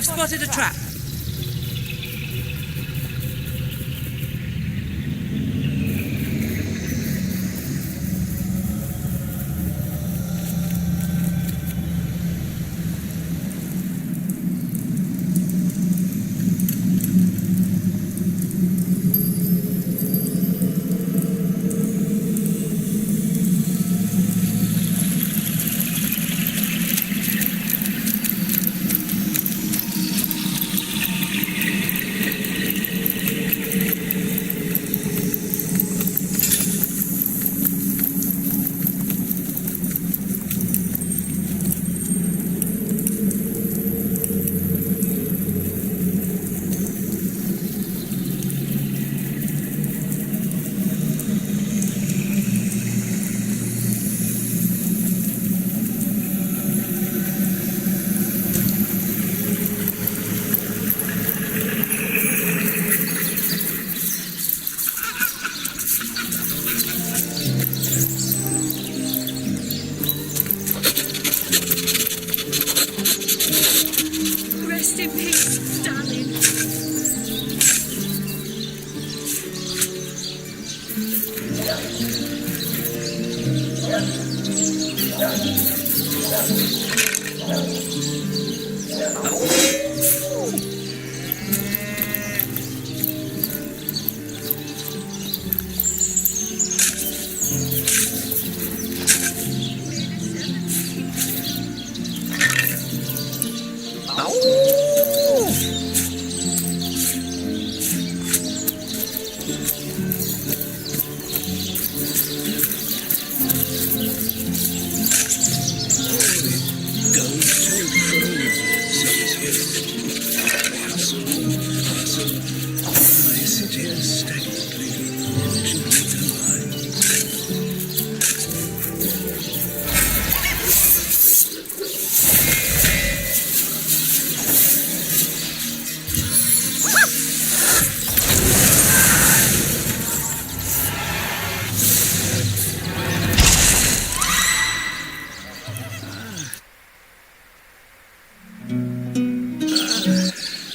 I've spotted a trap. Rest in peace, darling.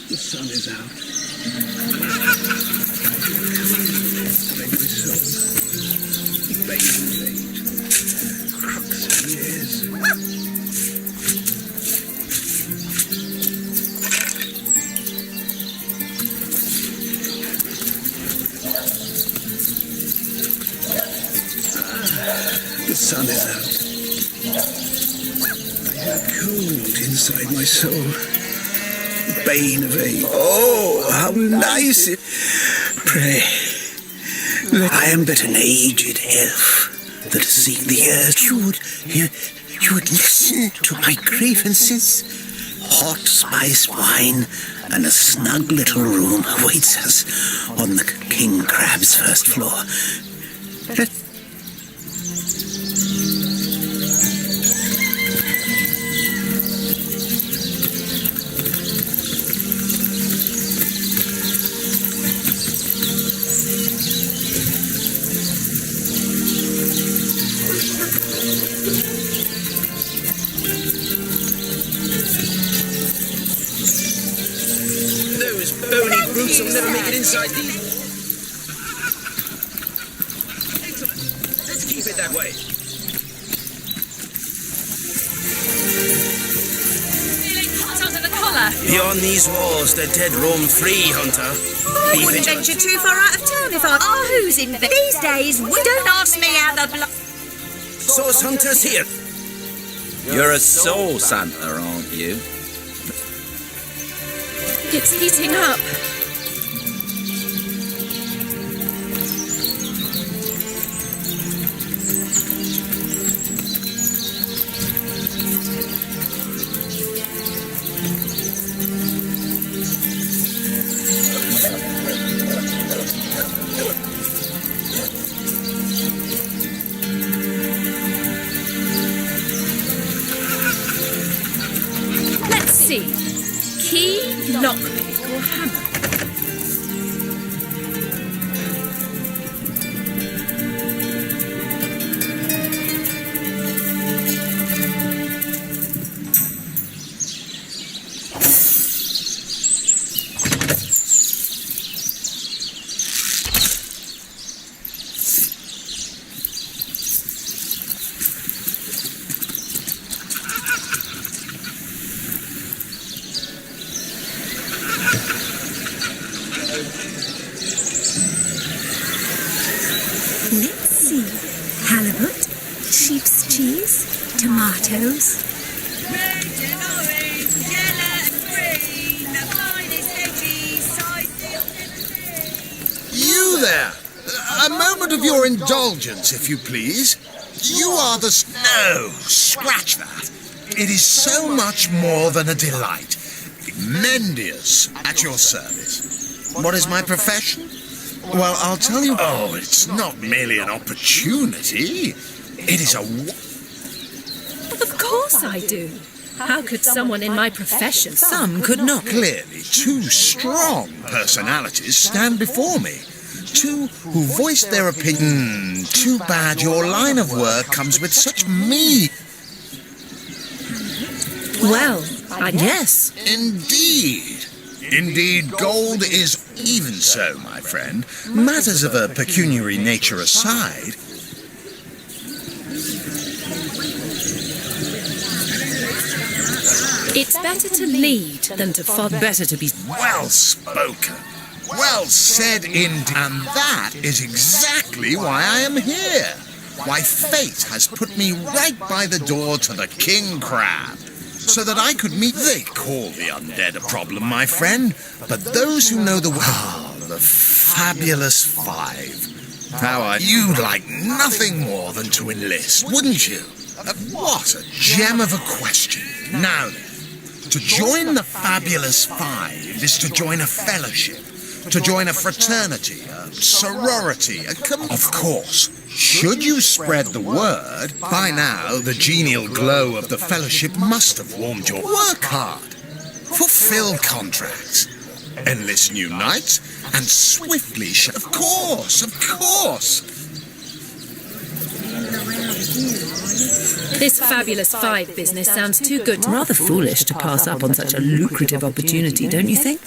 The sun is out. Crux of years. The sun is out. I hear cold inside my soul. Bane of age. Oh, how nice it... Pray, I am but an aged elf that has seen the earth. You would listen to my grievances. Hot spice wine and a snug little room awaits us on the King Crab's first floor. Those bony brutes will never make it inside these. Excellent. Let's keep it that way. Feeling hot under the collar. Beyond these walls, the dead roam free, Hunter. I wouldn't venture too far out of town if I... Oh, who's in there? These days, don't ask me how the blood... Source Hunter's here. You're a soul Santa, aren't you? It's heating up. Let's see. Key, lockpick, or hammer? Tomatoes. You there! A moment of your indulgence, if you please. You are the... No, scratch that. It is so much more than a delight. Mendius, at your service. What is my profession? Well, I'll tell you... Oh, it's not merely an opportunity. It is a... Of course I do. How could someone in my profession? Some could not. Clearly, two strong personalities stand before me. Two who voice their opinion. Too bad your line of work comes with such me. Well, I guess. Indeed. Indeed, gold is even so, my friend. Matters of a pecuniary nature aside. It's better to lead than to follow. Better to be... Well spoken. Well said indeed. And that is exactly why I am here. Why fate has put me right by the door to the King Crab. So that I could meet... They call the undead a problem, my friend. But those who know the... the fabulous five. How you'd like nothing more than to enlist, wouldn't you? What a gem of a question. Now then, to join the Fabulous Five is to join a fellowship, to join a fraternity, a sorority, Of course, should you spread the word, by now the genial glow of the fellowship must have warmed your... Work hard, fulfill contracts, enlist new knights, and swiftly... Of course, of course. This Fabulous Five business sounds too good. Rather foolish to pass up on such a lucrative opportunity, don't you think?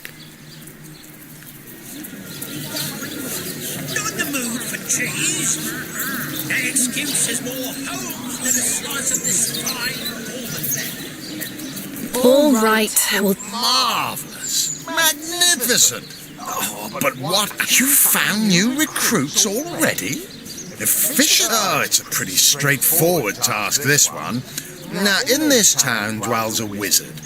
Not in the mood for cheese. That excuse is more holes than a slice of this fine Norman. All right. Well, Marvellous. Magnificent. Oh, but what? You found new recruits already? Efficient? Oh, it's a pretty straightforward task, this one. Now, in this town dwells a wizard.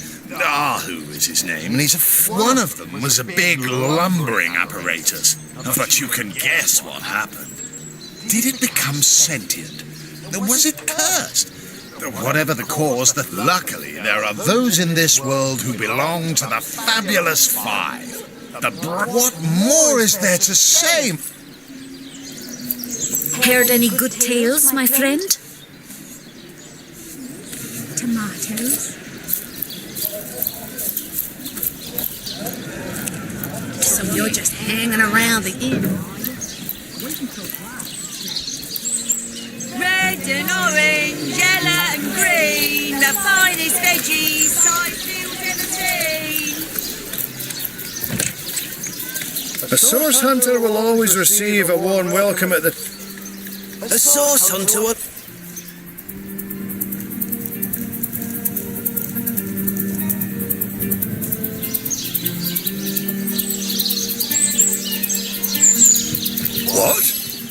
Who is his name? And one of them was a big lumbering apparatus. But you can guess what happened. Did it become sentient? Was it cursed? Whatever the cause, luckily there are those in this world who belong to the Fabulous Five. What more is there to say? Heard any good tales, my friend? Tomatoes. So you're just hanging around the inn. Red and orange, yellow and green, the finest veggies, Sidefield ever seen. A source hunter will always receive a warm welcome at the... A source hunter? What?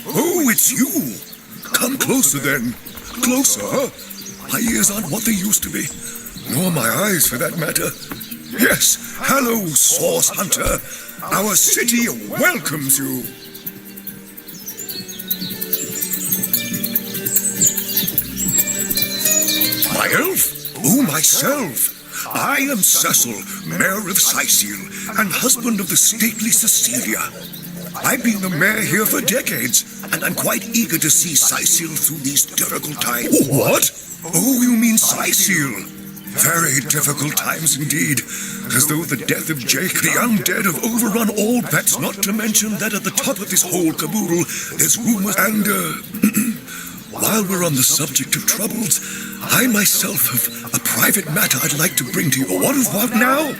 Oh, it's you. Come closer then. Closer. My ears aren't what they used to be. Nor my eyes, for that matter. Yes, hello, source hunter. Our city welcomes you. My elf? Oh, myself. I am Cecil, Mayor of Sicil, and husband of the stately Cecilia. I've been the mayor here for decades, and I'm quite eager to see Sicil through these difficult times. What? Oh, you mean Sicil? Very difficult times indeed. As though the death of Jake, the undead, have overrun all. That's not to mention that at the top of this whole caboodle, there's rumors and, while we're on the subject of troubles, I myself have a private matter I'd like to bring to you. What now?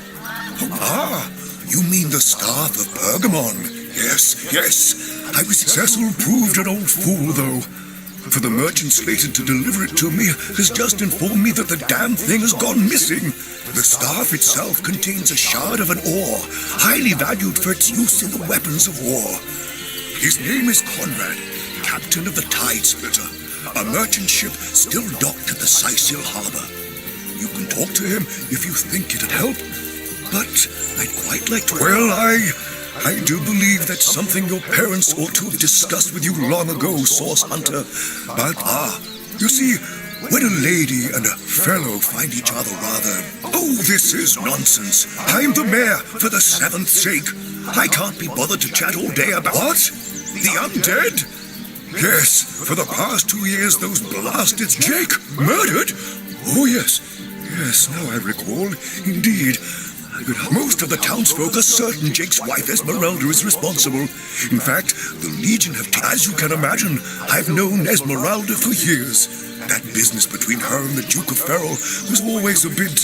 You mean the staff of Pergamon? Yes. I was Cecil proved an old fool, though. For the merchant slated to deliver it to me has just informed me that the damn thing has gone missing. The staff itself contains a shard of an ore, highly valued for its use in the weapons of war. His name is Conrad, captain of the Tide Splitter, A merchant ship still docked at the Sicil harbor. You can talk to him if you think it'd help. But I'd quite like to... Well, I do believe that's something your parents ought to have discussed with you long ago, Source Hunter. But, you see, when a lady and a fellow find each other rather... Oh, this is nonsense. I'm the mayor for the 7th sake. I can't be bothered to chat all day about... What? The undead? Yes, for the past 2 years, those bastards... Jake, murdered? Oh, yes. Yes, now I recall. Indeed. Most of the townsfolk are certain Jake's wife Esmeralda is responsible. In fact, the Legion have... As you can imagine, I've known Esmeralda for years. That business between her and the Duke of Ferrol was always a bit...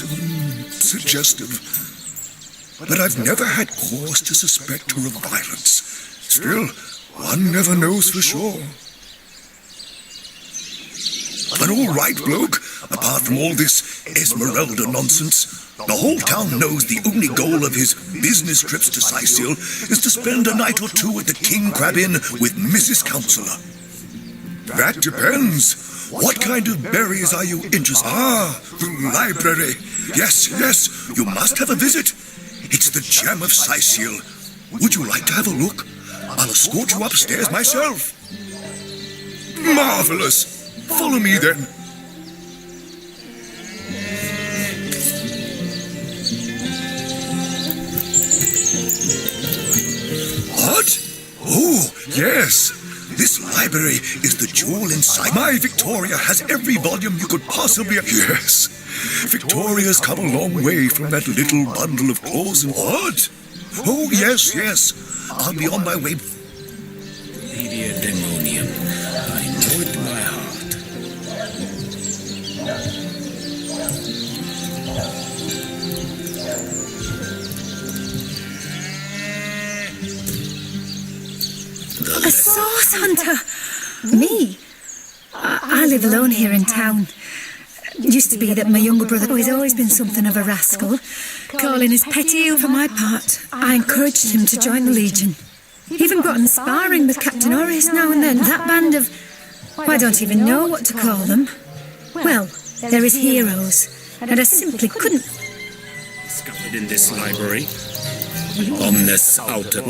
suggestive. But I've never had cause to suspect her of violence. Still, one never knows for sure. An all right bloke, apart from all this Esmeralda nonsense. The whole town knows the only goal of his business trips to Sicil is to spend a night or two at the King Crab Inn with Mrs. Counselor. That depends. What kind of berries are you interested in? The library. Yes, you must have a visit. It's the gem of Sicil. Would you like to have a look? I'll escort you upstairs myself. Marvelous. Follow me then. What? Oh, yes. This library is the jewel inside. My Victoria has every volume you could possibly... Yes. Victoria's come a long way from that little bundle of clothes and... What? Oh, yes. I'll be on my way. Media Demonium. I know it by heart. A source hunter! Me? I live alone here in town. It used to be that my younger brother has always been something of a rascal. Calling his petty ill for my part, I encouraged him to join the Legion. Even got him sparring with Captain Orius now and then. That band of... I don't even know what to call them. Well, they're his heroes, and I simply couldn't... Discovered in this library? Omnis Auta...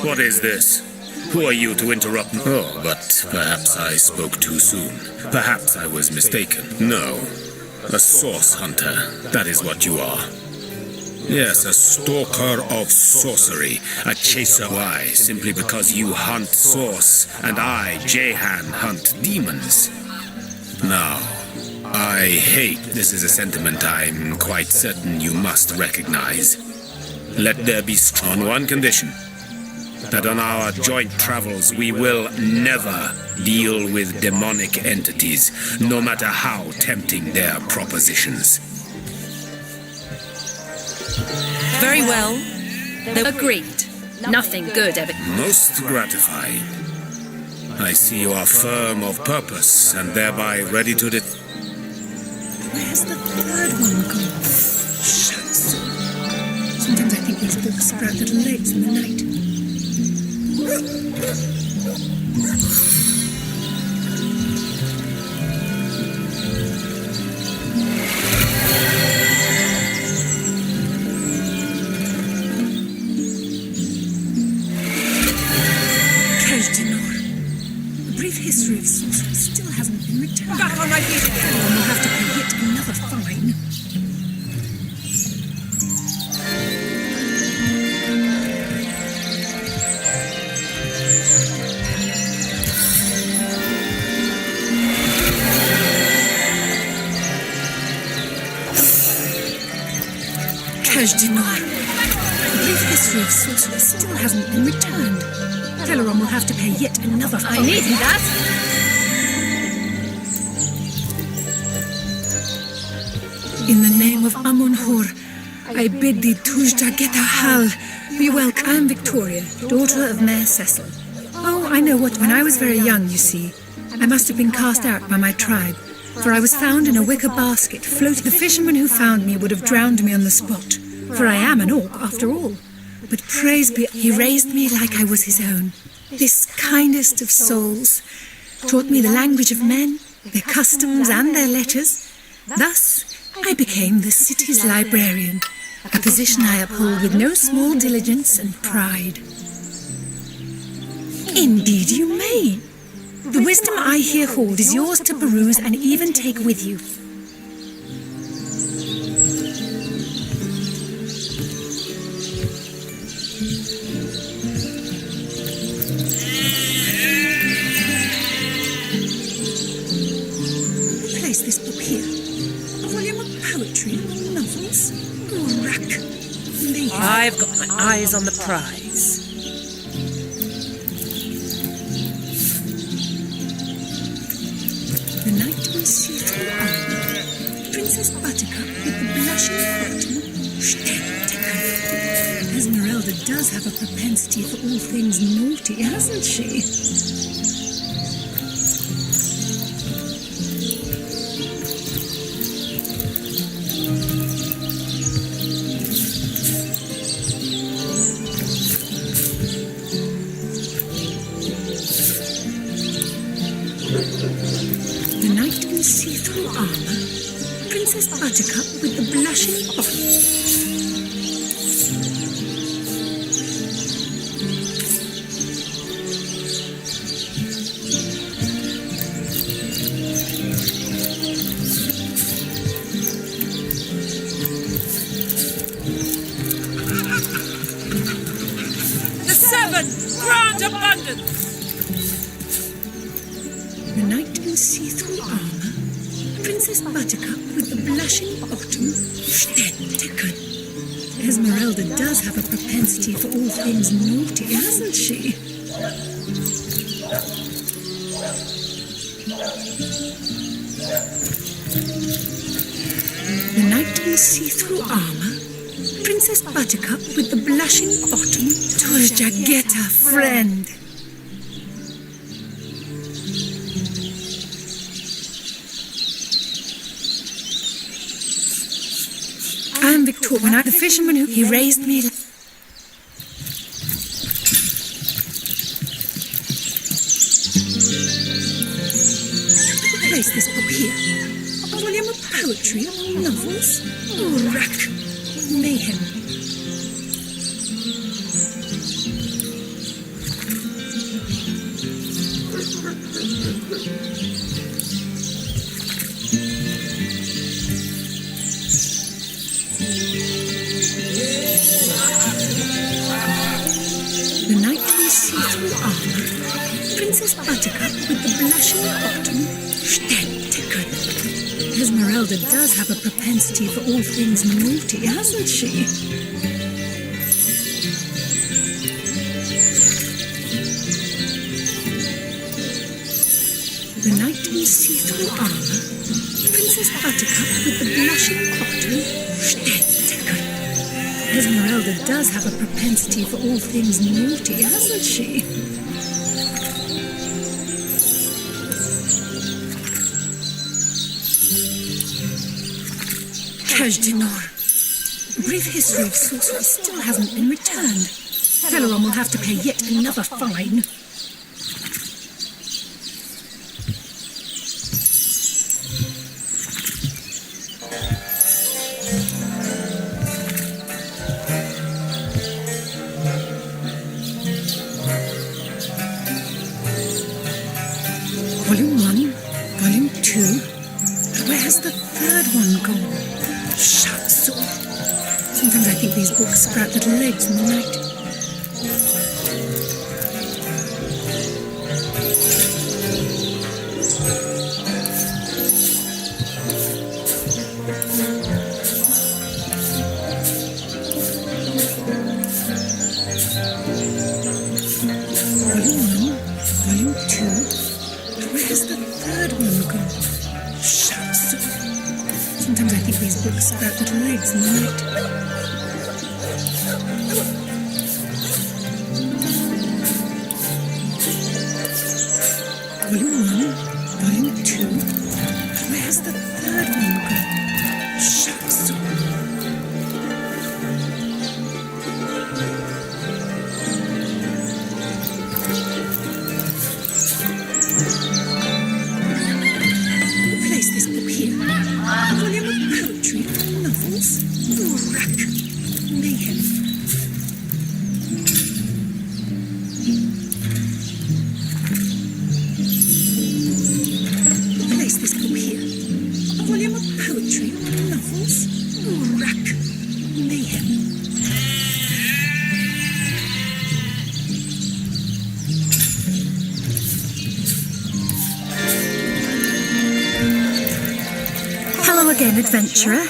What is this? Who are you to interrupt me? Oh, but perhaps I spoke too soon. Perhaps I was mistaken. No. A source hunter. That is what you are. Yes, a stalker of sorcery. A chaser. Why? Simply because you hunt source, and I, Jehan, hunt demons. Now, I hate this is a sentiment I'm quite certain you must recognize. Let there be on one condition. That on our joint travels we will never deal with demonic entities, no matter how tempting their propositions. Very well. Agreed. Nothing good ever... Most gratifying. I see you are firm of purpose, and thereby ready to Where's the third one gone? Shucks. Sometimes I think these books sprout little legs in the night. A brief history of sorcery still hasn't been returned. Back on my feet again. And we'll have to pay yet another fine. A brief history of sorcery still hasn't been returned. Teleron will have to pay yet another fine. I needed that! In the name of Amun-Hor, I bid thee Tujta Geta Hal. Be welcome. I am Victoria, daughter of Mayor Cecil. Oh, I know what. When I was very young, you see, I must have been cast out by my tribe, for I was found in a wicker basket floating. The fisherman who found me would have drowned me on the spot, for I am an orc after all. But praise be, he raised me like I was his own. This kindest of souls, taught me the language of men, their customs and their letters. Thus, I became the city's librarian, a position I uphold with no small diligence and pride. Indeed you may. The wisdom I here hold is yours to peruse and even take with you. Place this book here. A volume of poetry, novels, rack. I've got my eyes on the prize. The knight in see-through armor, Princess Buttercup with the blushing cotton, Stetteken. Esmeralda does have a propensity for all things naughty, hasn't she? The knight in see-through armor, Princess Buttercup with the blushing cotton. The 7 grand abundance. The knight in see-through armor, Princess Buttercup with the blushing bottom, Stetteken. Esmeralda does have a propensity for all things naughty, hasn't she? The knight in see-through armor, Princess Buttercup with the blushing bottom, Torjagetta, friend. I am Victoria, the fisherman who he raised me. Place this book here. A volume of poetry, novels, rack, mayhem. The knight in see-through armor, Princess Buttercup with the blushing bottom, Stetteken. Esmeralda does have a propensity for all things naughty, hasn't she? The knight in see-through armor, Princess Buttercup with the blushing bottom, Stetteken. Esmeralda does have a propensity for all things naughty, hasn't she? Kajdinar. The brief history of sorcery still hasn't been returned. Celeron will have to pay yet another fine. Volume 1, Volume 2. Where's the third one gone? Shatsu. Sometimes I think these books sprout little legs in the night. Volume 1, Volume 2. Where's the third one gone? Shatsu. Sometimes I think these books sprout little legs in the night. Volume 1, Volume 2. Where's the third one gone? Shatsu. Rack. Mayhem. Place this book here. A volume of poetry or novels. Rack. Mayhem. Hello again, adventurer.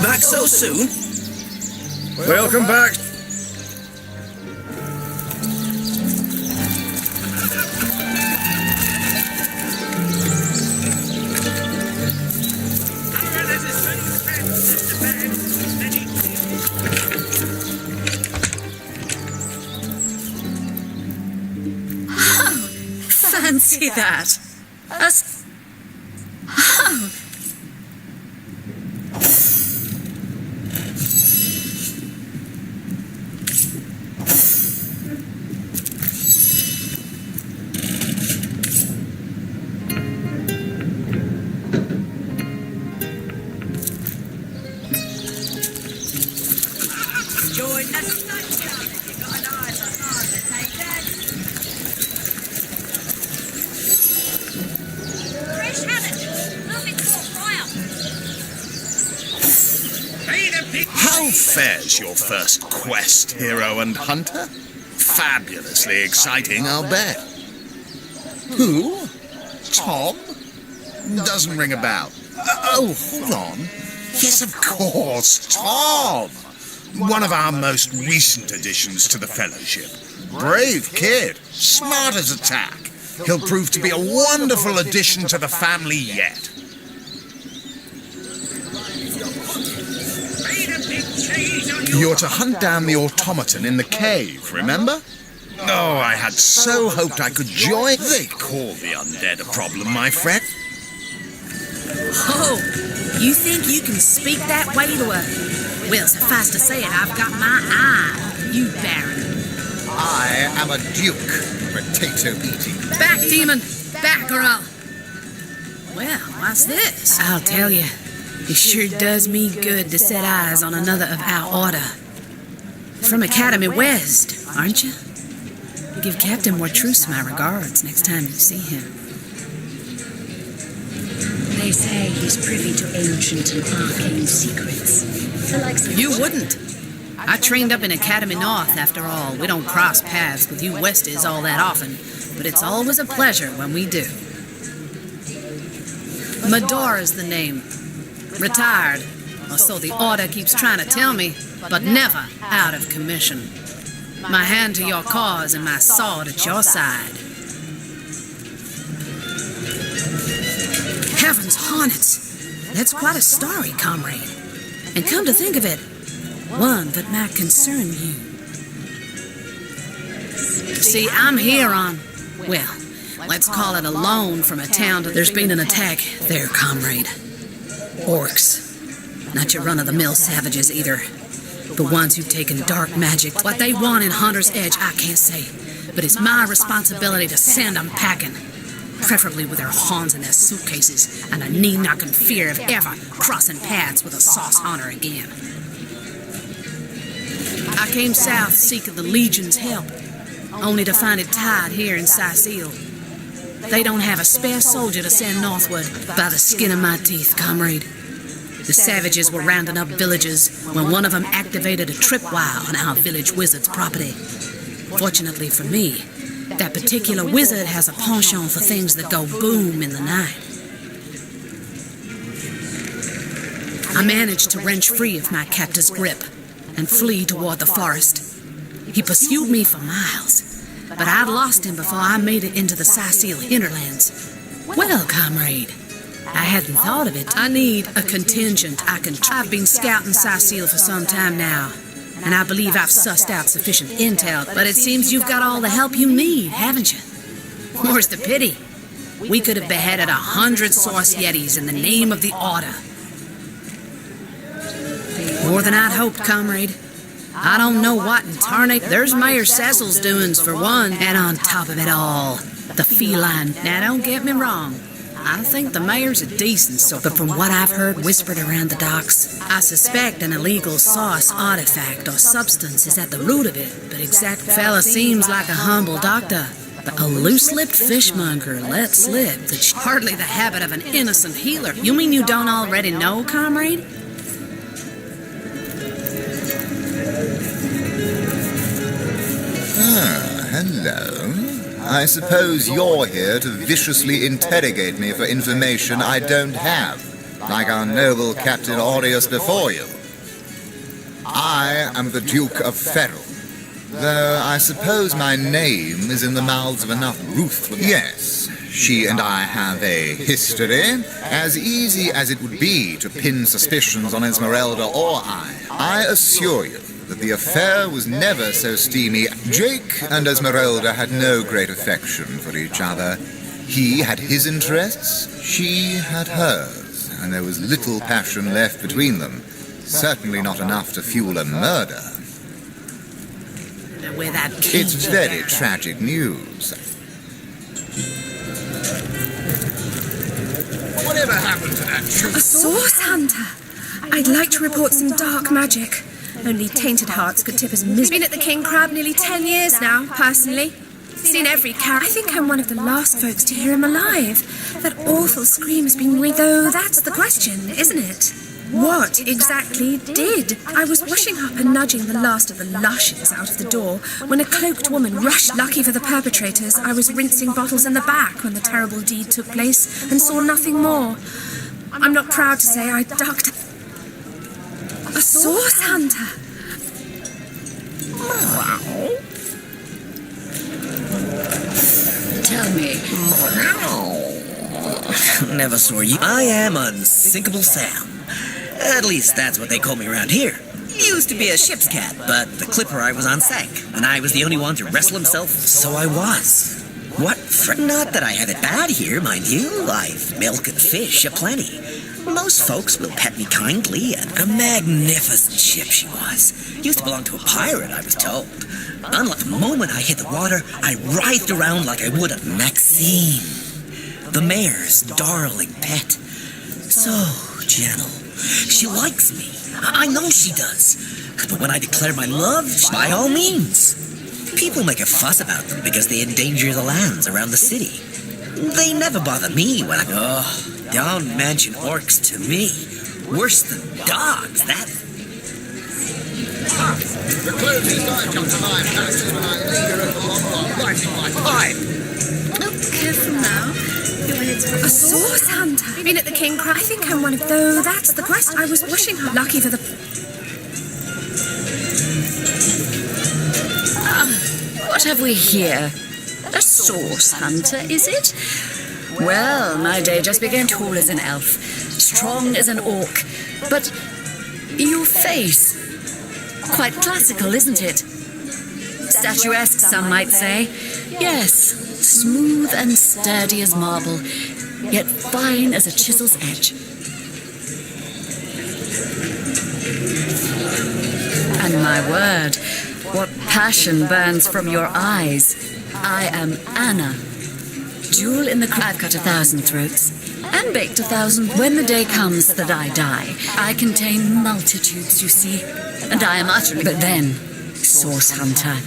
Back so soon? Welcome back. Fancy that. Join the sunshine if you've got an eye for hard to take that. Fresh haddock. Moving to a fire. How fares your first quest, hero and hunter? Fabulously exciting, I'll bet. Who? Tom? Doesn't ring a bell. Oh, hold on. Yes, of course, Tom. One of our most recent additions to the Fellowship. Brave kid, smart as a tack. He'll prove to be a wonderful addition to the family yet. You're to hunt down the automaton in the cave, remember? Oh, I had so hoped I could join. They call the undead a problem, my friend. Oh, you think you can speak that way to a... Well, suffice to say it, I've got my eye on you, Baron. I am a duke, potato eating. Back, demon! Back, girl! Well, what's this? I'll tell you, it sure does me good to set eyes on another of our order. From Academy West, aren't you? Give Captain Mortruce my regards next time you see him. They say he's privy to ancient and arcane secrets. You wouldn't. I trained up in Academy North, after all. We don't cross paths with you Westies all that often, but it's always a pleasure when we do. Medora's the name. Retired, or so the Order keeps trying to tell me, but never out of commission. My hand to your cause and my sword at your side. Heavens hornets! That's quite a story, comrade. And come to think of it, one that might concern you. See, I'm here on, well, let's call it a loan from a town. There's been an attack there, comrade. Orcs. Not your run-of-the-mill savages either. The ones who've taken dark magic. What they want in Hunter's Edge, I can't say. But it's my responsibility to send them packing. Preferably with their horns in their suitcases, and a knee-knocking fear of ever crossing paths with a sauce hunter again. I came south seeking the Legion's help, only to find it tied here in Sicile. They don't have a spare soldier to send northward by the skin of my teeth, comrade. The savages were rounding up villagers when one of them activated a tripwire on our village wizard's property. Fortunately for me, that particular wizard has a penchant for things that go boom in the night. I managed to wrench free of my captor's grip and flee toward the forest. He pursued me for miles, but I'd lost him before I made it into the Sicile hinterlands. Well, comrade, I hadn't thought of it. I need a contingent I can trust. I've been scouting Sicile for some time now, and I believe I've sussed out sufficient intel, but it seems you've got all the help you need, haven't you? More's the pity. We could have beheaded 100 Source Yetis in the name of the Order. More than I'd hoped, comrade. I don't know what in tarnate. There's Mayor Cecil's doings for one, and on top of it all, the feline. Now, don't get me wrong. I think the mayor's a decent sort, but from what I've heard whispered around the docks, I suspect an illegal sauce artifact or substance is at the root of it. But exact fella seems like a humble doctor. A loose-lipped fishmonger let slip that's hardly the habit of an innocent healer. You mean you don't already know, comrade? Hello. I suppose you're here to viciously interrogate me for information I don't have, like our noble Captain Aureus before you. I am the Duke of Ferrell, though I suppose my name is in the mouths of enough ruthless... Yes, she and I have a history, as easy as it would be to pin suspicions on Esmeralda or I assure you that the affair was never so steamy. Jake and Esmeralda had no great affection for each other. He had his interests, she had hers, and there was little passion left between them. Certainly not enough to fuel a murder. With that It's very tragic news. Whatever happened to that truth? A source hunter. I'd like to report some dark magic. Only tainted hearts could tip us miserably. Been at the King Crab nearly 10 years now, personally. Seen every cat. I think I'm one of the last folks to hear him alive. That awful scream has been though that's the question, isn't it? What exactly did? I was washing up and nudging the last of the lushes out of the door when a cloaked woman rushed. Lucky for the perpetrators, I was rinsing bottles in the back when the terrible deed took place and saw nothing more. I'm not proud to say I ducked. A source hunter. Tell me. Never saw you. I am Unsinkable Sam. At least that's what they call me around here. Used to be a ship's cat, but the clipper I was on sank, and I was the only one to wrestle himself, so I was. What? Not that I have it bad here, mind you. I've milk and fish aplenty. Most folks will pet me kindly, and a magnificent ship she was. Used to belong to a pirate, I was told. Unlike the moment I hit the water, I writhed around like I would a Maxine. The mayor's darling pet. So gentle. She likes me. I know she does. But when I declare my love, by all means. People make a fuss about them because they endanger the lands around the city. They never bother me when I... Oh, don't mention orcs to me. Worse than dogs, that... The closest I come to my house is when I linger over the long rock, lighting my pipe. Careful now. Your head's a source hunter. Been at the King Crab. I think I'm one of those. That's the quest. I was washing her. Lucky for the... What have we here? A source hunter, is it? Well, my day just began tall as an elf, strong as an orc. But your face, quite classical, isn't it? Statuesque, some might say. Yes, smooth and sturdy as marble, yet fine as a chisel's edge. And my word, what passion burns from your eyes. I am Anna. Jewel in the I've cut 1,000 throats and baked 1,000. When the day comes that I die, I contain multitudes, you see, and I am utterly... But then, source hunter,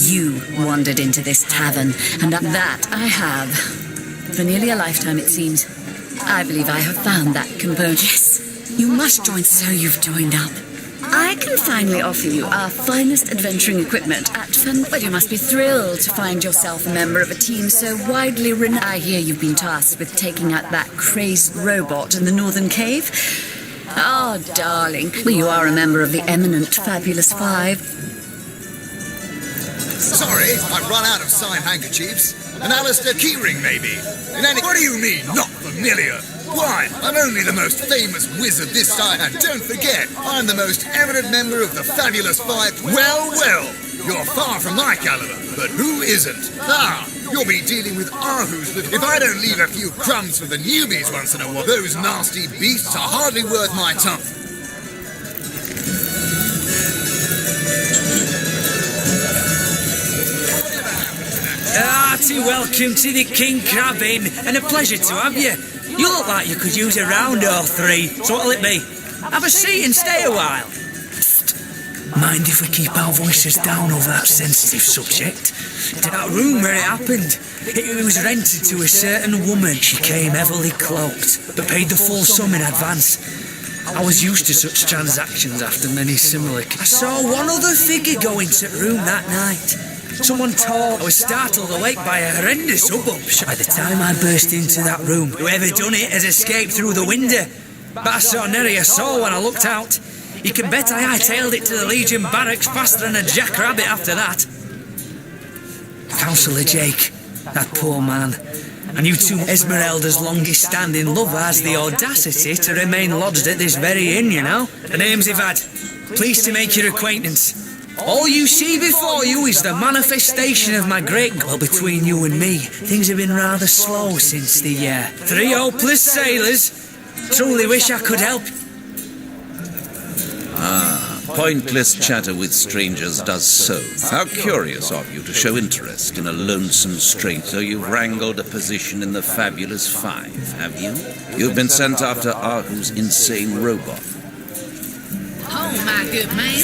you wandered into this tavern, and that I have. For nearly a lifetime, it seems. I believe I have found that composure. Yes, you must join, so you've joined up. I can finally offer you our finest adventuring equipment at Fun. But you must be thrilled to find yourself a member of a team so widely renowned. I hear you've been tasked with taking out that crazed robot in the Northern Cave. Oh, darling. Well, you are a member of the eminent Fabulous Five. Sorry, I've run out of signed handkerchiefs. An Alistair keyring, maybe. What do you mean, not familiar? Why, I'm only the most famous wizard this side, and don't forget, I'm the most eminent member of the Fabulous Five. Well, you're far from my caliber, but who isn't? You'll be dealing with Ahu's if I don't leave a few crumbs for the newbies once in a while. Those nasty beasts are hardly worth my time. hearty welcome to the King Crab Inn, and a pleasure to have you. You look like you could use a round or three, so what'll it be? Have a seat and stay a while. Mind if we keep our voices down over that sensitive subject? That room where it happened, it was rented to a certain woman. She came heavily cloaked, but paid the full sum in advance. I was used to such transactions after many similar. I saw one other figure go into the room that night. Someone tall. I was startled awake by a horrendous hubbub. By the time I burst into that room, whoever done it has escaped through the window. But I saw nary a soul when I looked out. You can bet I hightailed it to the Legion barracks faster than a jackrabbit after that. Councillor Jake, that poor man. And you two Esmeralda's longest-standing lover has the audacity to remain lodged at this very inn, you know? The name's Ivad. Pleased to make your acquaintance. All you see before you is the manifestation of my great... Well, between you and me, things have been rather slow since the 3 hopeless sailors. Truly wish I could help. Pointless chatter with strangers does so. How curious of you to show interest in a lonesome stranger. You've wrangled a position in the Fabulous Five, have you? You've been sent after Ahu's insane robot. Oh, my good man.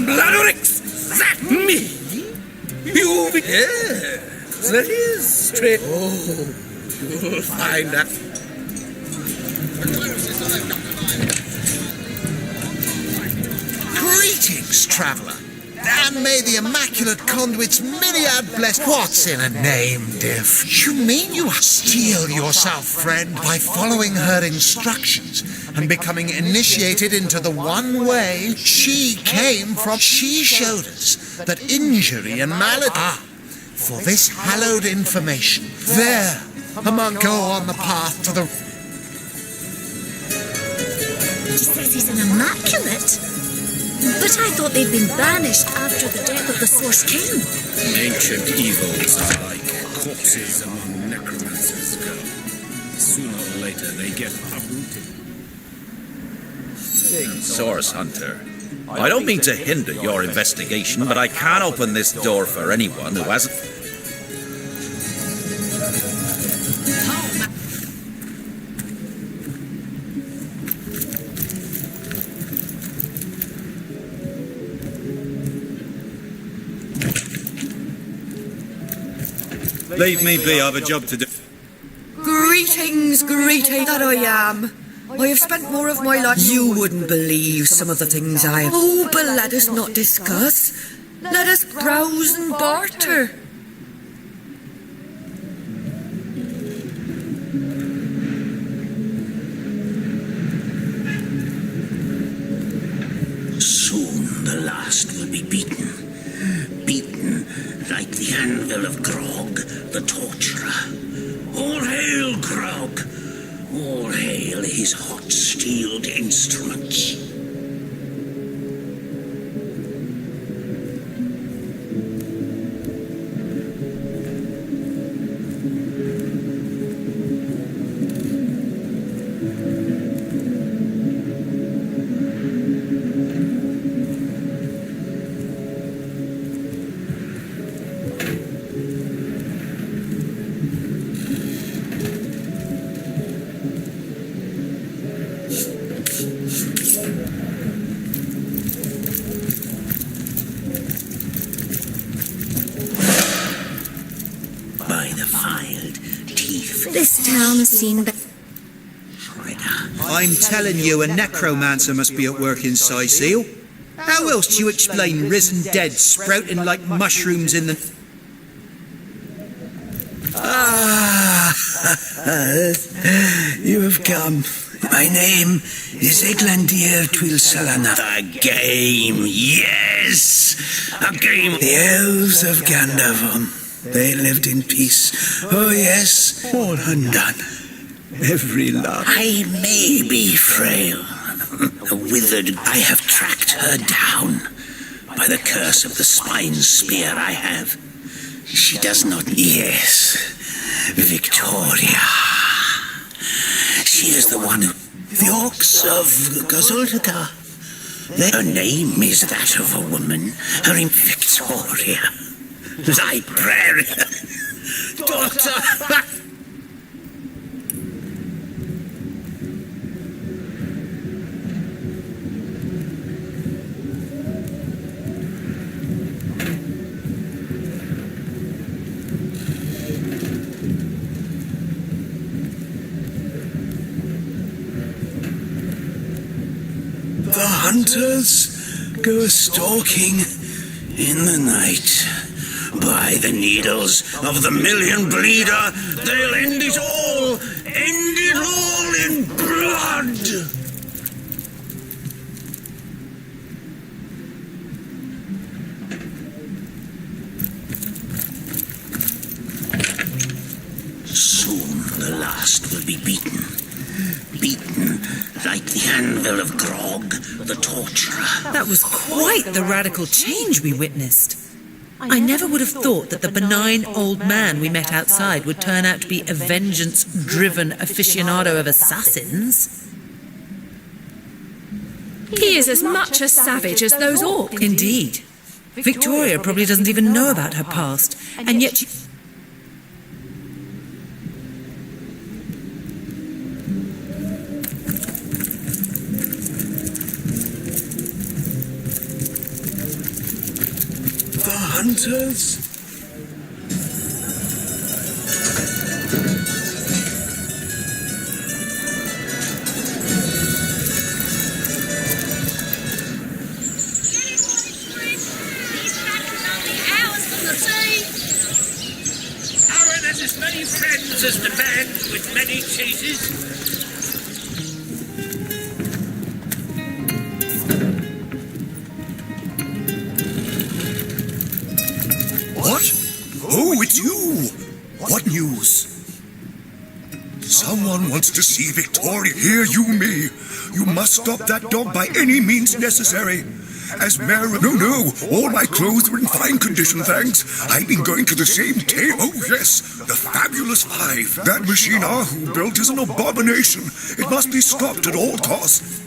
Bladorix, that me? You be... Yes, that is straight. Oh, you'll find that... Greetings, traveller. And may the Immaculate Conduit's myriad bless... What's in a name, Div? You mean you steel yourself, friend, by following her instructions and becoming initiated into the one way she came from? She showed us that injury and malady... for this hallowed information, there, among... Go on the path to the... He says he's an immaculate. But I thought they'd been banished after the death of the Source King. Ancient evils are like corpses among necromancers go. Sooner or later they get uprooted. Source Hunter, I don't mean to hinder your investigation, but I can't open this door for anyone who hasn't... Leave me be, I've a job to do. Greetings, greeting that I am. I have spent more of my life... You wouldn't believe some of the things I have... Oh, but let us not discuss. Let us browse and barter. Soon the last will be beaten. Beaten like the anvil of Grog, the torturer. All hail, Grog! All hail his hot-steeled instruments. This town has seen... I'm telling you, a necromancer must be at work in Seal. How else do you explain risen dead sprouting like mushrooms in the... You have come. My name is Eglandir Twilsalana. The game, yes! A game. The elves of Gandavon. They lived in peace. Oh yes, all undone. Every love. I may be frail, withered. I have tracked her down by the curse of the spine spear I have. She does not... Yes, Victoria. She is the one who... The Orcs of Gazuldaga. Her name is that of a woman. Her name... Victoria. Librarian. Doctor! The hunters go stalking in the night. By the needles of the million bleeder, they'll end it all in blood. Soon the last will be beaten. Beaten like the anvil of Grog, the torturer. That was quite the radical change we witnessed. I never would have thought that the benign old man we met outside would turn out to be a vengeance-driven aficionado of assassins. He is as much a savage as those orcs. Indeed. Victoria probably doesn't even know about her past, and yet she... The hunters. Aaron has as many friends as the man with many chases. What? Oh, it's you! What news? Someone wants to see Victoria. Hear you me. You must stop that dog by any means necessary. As mayor of... No, all my clothes were in fine condition, thanks. I've been going to the same tail. Oh, yes, the Fabulous Five. That machine Ahu built is an abomination. It must be stopped at all costs.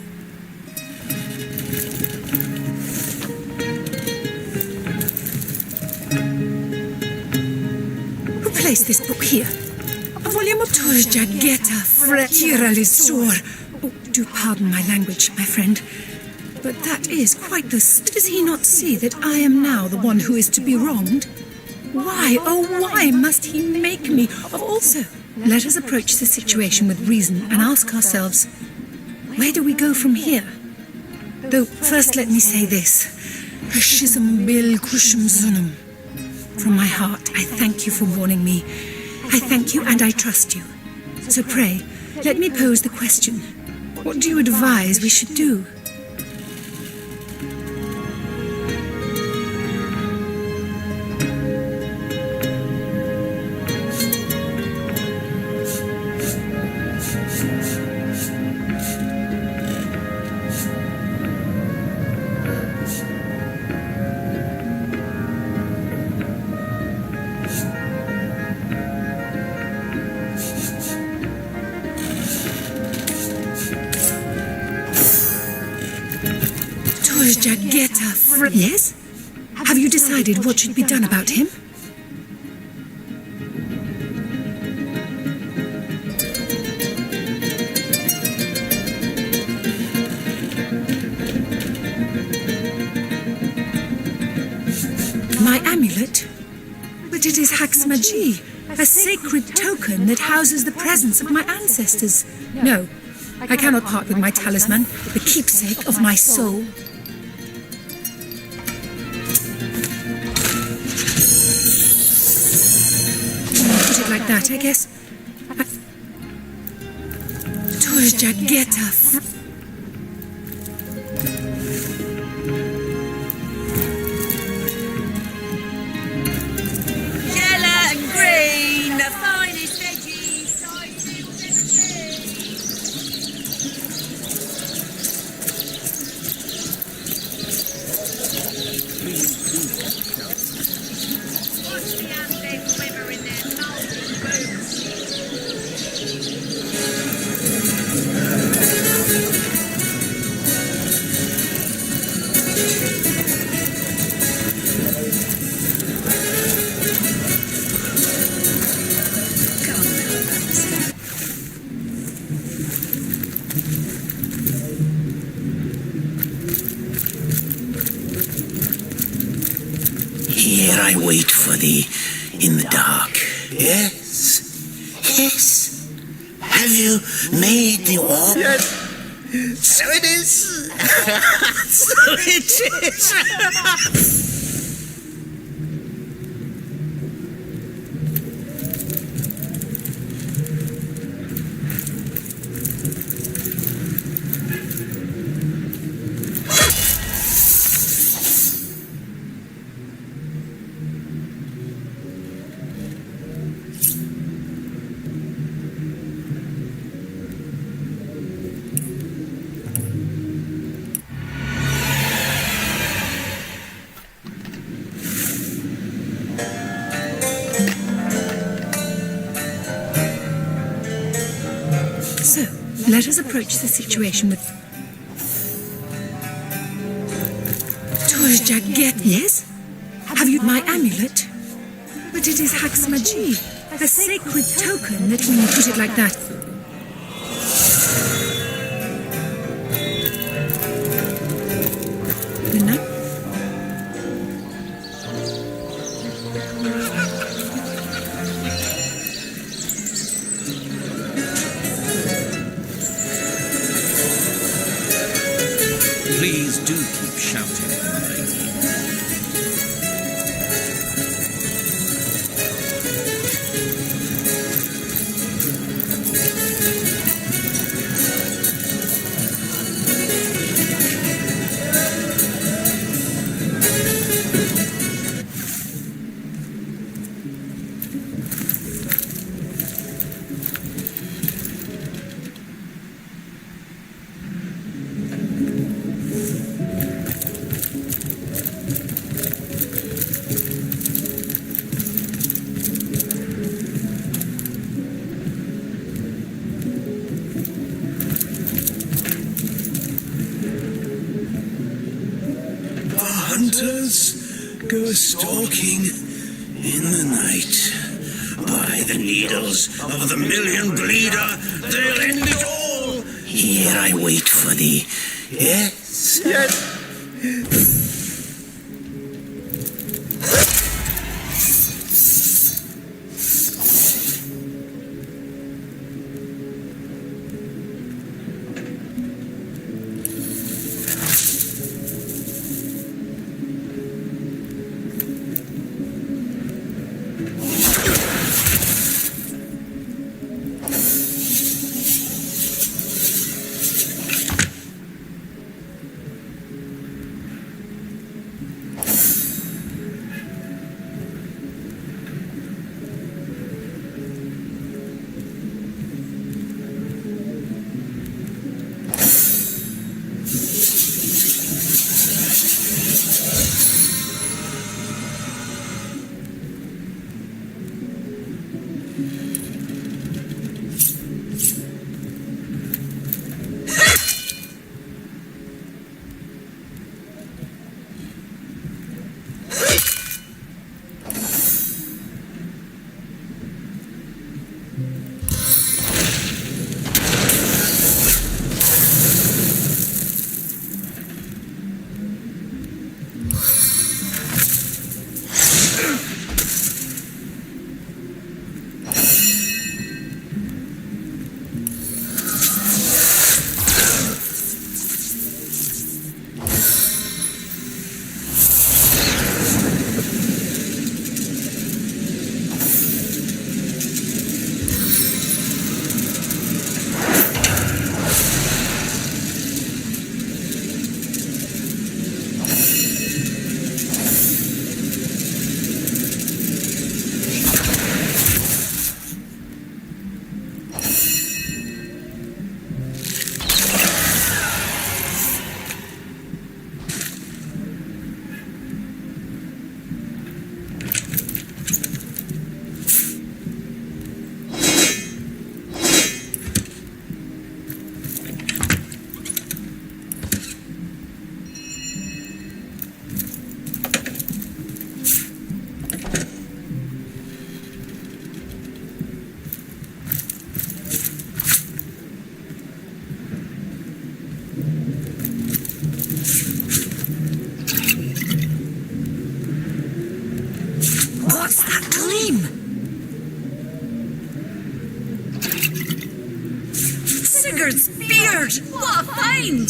Who placed this book here? A volume of Tours Jageta Fraciralisur. Oh, do pardon my language, my friend. But that is quite the... Does he not see that I am now the one who is to be wronged? Why, oh why must he make me? Also, let us approach the situation with reason and ask ourselves, where do we go from here? Though, first let me say this. Rashizm bil kushum zunum. From my heart, I thank you for warning me. I thank you and I trust you. So pray, let me pose the question. What do you advise we should do? Yes? Have you decided what should be done about him? My amulet? But it is Haxmaji, a sacred token that houses the presence of my ancestors. No, I cannot part with my talisman, the keepsake of my soul. Like that, I guess. Tours Jageta. Yellow and green, the finest veggies. Watch the undead quiver in their boots. I wait for thee in the dark. Yes. Yes. Have you made the orb? Yes. So it is. So it is. So, let us approach the situation with... Twas Jaget, yes? Have you my amulet? But it is Haxmaji, a sacred token that when you put it like that... No? Please do keep shouting, my dear. Hunters go stalking in the night. By the needles of the million bleeder, they'll end it all. Here I wait for thee. Yes. Yes. name? Sigurd's beard! What a find!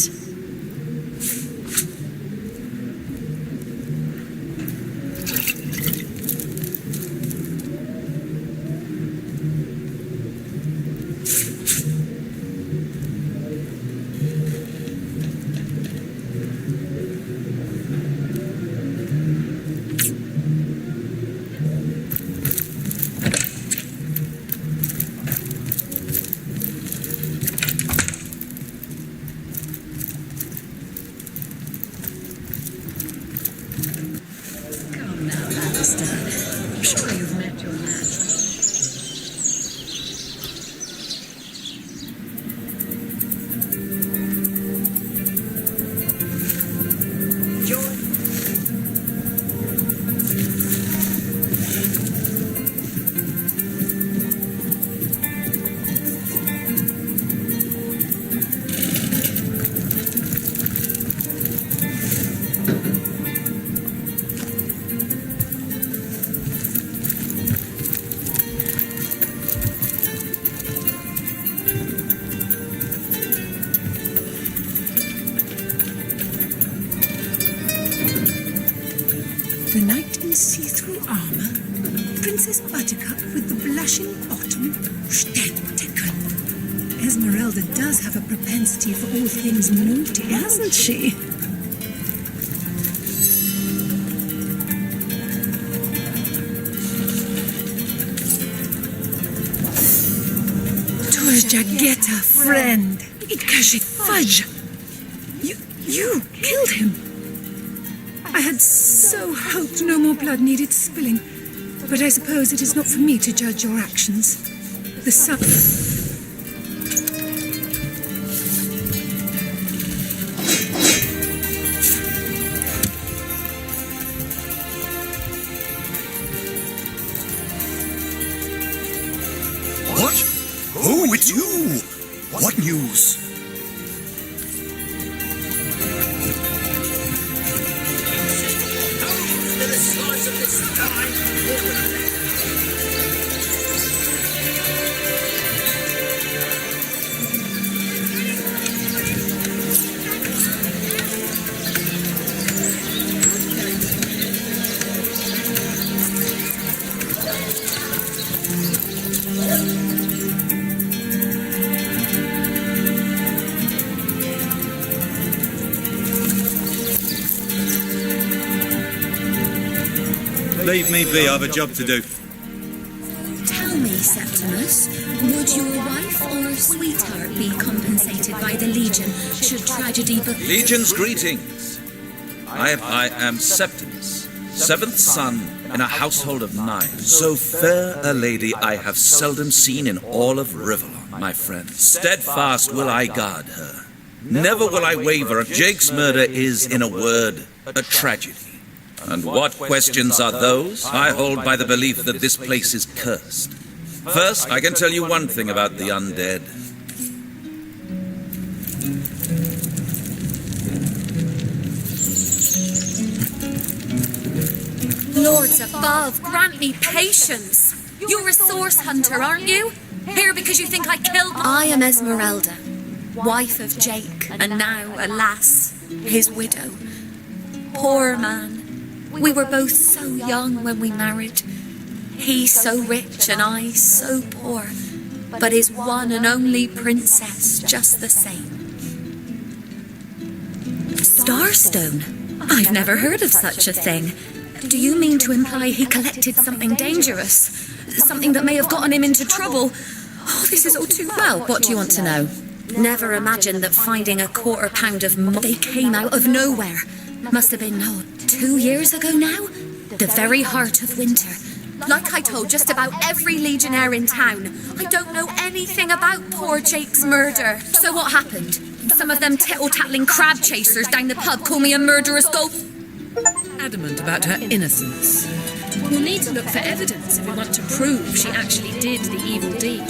Come now, Alistair. I'm sure you've met your match. The knight in see-through armour, Princess Buttercup with the blushing bottom, Steadtaken. Esmeralda does have a propensity for all things naughty, hasn't she? 'Twas Jagetta, friend. Ikashi fudge. You killed him. I had so hoped no more blood needed spilling, but I suppose it is not for me to judge your actions. The sun... What? Oh, it's you! What news? Leave me be, I've a job to do. Tell me, Septimus, would your wife or sweetheart be compensated by the Legion should tragedy befall? Legion's greetings. I am Septimus, seventh son in a household of 9. So fair a lady I have seldom seen in all of Rivellon, my friend. Steadfast will I guard her. Never will I waver. Jake's murder is, in a word, a tragedy. And what questions are those? I hold by the belief that this place is cursed. First, I can tell you one thing about the undead. Lords above, grant me patience. You're a source hunter, aren't you? Here because you think I killed I am Esmeralda, wife of Jake, and now, alas, his widow. Poor man. We were both so young when we married. He so rich and I so poor, but his one and only princess just the same. Starstone? I've never heard of such a thing. Do you mean to imply he collected something dangerous? Something that may have gotten him into trouble? Oh, this is all too well. What do you want to know? Never imagined that finding a quarter pound of they came out of nowhere. Must have been, 2 years ago now? The very heart of winter. Like I told just about every legionnaire in town, I don't know anything about poor Jake's murder. So what happened? Some of them tittle-tattling crab chasers down the pub call me a murderous Adamant about her innocence. We'll need to look for evidence if we want to prove she actually did the evil deed.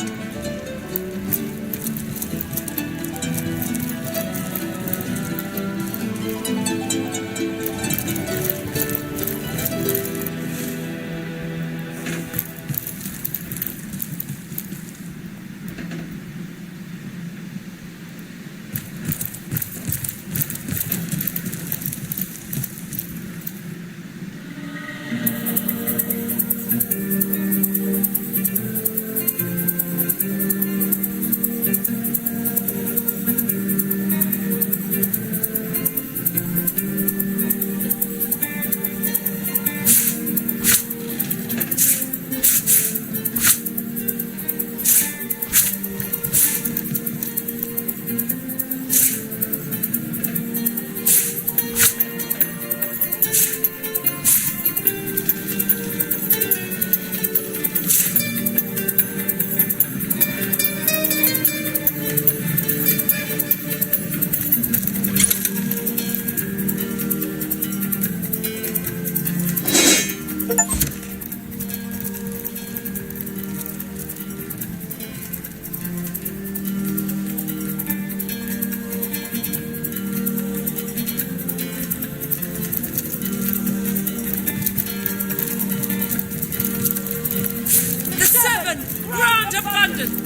abandoned.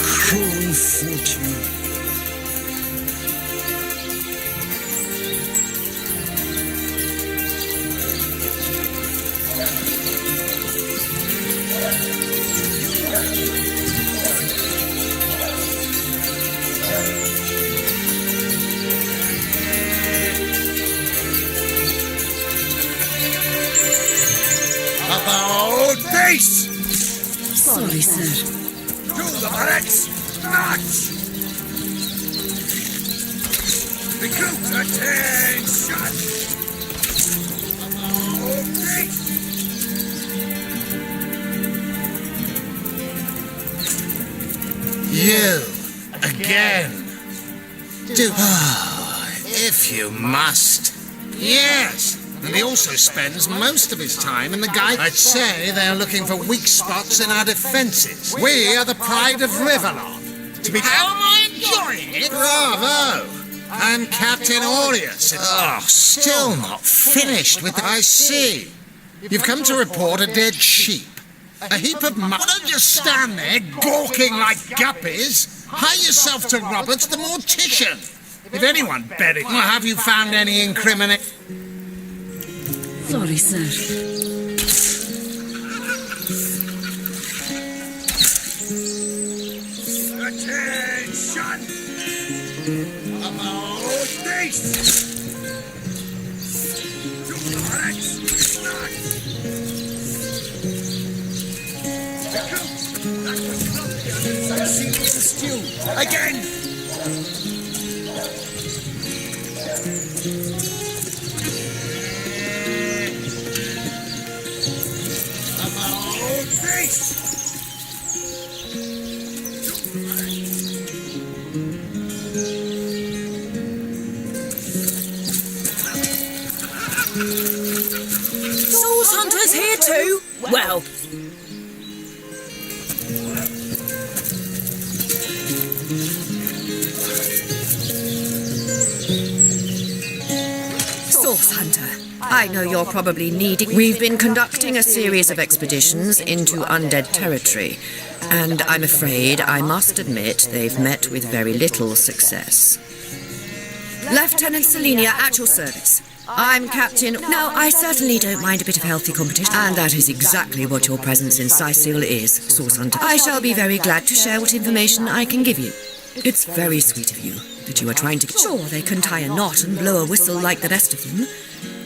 Cruel fortune. About face! Sorry, sir. To the barracks! March! Recruit attention! About face! You again. Do if you must. Yes. And he also spends most of his time in the guide. I'd say they're looking for weak spots in our defences. We are the pride of Rivellon. To be how am I enjoying it? Bravo! I'm Captain Aureus. Oh, still not finished with the... I see. You've come to report a dead sheep. A heap of mud. Don't just stand there gawking like guppies. Hie yourself to Roberts the mortician. If anyone buried, well, have you found any incriminating... Sorry, sir. Attention! About this! To the barracks! Stew! Again! About this! Souls Hunter's here too? Well, Source Hunter, I know you're probably needing... We've been conducting a series of expeditions into undead territory, and I'm afraid I must admit they've met with very little success. Lieutenant Selenia, at your service. I'm Captain... Now, I certainly don't mind a bit of healthy competition, and that is exactly what your presence in Sicil is, Source Hunter. I shall be very glad to share what information I can give you. It's very sweet of you that you are trying to... Sure, they can tie a knot and blow a whistle like the rest of them.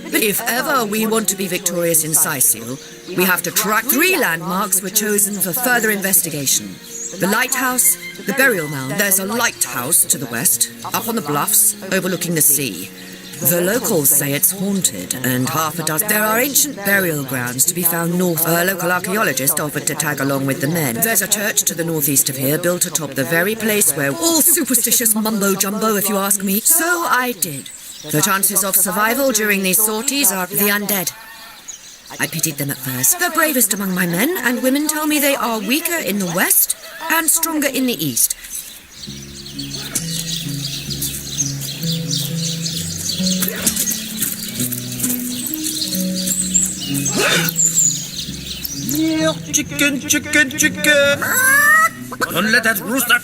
But if ever we want to be victorious in Sicil, we have to track 3 landmarks were chosen for further investigation. The lighthouse, the burial mound. There's a lighthouse to the west, up on the bluffs, overlooking the sea. The locals say it's haunted, and half a dozen... There are ancient burial grounds to be found north. A local archaeologist offered to tag along with the men. There's a church to the northeast of here, built atop the very place where... All superstitious mumbo-jumbo, if you ask me. So I did. The chances of survival during these sorties are the undead. I pitied them at first. The bravest among my men and women tell me they are weaker in the west and stronger in the east. Chicken, chicken, chicken! Don't let that rooster...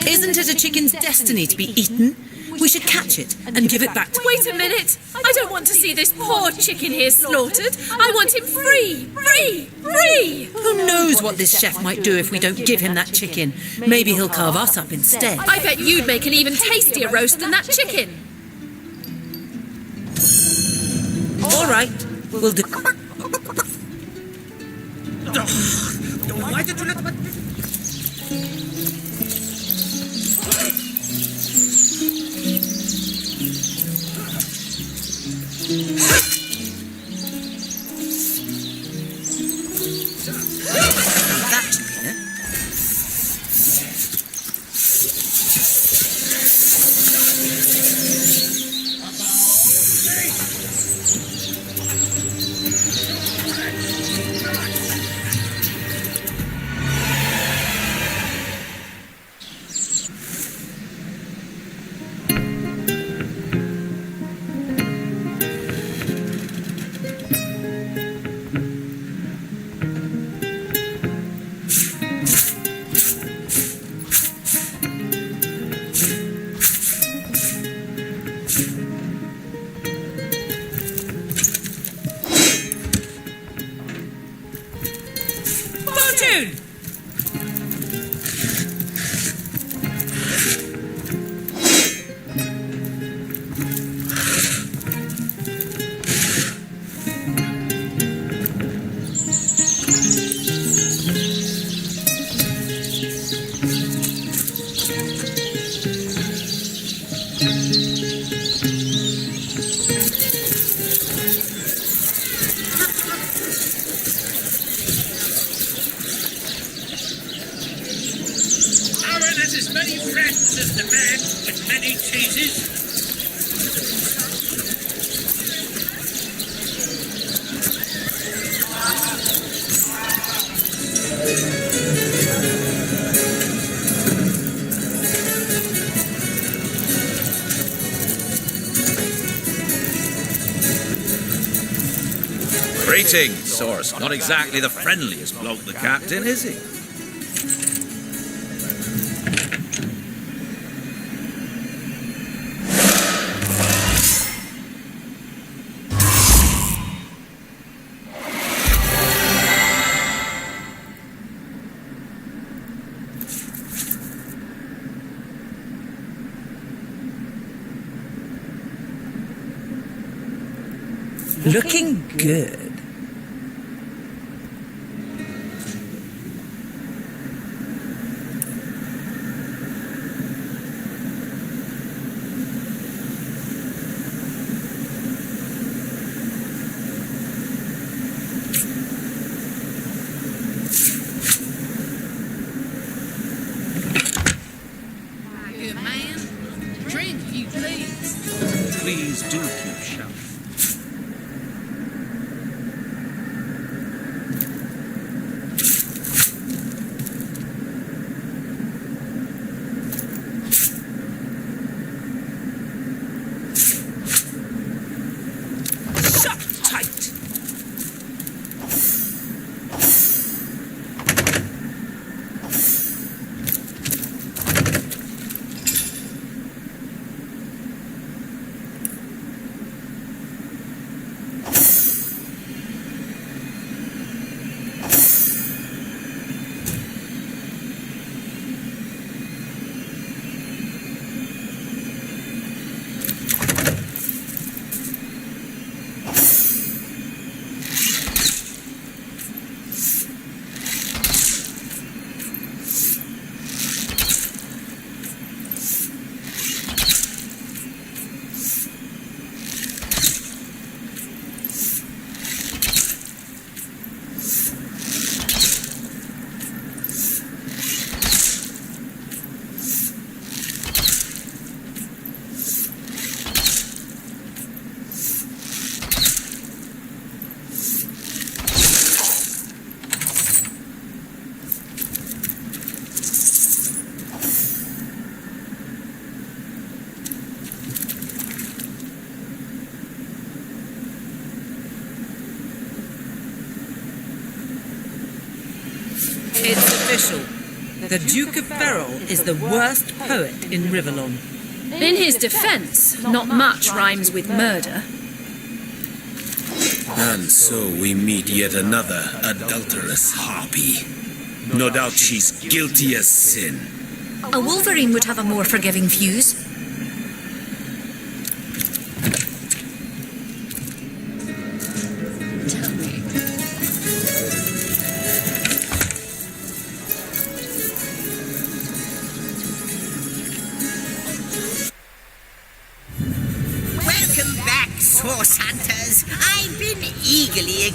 Isn't it a chicken's destiny to be eaten? We should catch it and give it back to... Wait a minute! I don't want to see this poor chicken here slaughtered. I want him free! Free! Free! Who knows what this chef might do if we don't give him that chicken? Maybe he'll carve us up instead. I bet you'd make an even tastier roast than that chicken. All right, we'll do... Why did you let me... Aaron has as many friends as the man with many cheeses. Greetings, Source. Not exactly the friendliest bloke, the captain, is he? Looking good. Good man. Drink, if you please. Please do keep shouting. Shut tight. It's official. The Duke of Ferrol is the worst poet in Rivellon. In his defense, not much rhymes with murder. And so we meet yet another adulterous harpy. No doubt she's guilty as sin. A wolverine would have a more forgiving fuse. Tell me. Welcome back, Source Hunters. I've been eagerly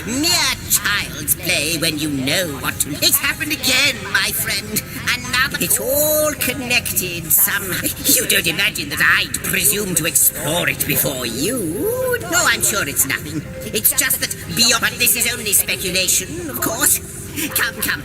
mere child's play when you know what to... It's happened again, my friend. Another... It's all connected somehow. You don't imagine that I'd presume to explore it before you? No, I'm sure it's nothing. It's just that beyond... But this is only speculation, of course. Come.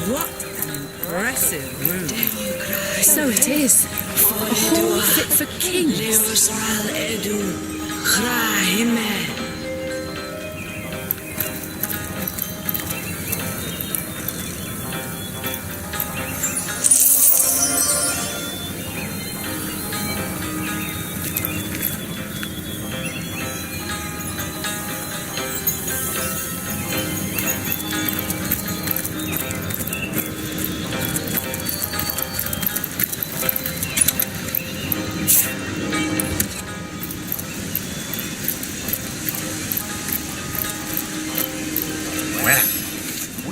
What an impressive room. So it is. A hall fit for kings.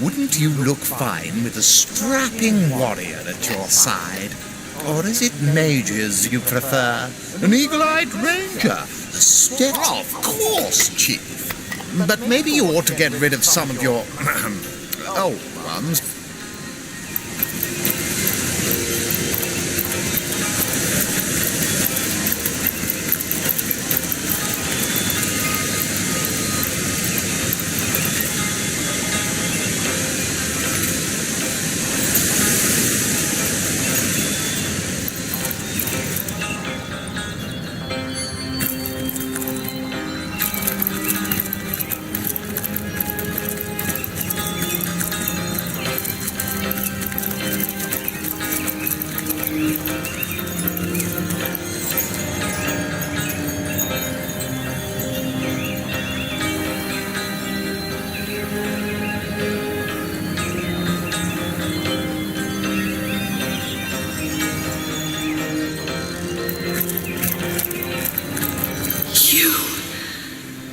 Wouldn't you look fine with a strapping warrior at your side? Or is it mages you prefer? An eagle-eyed ranger? A step? Of course, Chief. But maybe you ought to get rid of some of your old ones.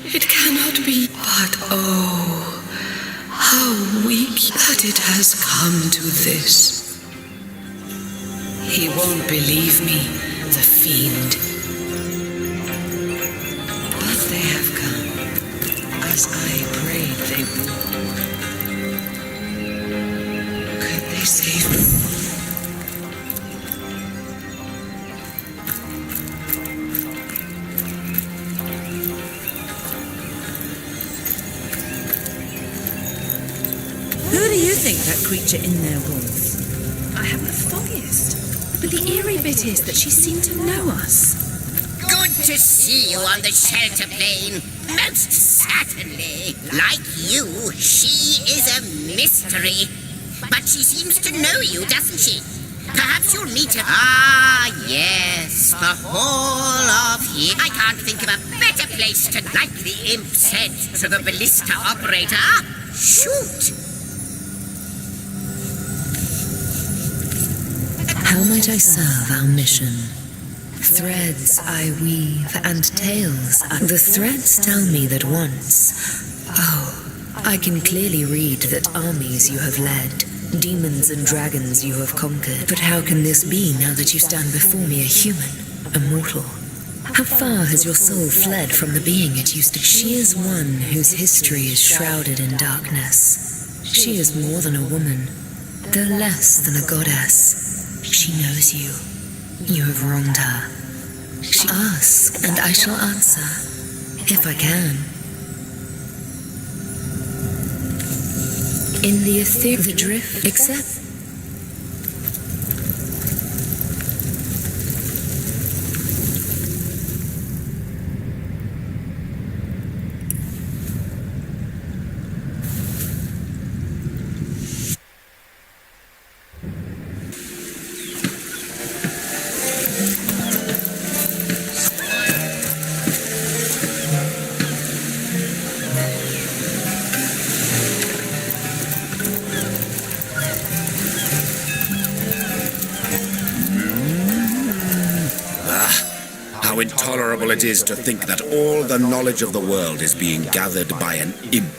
It cannot be. But oh, how weak that it has come to this. He won't believe me, the fiend. But they have come, as I prayed they would. Could they save me? Who do you think that creature in there was? I haven't the foggiest. But the eerie bit is that she seemed to know us. Good to see you on the shelter plane. Most certainly. Like you, she is a mystery. But she seems to know you, doesn't she? Perhaps you'll meet her. Ah, yes, the Hall of Heat. I can't think of a better place to, like the imp said to the ballista operator, shoot. How might I serve our mission? Threads I weave and tales the threads tell me that once... Oh, I can clearly read that armies you have led, demons and dragons you have conquered. But how can this be now that you stand before me a human, a mortal? How far has your soul fled from the being it used to be? She is one whose history is shrouded in darkness. She is more than a woman, though less than a goddess. She knows you. You have wronged her. She asks, and I shall answer, if I can. In the ether, the drift, except... How intolerable it is to think that all the knowledge of the world is being gathered by an imp.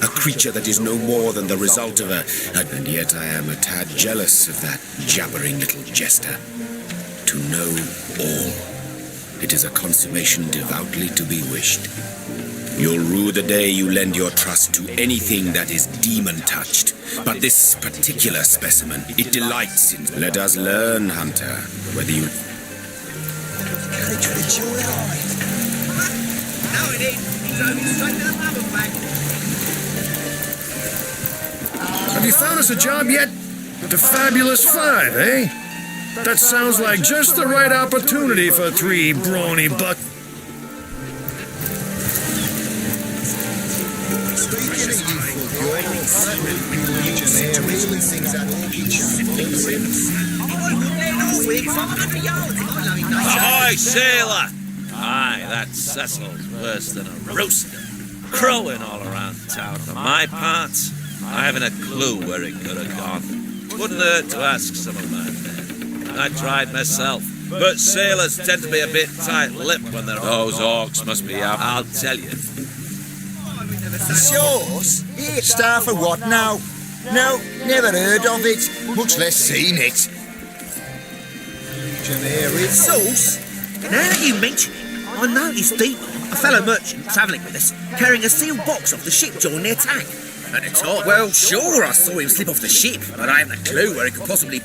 A creature that is no more than the result of and yet I am a tad jealous of that jabbering little jester. To know all. It is a consummation devoutly to be wished. You'll rue the day you lend your trust to anything that is demon-touched. But this particular specimen, it delights in... Let us learn, Hunter, whether you... Have you found us a job yet? The Fabulous Five, eh? That sounds like just the right opportunity for 3 brawny buck. Ahoy, sailor! Aye, that Cecil's worse than a rooster. Crowing all around town. For my part, I haven't a clue where it could have gone. Wouldn't hurt to ask some of my men. I tried myself, but sailors tend to be a bit tight-lipped when they're... Those orcs must be out, I'll tell you. It's yours? Star for what now? No, never heard of it, much less seen it. Sauce? Now that you mention it, I noticed Deeper, a fellow merchant travelling with us, carrying a sealed box off the ship during their tank. At the time, well, sure, I saw him slip off the ship, but I haven't a clue where he could possibly...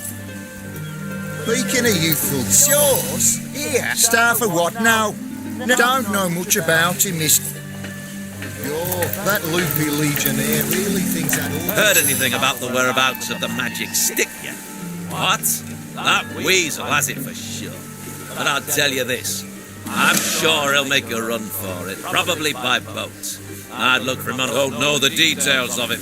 Speaking of youthful sauce, here, star for what now? Don't know much about him, miss. That loopy legionnaire really thinks that all... Heard anything about the whereabouts of the magic stick yet? What? That weasel has it for sure. But I'll tell you this, I'm sure he'll make a run for it, probably by boat. I'd look for him and don't know the details of it.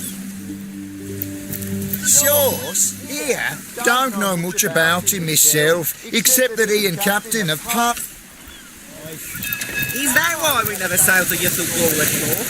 Sauce? Here? Don't know much about him myself, except that he and Captain have part... Is that why we never sailed the Yethel Wall anymore?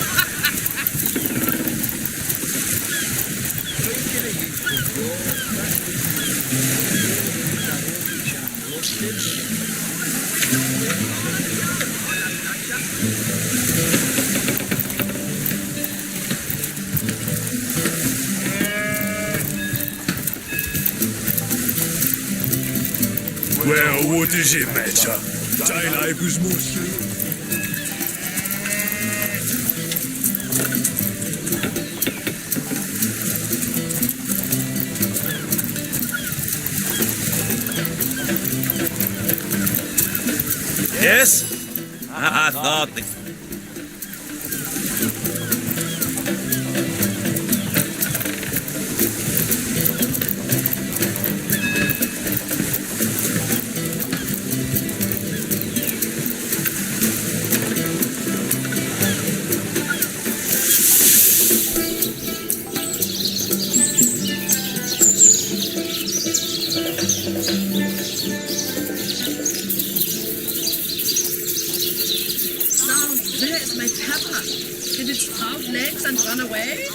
Well, what does it matter? Daylight was more serious. Yes? I thought that... There's my pepper. Did it sprout legs and run away?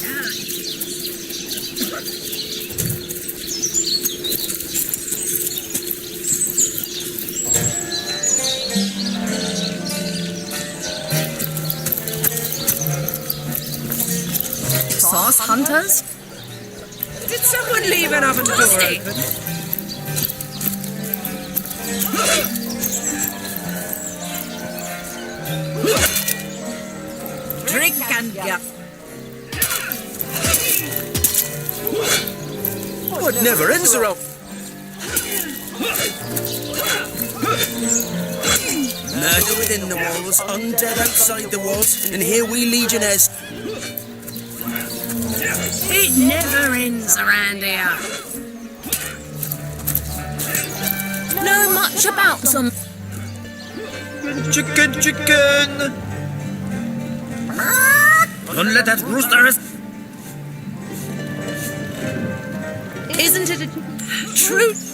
Yeah. Sauce hunters? Did someone leave an oven door open? Drink and get. Oh, it never ends around. Murder within the walls, undead outside the walls, and here we legionnaires. It never ends around here. Know much about some... Chicken! Don't let that rooster... Isn't it a truth?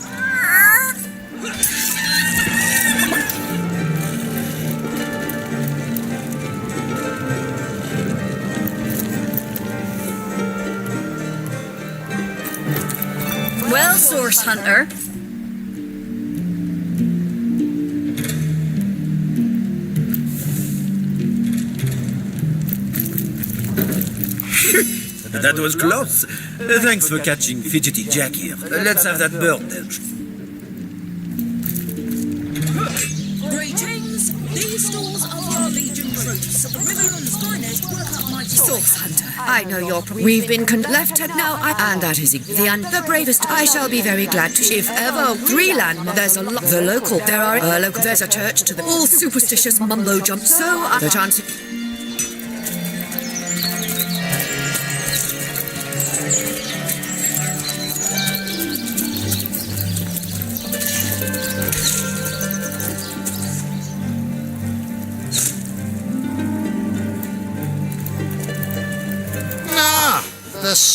Well, Source Hunter. That was close. Thanks for catching Fidgety Jack here. Let's have that bird then. Greetings. These stores are our Legion troops. The Riverland's finest work up my Source Hunter, I know you're... We've been left at now, and that is the bravest. I shall be very glad to... If ever 3 land... There's a lot... The local... There are... local... There's a church to the... All superstitious mumbo jump. So, the chance...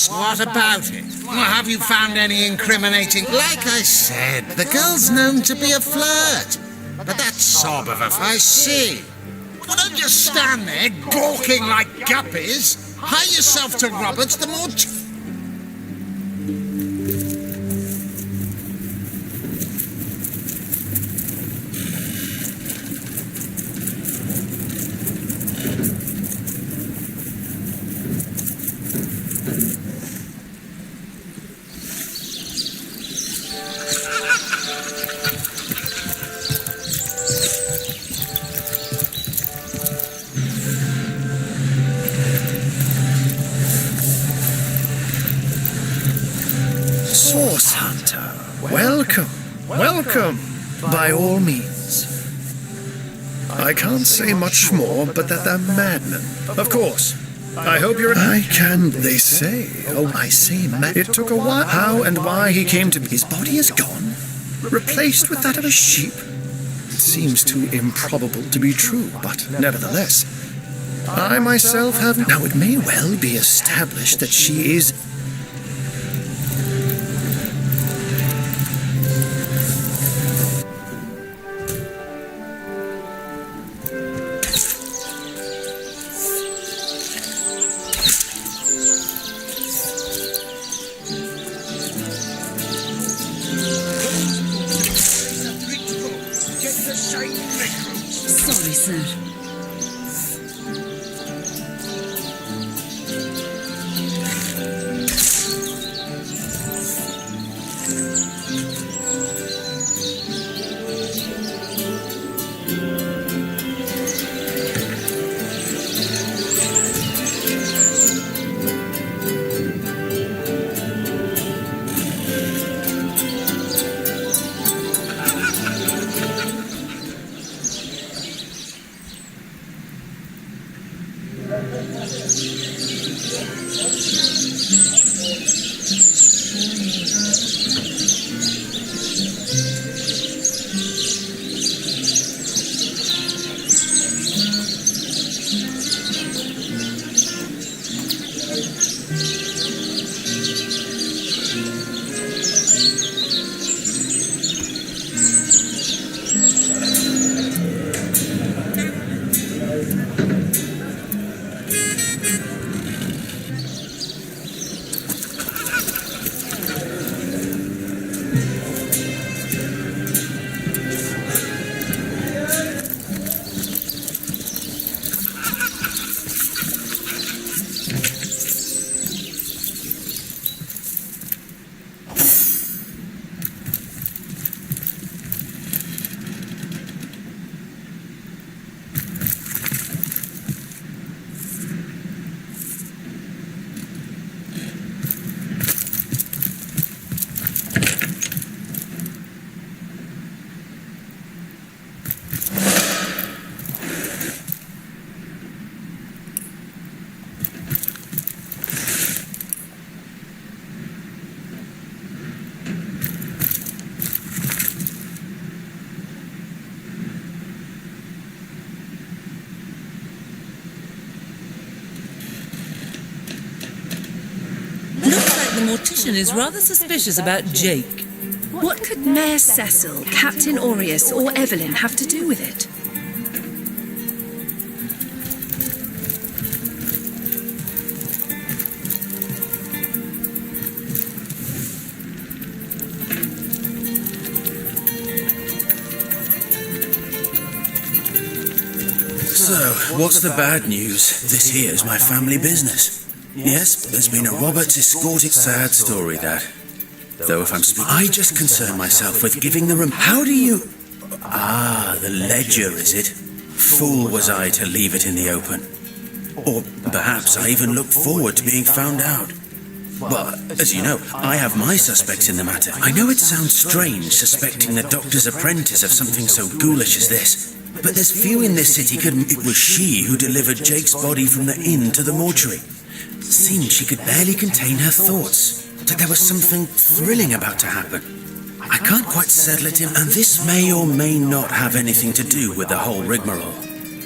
What about it? Well, have you found any incriminating... Like I said, the girl's known to be a flirt. But that sob of a... I see. Well, don't just stand there gawking like guppies. Hie yourself to Roberts, the more... welcome, by all means. I can't say much more, but that they're madmen. Of course. I hope you're... I can, they say. Oh, I say, it took a while. How and why he came to... His body is gone, replaced with that of a sheep. It seems too improbable to be true, but nevertheless, I myself have... Now, it may well be established that she is... Sorry, sir. The mortician is rather suspicious about Jake. What could Mayor Cecil, Captain Aureus, or Evelyn have to do with it? So, what's the bad news? This here is my family business. Yes, there's been a Roberts escorting... Sad story, that. Though if I'm speaking... I just concern myself with giving the room... How do you... Ah, the ledger, is it? Fool was I to leave it in the open. Or perhaps I even looked forward to being found out. Well, as you know, I have my suspects in the matter. I know it sounds strange suspecting the doctor's apprentice of something so ghoulish as this, but there's few in this city could... It was she who delivered Jake's body from the inn to the mortuary. Seemed she could barely contain her thoughts, that there was something thrilling about to happen. I can't quite settle it in, and this may or may not have anything to do with the whole rigmarole.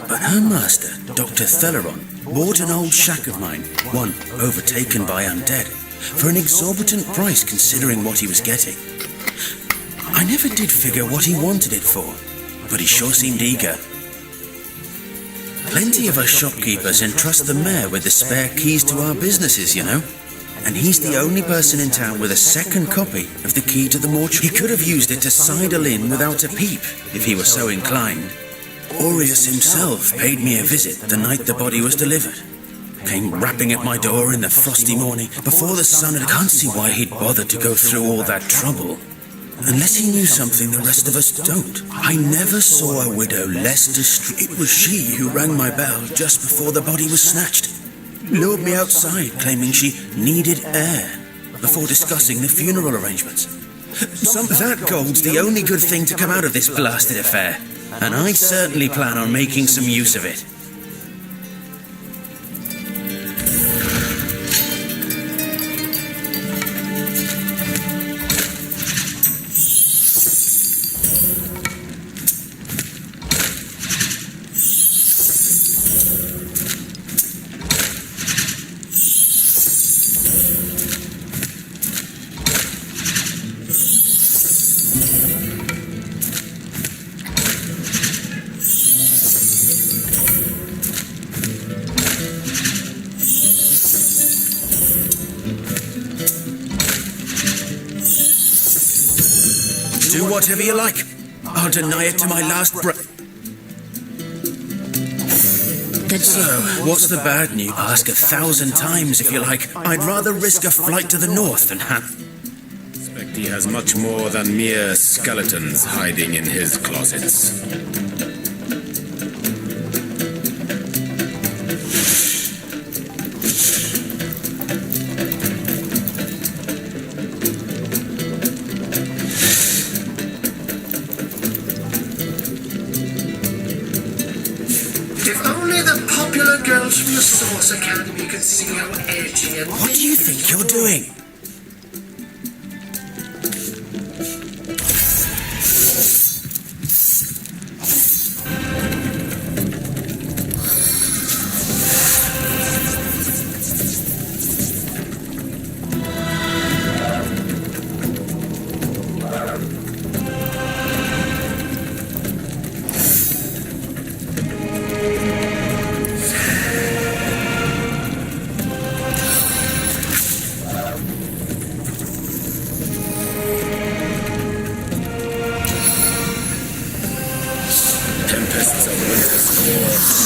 But her master, Dr. Theleron, bought an old shack of mine, one overtaken by undead, for an exorbitant price considering what he was getting. I never did figure what he wanted it for, but he sure seemed eager. Plenty of us shopkeepers entrust the mayor with the spare keys to our businesses, you know. And he's the only person in town with a second copy of the key to the mortuary. He could have used it to sidle in without a peep, if he were so inclined. Aureus himself paid me a visit the night the body was delivered. Came rapping at my door in the frosty morning, before the sun had... I can't see why he'd bothered to go through all that trouble. Unless he knew something the rest of us don't. I never saw a widow less distraught. It was she who rang my bell just before the body was snatched. Lured me outside, claiming she needed air, before discussing the funeral arrangements. That gold's the only good thing to come out of this blasted affair, and I certainly plan on making some use of it. Do whatever you like. I'll deny it to my last breath. So, what's the bad news? Ask 1,000 times if you like. I'd rather risk a flight to the north than Suspect he has much more than mere skeletons hiding in his closets. Girls from the Source Academy can see how edgy and... What do you think you're doing? Tempests of winter's core.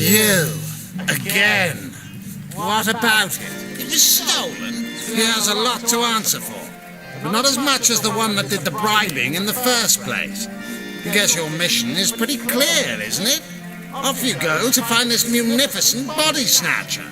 You, again. What about it? It was stolen. He has a lot to answer for. But not as much as the one that did the bribing in the first place. I guess your mission is pretty clear, isn't it? Off you go to find this munificent body snatcher.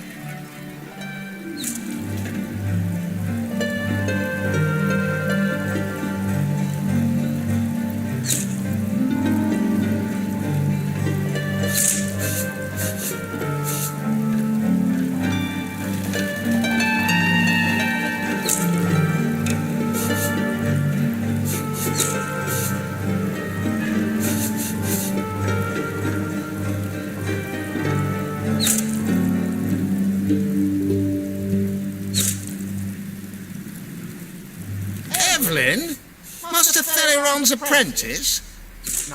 Chiron's apprentice?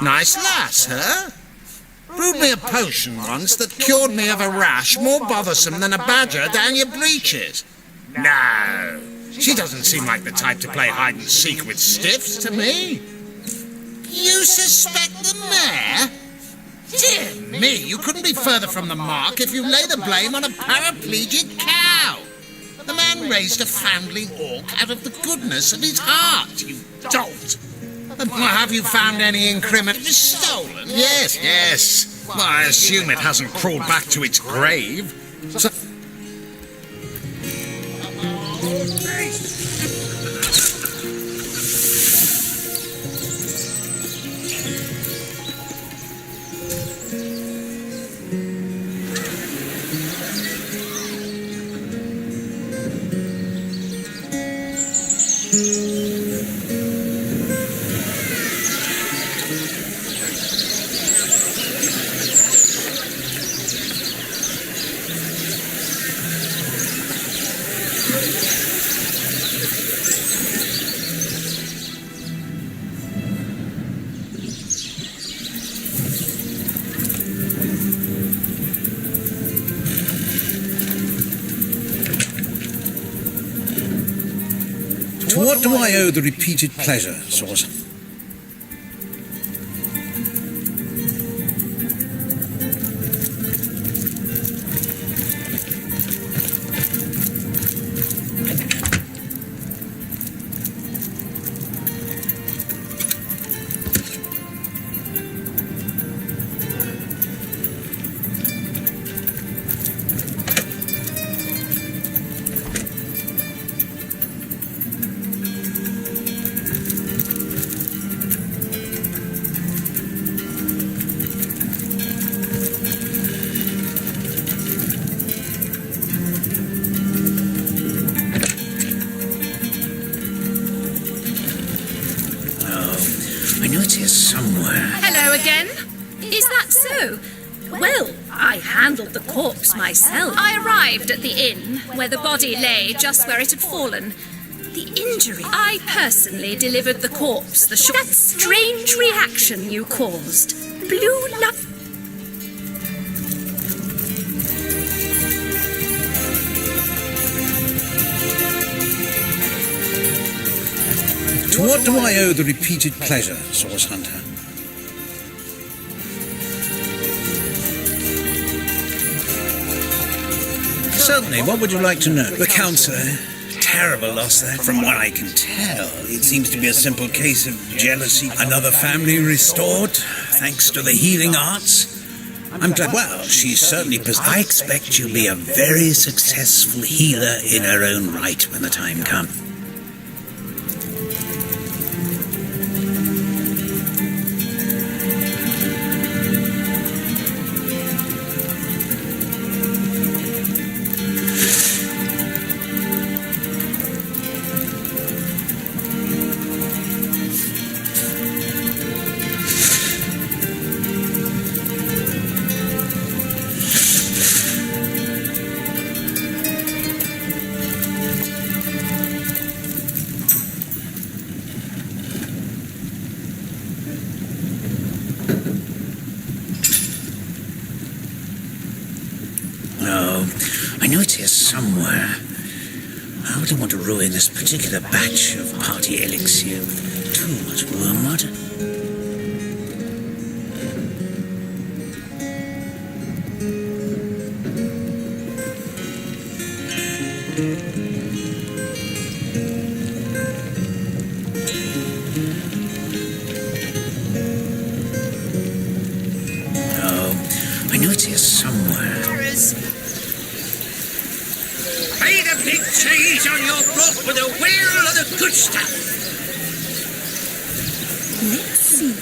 Nice lass, huh? Brewed me a potion once that cured me of a rash more bothersome than a badger down your breeches. No, she doesn't seem like the type to play hide-and-seek with stiffs to me. You suspect the mayor? Dear me, you couldn't be further from the mark if you lay the blame on a paraplegic cow. The man raised a foundling orc out of the goodness of his heart, you dolt. Have you found any incriminating? Stolen? Yes, yes. Well, I assume it hasn't crawled back to its grave. So To what do I owe the repeated pleasure, Sauce? Hello again. Is that so? Well, I handled the corpse myself. I arrived at the inn, where the body lay just where it had fallen. The injury. I personally delivered the corpse. That strange reaction you caused. Blue light. To what do I owe the repeated pleasure, Source Hunter? Certainly, what would you like to know? The Council, terrible loss there. From what I can tell, it seems to be a simple case of jealousy. Another family restored, thanks to the healing arts. I'm glad. Well, she's certainly I expect she'll be a very successful healer in her own right when the time comes. I know it's here somewhere. I wouldn't want to ruin this particular batch of party elixir with too much wormwood. Oh, I know it's here somewhere. Made a big change on your block with a wheel of the good stuff. Let's see.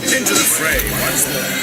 Into the fray once more.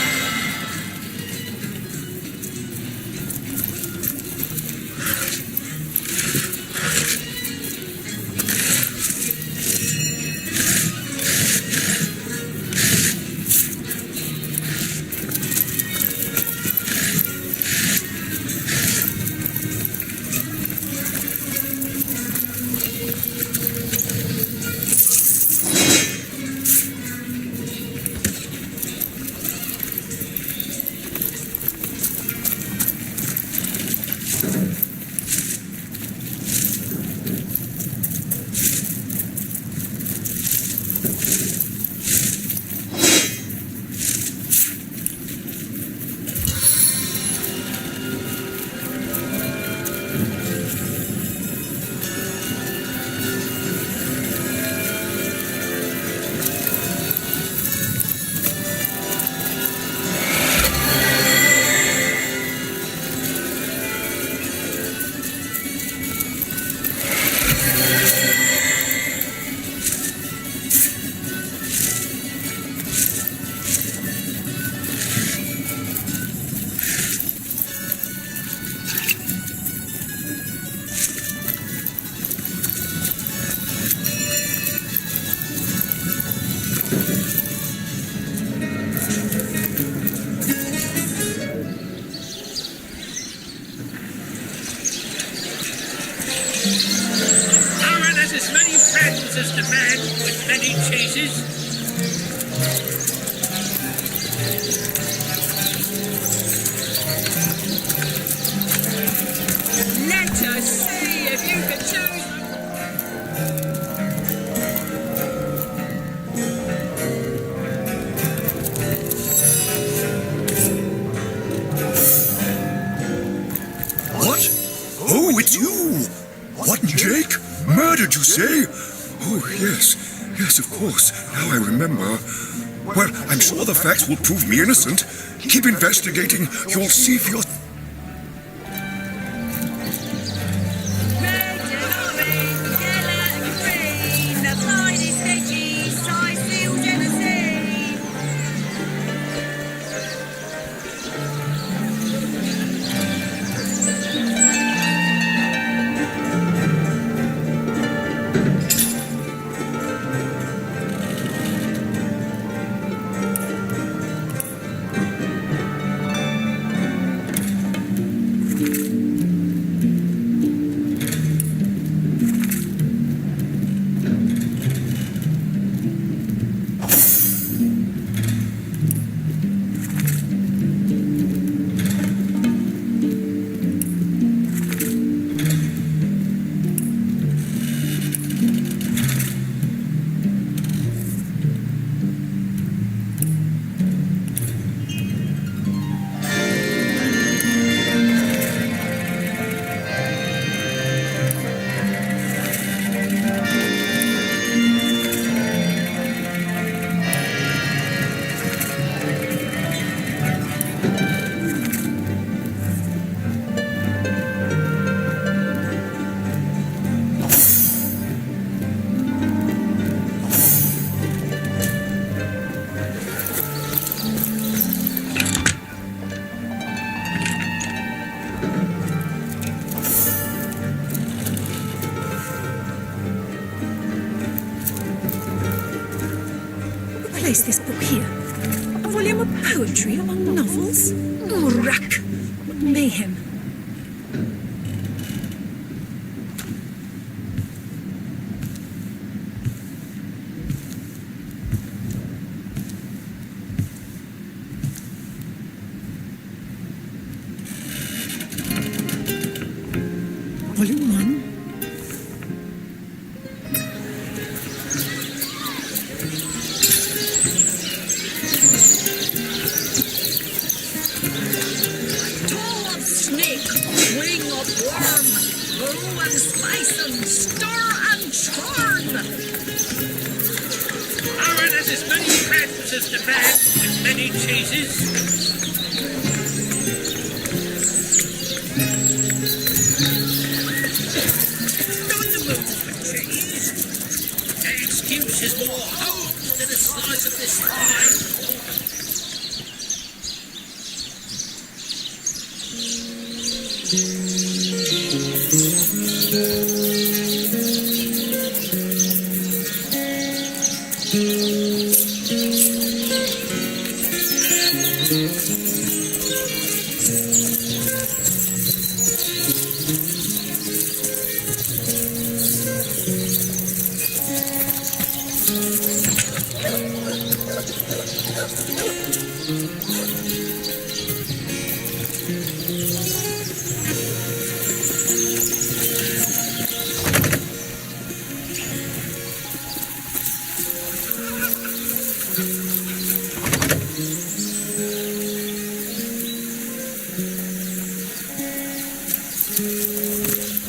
As many friends as the man with many cheeses. Let us see if you can choose. What? Oh, it's you! What, Jake? Murdered, you say? Oh, yes. Yes, of course. Now I remember. Well, I'm sure the facts will prove me innocent. Keep investigating. You'll see for yourself. Place this book here. A volume of poetry among novels. Oh, rack. couldn't be him. Volume 1. Toe of snake, wing of worm, brew and slice and stir and churn. Aaron has as many pets as the man with many cheeses. Not in the mood for cheese. An excuse is more hope than a slice of this pie.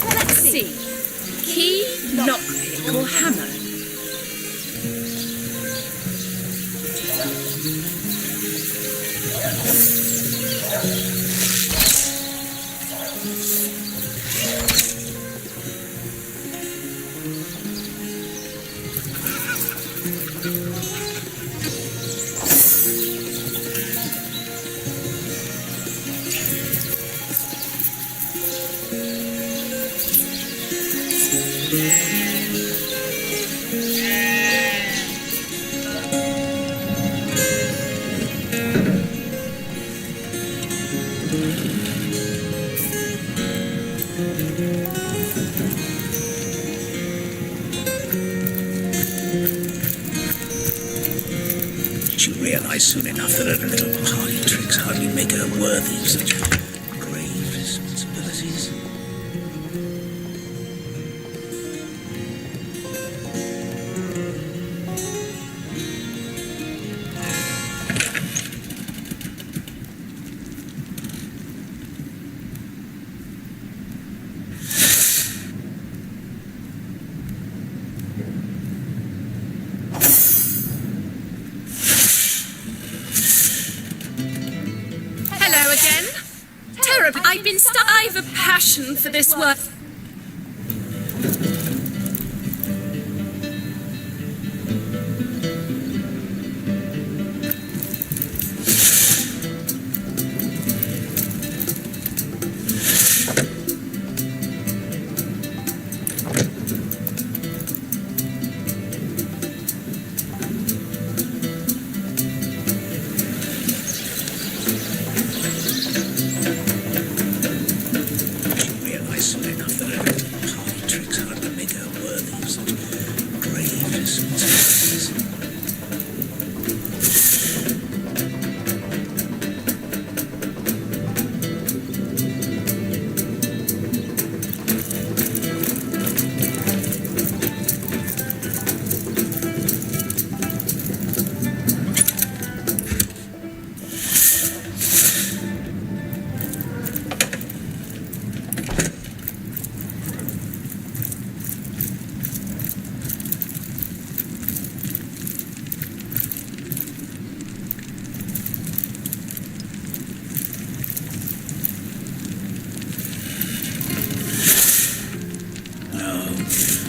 Let's see. Key, lockpick, or hammer? She realized soon enough that her little party tricks hardly make her worthy of such grave responsibilities. Hello again. Terrible. I've a passion for this work.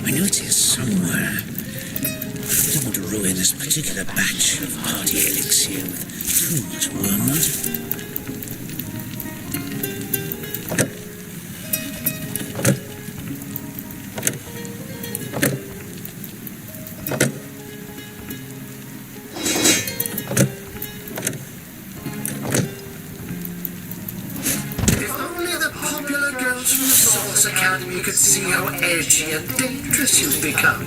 I know it's here somewhere. I don't want to ruin this particular batch of hardy elixir with too much wormwood. There's no edgy and dangerous you've become.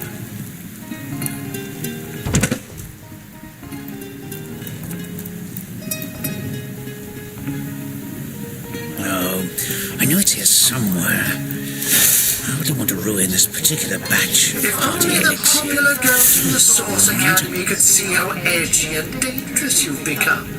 Oh, I know it's here somewhere. I wouldn't want to ruin this particular batch of If party only the elixir. popular girls from the Source Academy could see how edgy and dangerous you've become.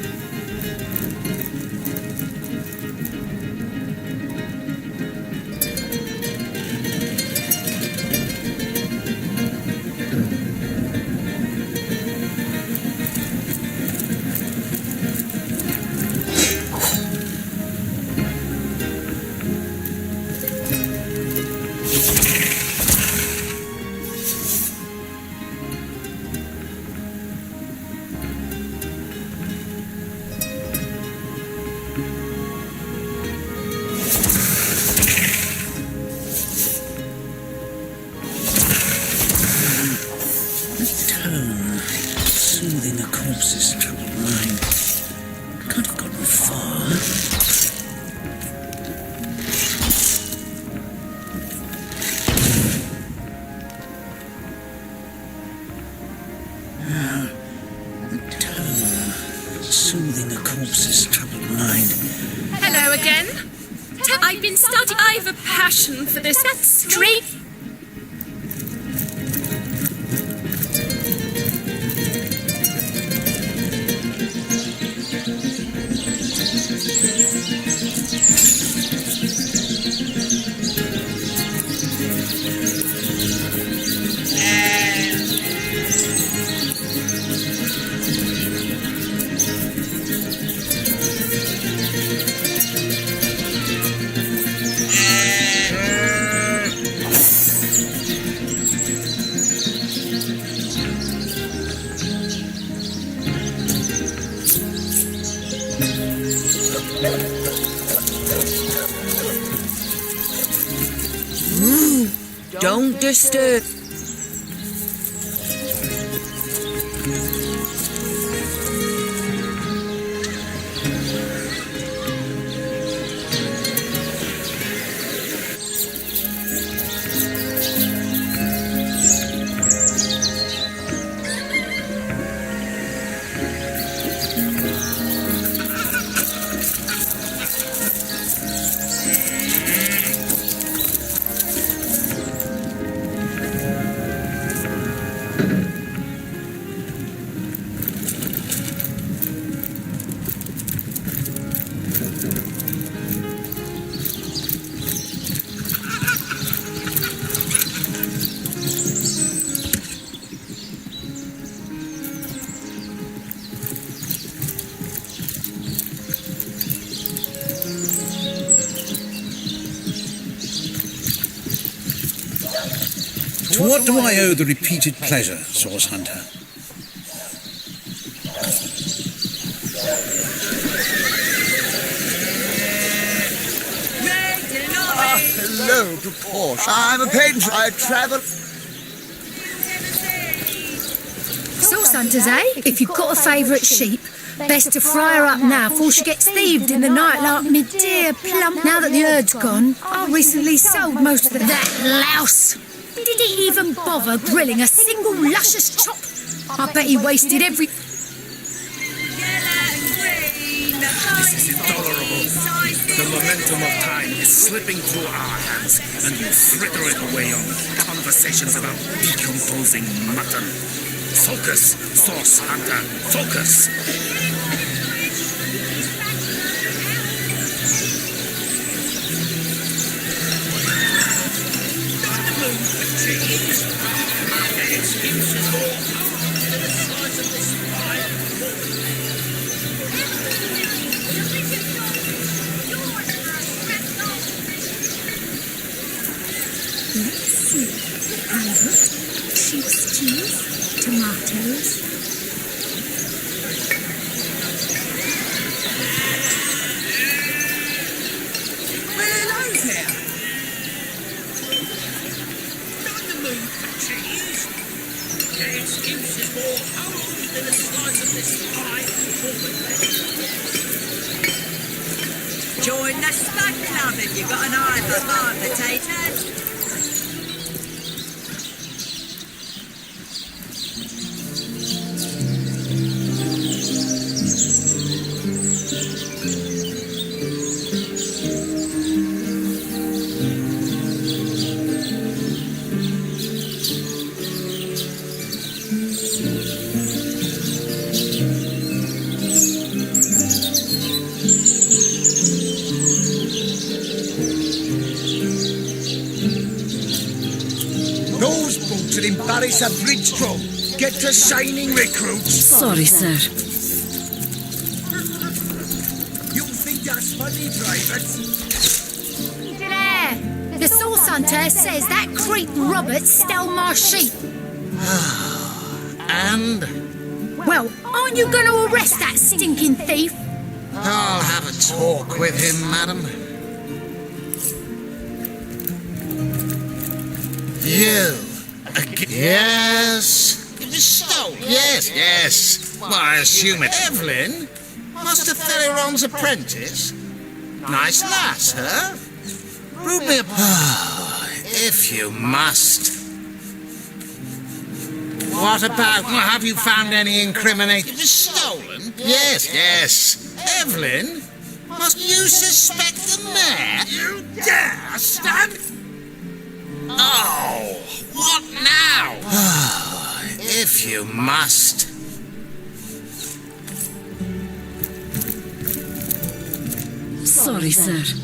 Soothing a corpse's troubled mind. Can't have gotten far. The tone, soothing a corpse's troubled mind. Hello again. I've been studying. I've a passion for this. That's straight. Don't disturb. To what do I owe the repeated pleasure, Source Hunter? Hello to Porsche. I'm a painter. I travel. Source hunters, eh? If you've got a favourite sheep, best to fry her up now before she gets thieved in the night like me dear Plump. Now that the herd's gone, I recently sold most of that louse. Did he even bother grilling a single luscious chop? I bet he wasted every... This is intolerable. The momentum of time is slipping through our hands, and you fritter it away on conversations about decomposing mutton. Focus, Source Hunter, focus! Let's see. Carrot, sheep's cheese, tomatoes. Well, hello there. Not in the mood for cheese. The excuse is more holes than the size of this pie. Join the Spud Club if you've got an eye for hard potatoes. Those boats will embarrass a bridge crew. Get to signing recruits. Sorry, sir. You think that's funny, Private? There! The source hunter says that creep Robert stole my sheep. And? Well, aren't you going to arrest that stinking thief? I'll have a talk with him, madam. You. Yes. It was stolen. Yes. Well, I assume it. Evelyn? Master Theriron's apprentice? Nice lass, huh? Prove me a... if you must. What about... have you found any incriminating... It was stolen? Yes. Evelyn? Must you suspect the mayor? You dare stand... Oh, what now? If you must. Sorry, sir.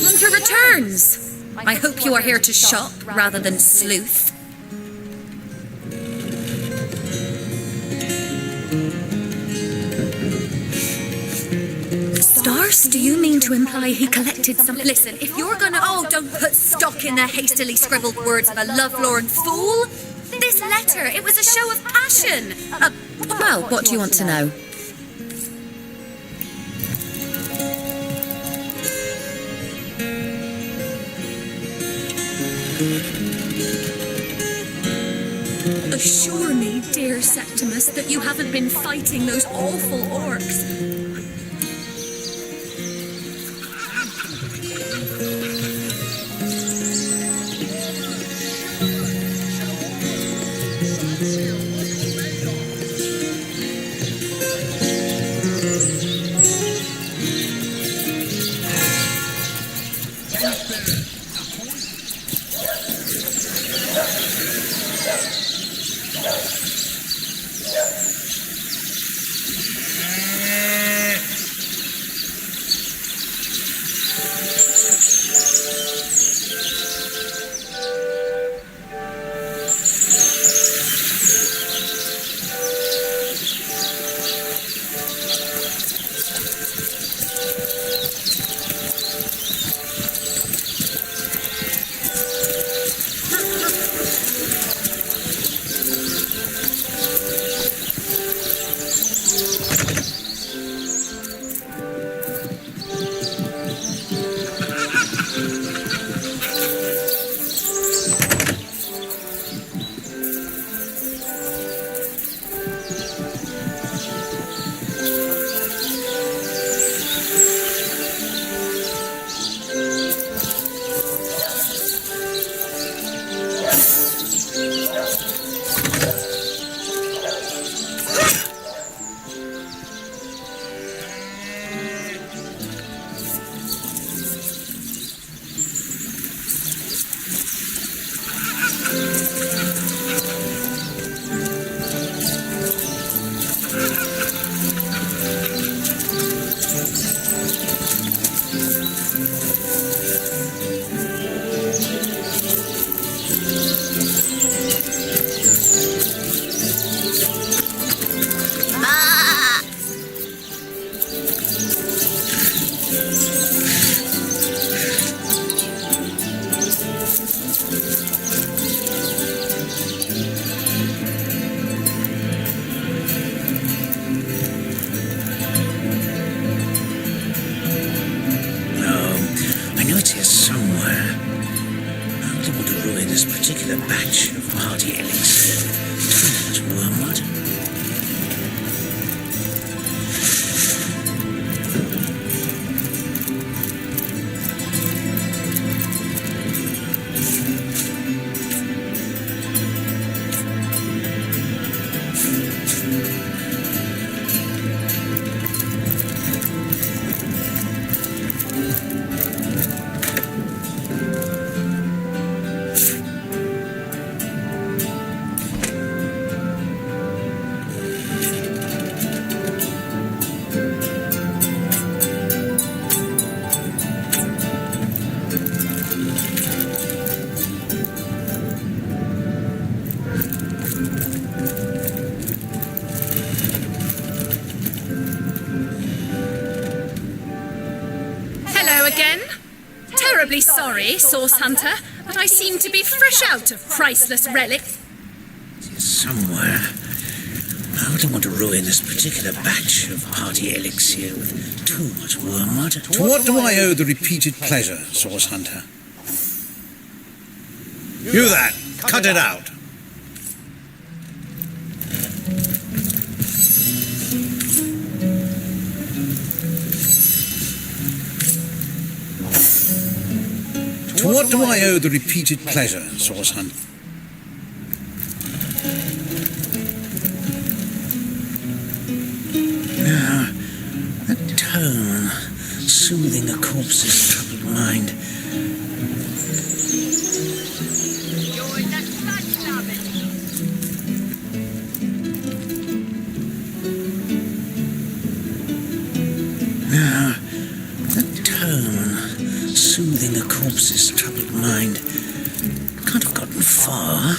Hunter returns. I hope you are here to shop rather than sleuth. Stars, do you mean to imply he collected some... Listen, if you're gonna... Oh, don't put stock in the hastily scribbled words of a lovelorn fool. This letter, it was a show of passion. Well, what do you want to know? Assure me, dear Septimus, that you haven't been fighting those awful orcs. I know it's here somewhere. I don't want to ruin this particular batch of hardy elixir. Too much wormwood. Hello again. Terribly sorry, Source Hunter, but I seem to be fresh out of priceless relics. Somewhere. I don't want to ruin this particular batch of hardy elixir with too much wormwood. To what do I owe the repeated pleasure, Source Hunter? You that! Cut it out! To what do I owe the repeated pleasure, Source Hunter? Now, that tone, soothing a corpse's troubled mind. Now, that tone, soothing a corpse's troubled mind. Can't have gotten far.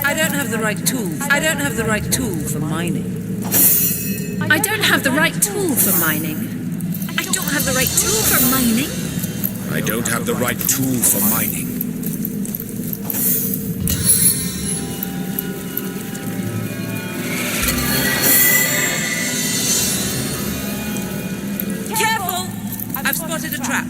I don't have the right tool. I don't have the right tool for mining. I don't have the right tool for mining. I don't have the right tool for mining. I don't have the right tool for mining. Careful! I've spotted a trap.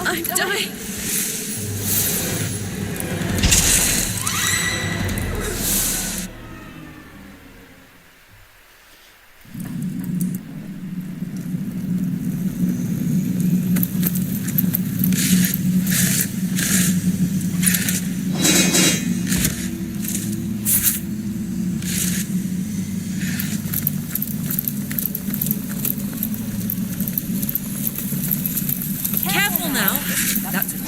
I'm dying. Careful now. That's it.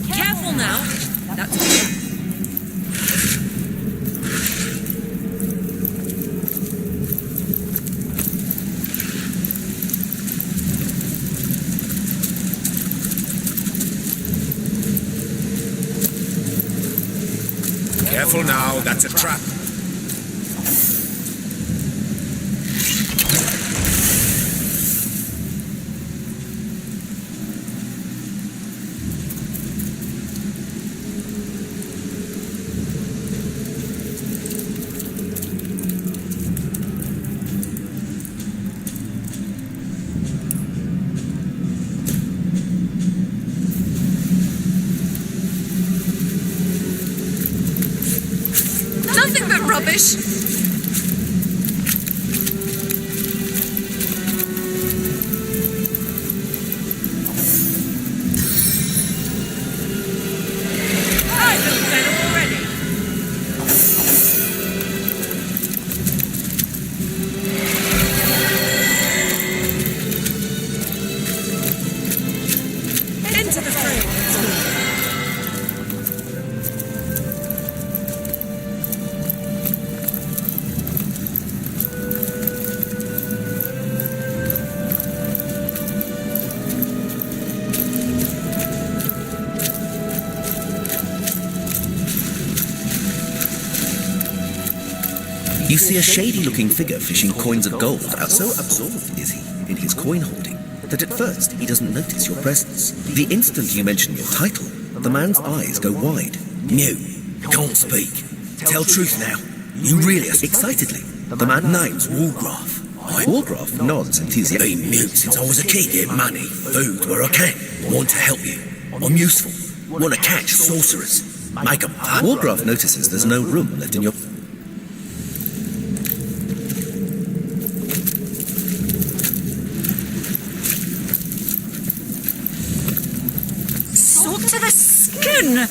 Careful now. That's it. Careful now, that's a trap. Nothing but rubbish. I feel better already. You see a shady-looking figure fishing coins of gold. So absorbed is he in his coin hoarding that at first he doesn't notice your presence. The instant you mention your title, the man's eyes go wide. Mute. Can't speak. Tell truth now. You really are... Excitedly, the man Name's Walgraf. Walgraf nods enthusiastically. Been mute since I was a kid. Get money, food where I can. Want to help you. I'm useful. Want to catch sorcerers. Make 'em pay. Walgraf notices there's no room left in your... Soaked to the skin!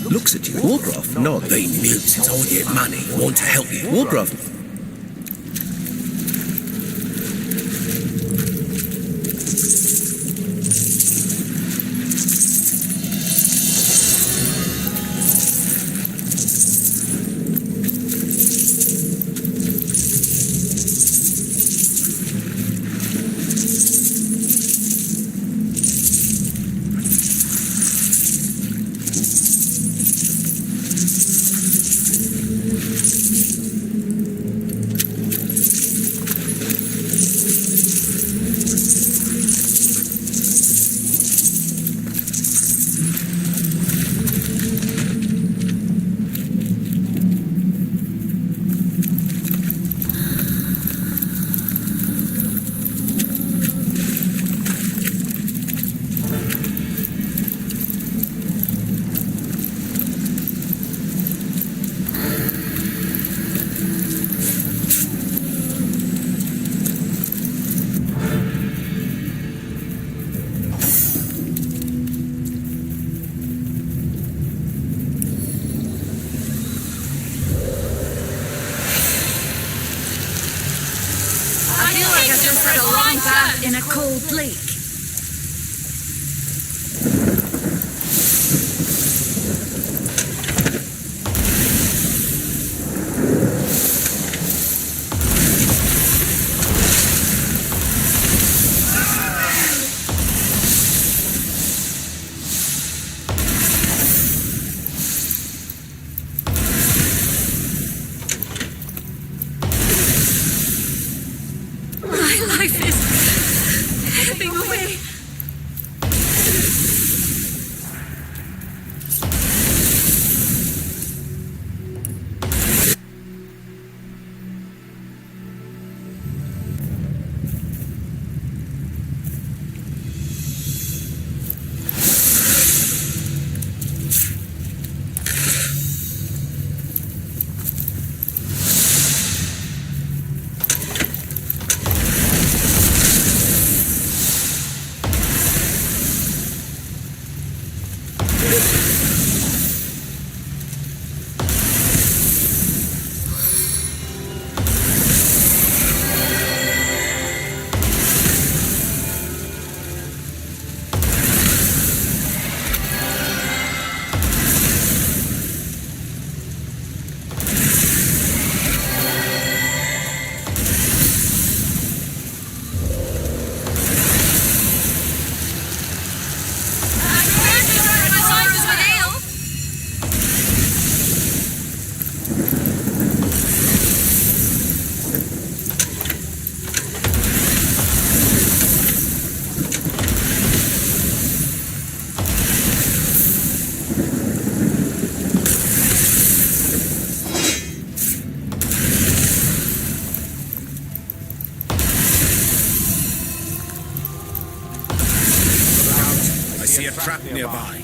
Looks at you. Walgraf nods. Been mute since I get money. Want to help you. Walgraf... In a cold lake. My life is ebbing away. see a trap nearby.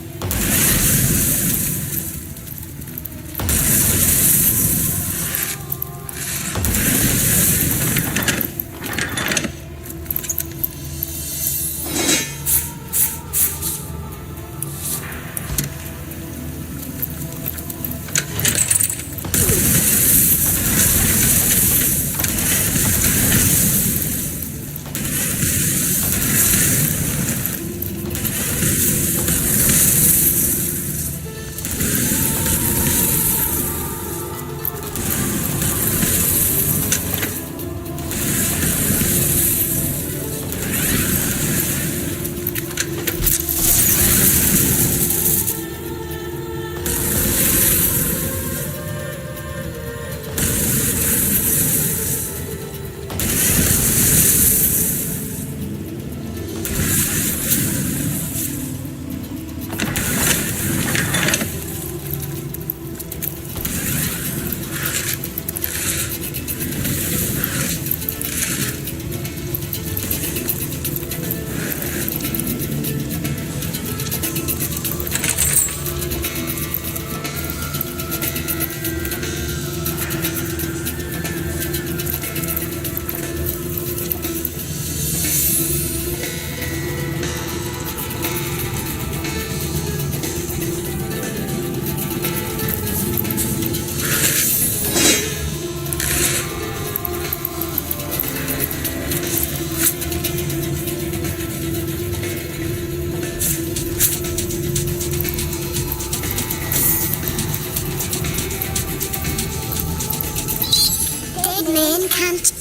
Man can't.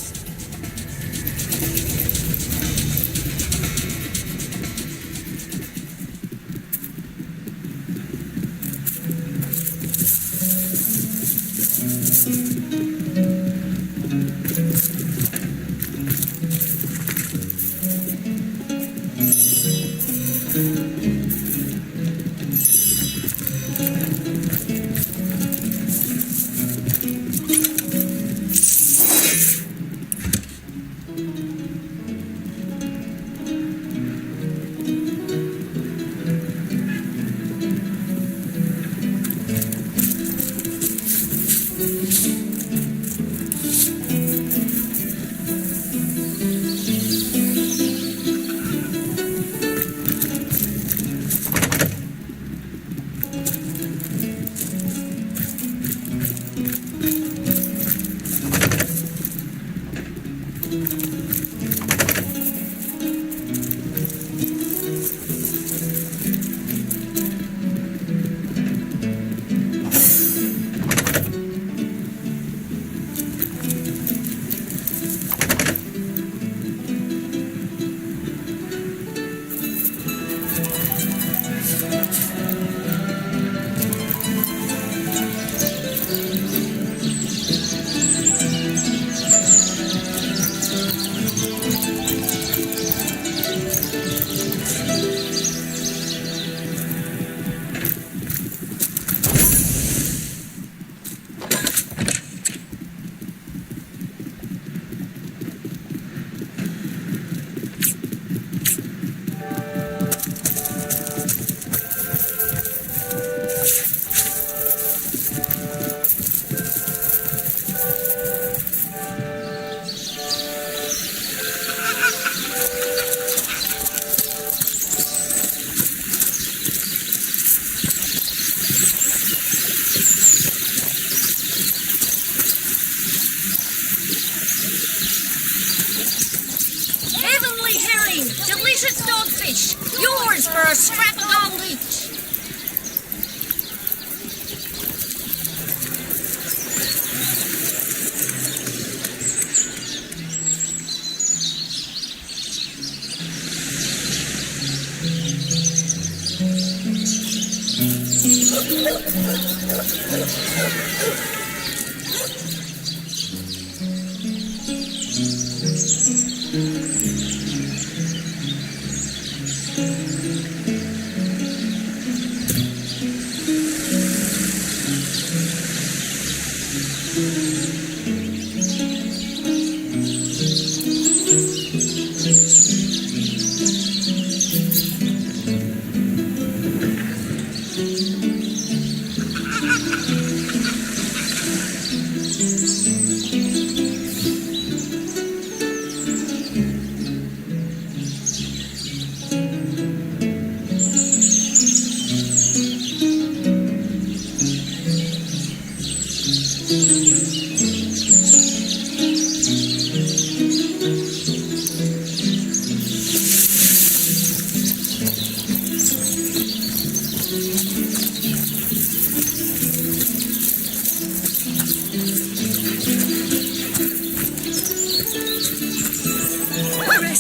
delicious dogfish. Yours for a scrap of gold each.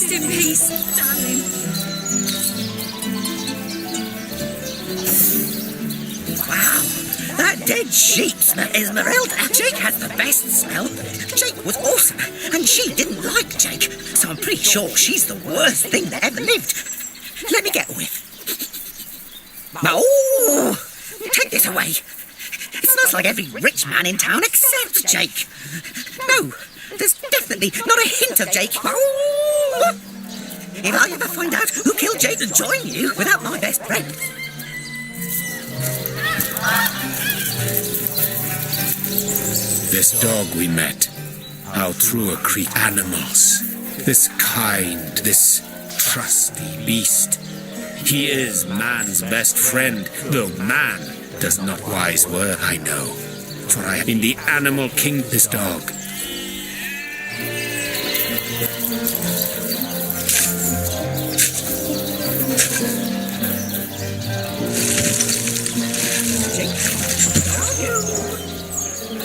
Rest in peace, darling. Wow, that dead sheep smell, Esmeralda. Jake has the best smell. Jake was awesome, and she didn't like Jake, so I'm pretty sure she's the worst thing that ever lived. Let me get a whiff. Oh, take this away. It smells like every rich man in town except Jake. No, there's definitely not a hint of Jake. Oh, if I ever find out who killed Jake, I'll join you without my best friend. This dog we met, out through a creek, animals. This kind, this trusty beast. He is man's best friend, though man does not wise word, I know. For I am in the animal king, this dog.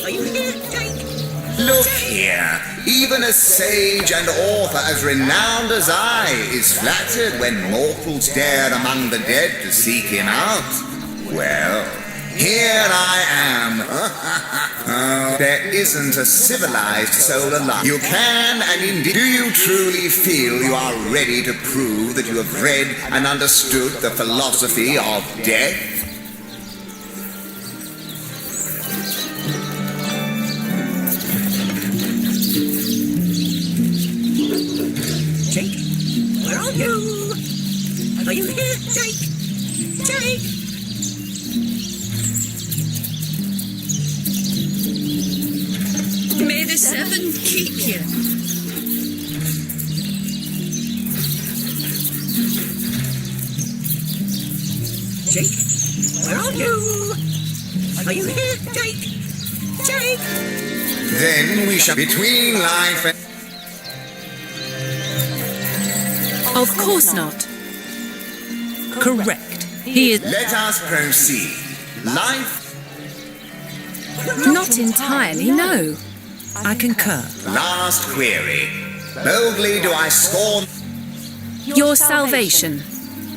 Are you here, Jake? Look here. Even a sage and author as renowned as I is flattered when mortals dare among the dead to seek him out. Well, here I am. Oh, there isn't a civilized soul alive. You can, and indeed, do you truly feel you are ready to prove that you have read and understood the philosophy of death? Jake, where are you? Are you here, Jake? Jake! May the seven keep you. Jake, where are you? Are you here, Jake? Jake! Then we shall between life and... Of course not. Correct. He is... Let us proceed. Life... Not entirely, no. I concur. Last query. Boldly do I scorn... Your salvation.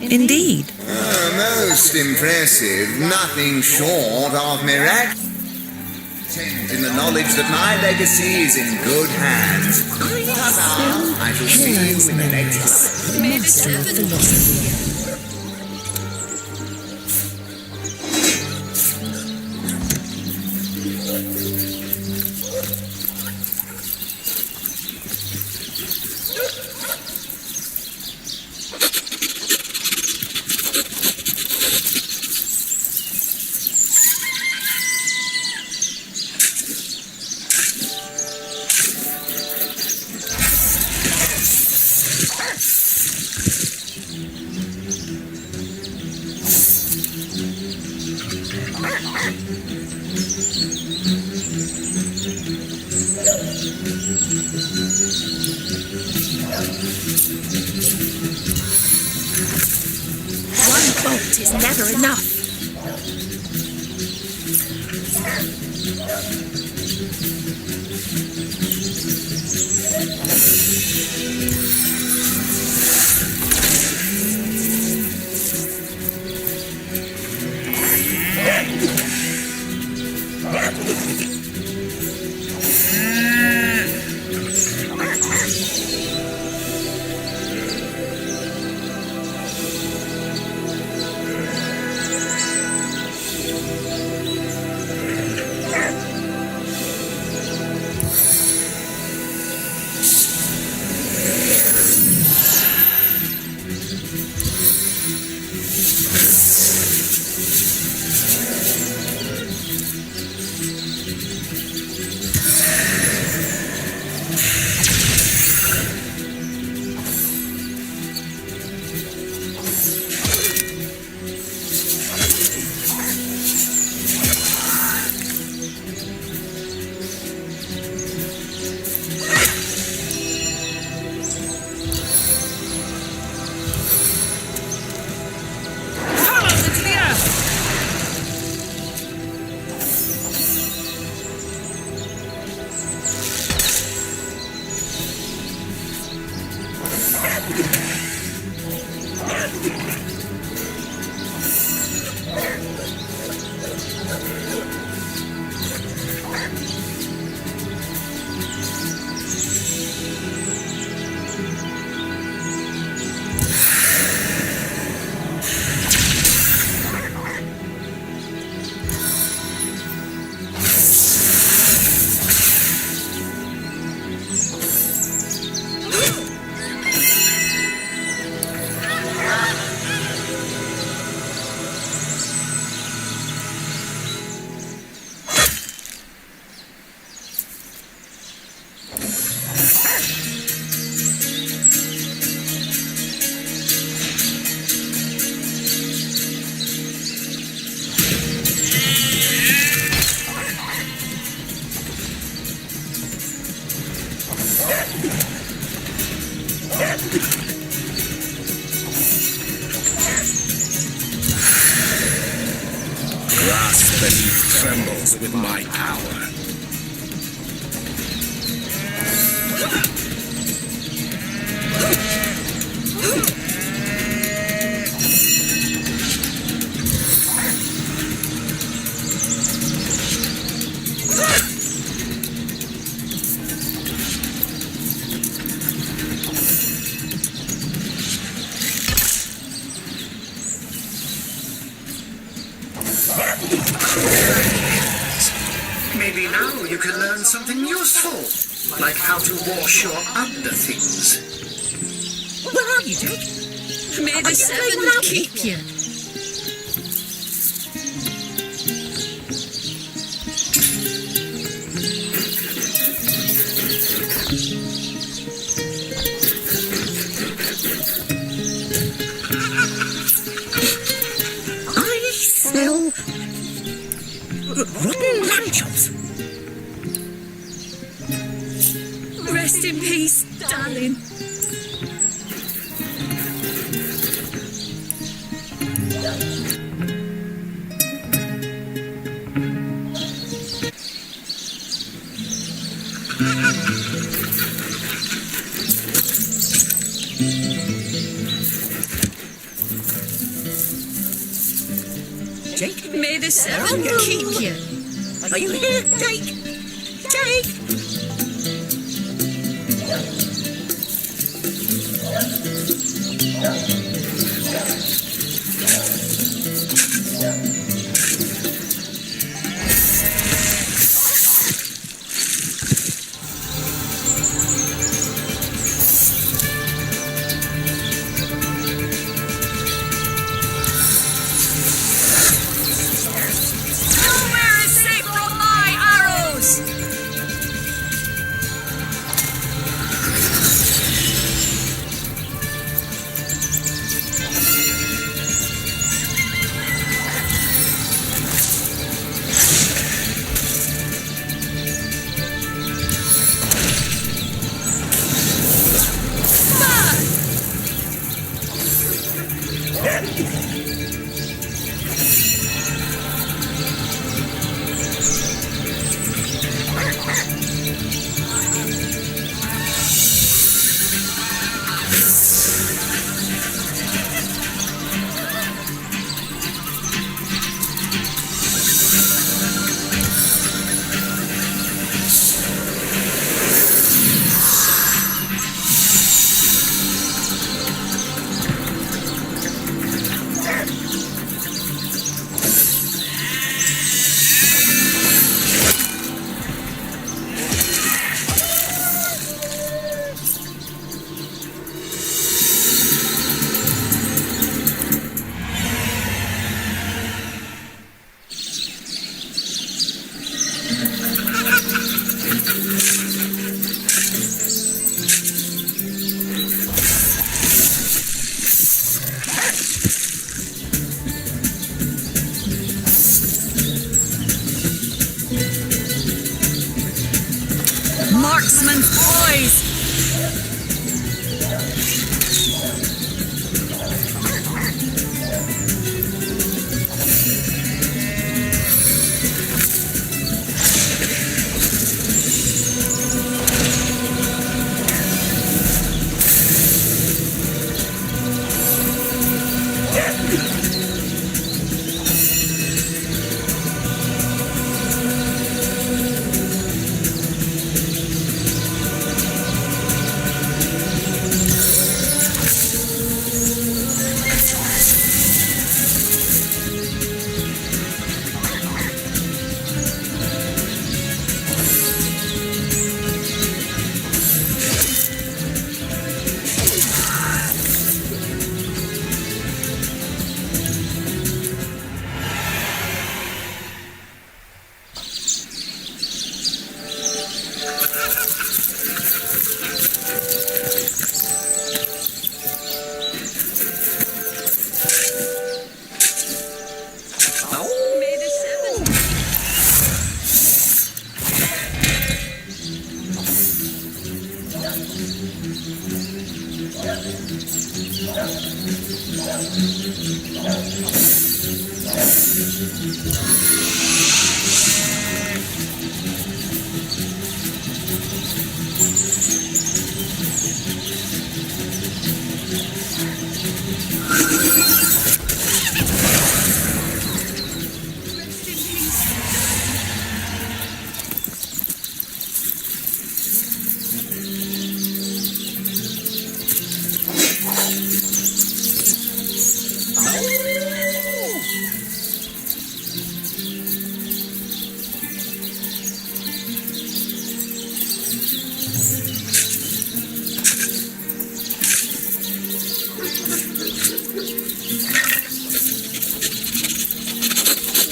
Indeed. Most impressive. Nothing short of miraculous. In the knowledge that my legacy is in good hands. Ta-ta. I shall see you in the next life. May the seven keep you. One bolt is never enough. Grass beneath trembles with my power. Maybe now you can learn something useful, like how to wash your underthings. Where are you, Jake? May the seven keep you. I smell rotten lamb chops. Rest in peace, darling. Jake? May the seven keep you. Are you here, Jake? Jake? Nowhere is safe from my arrows.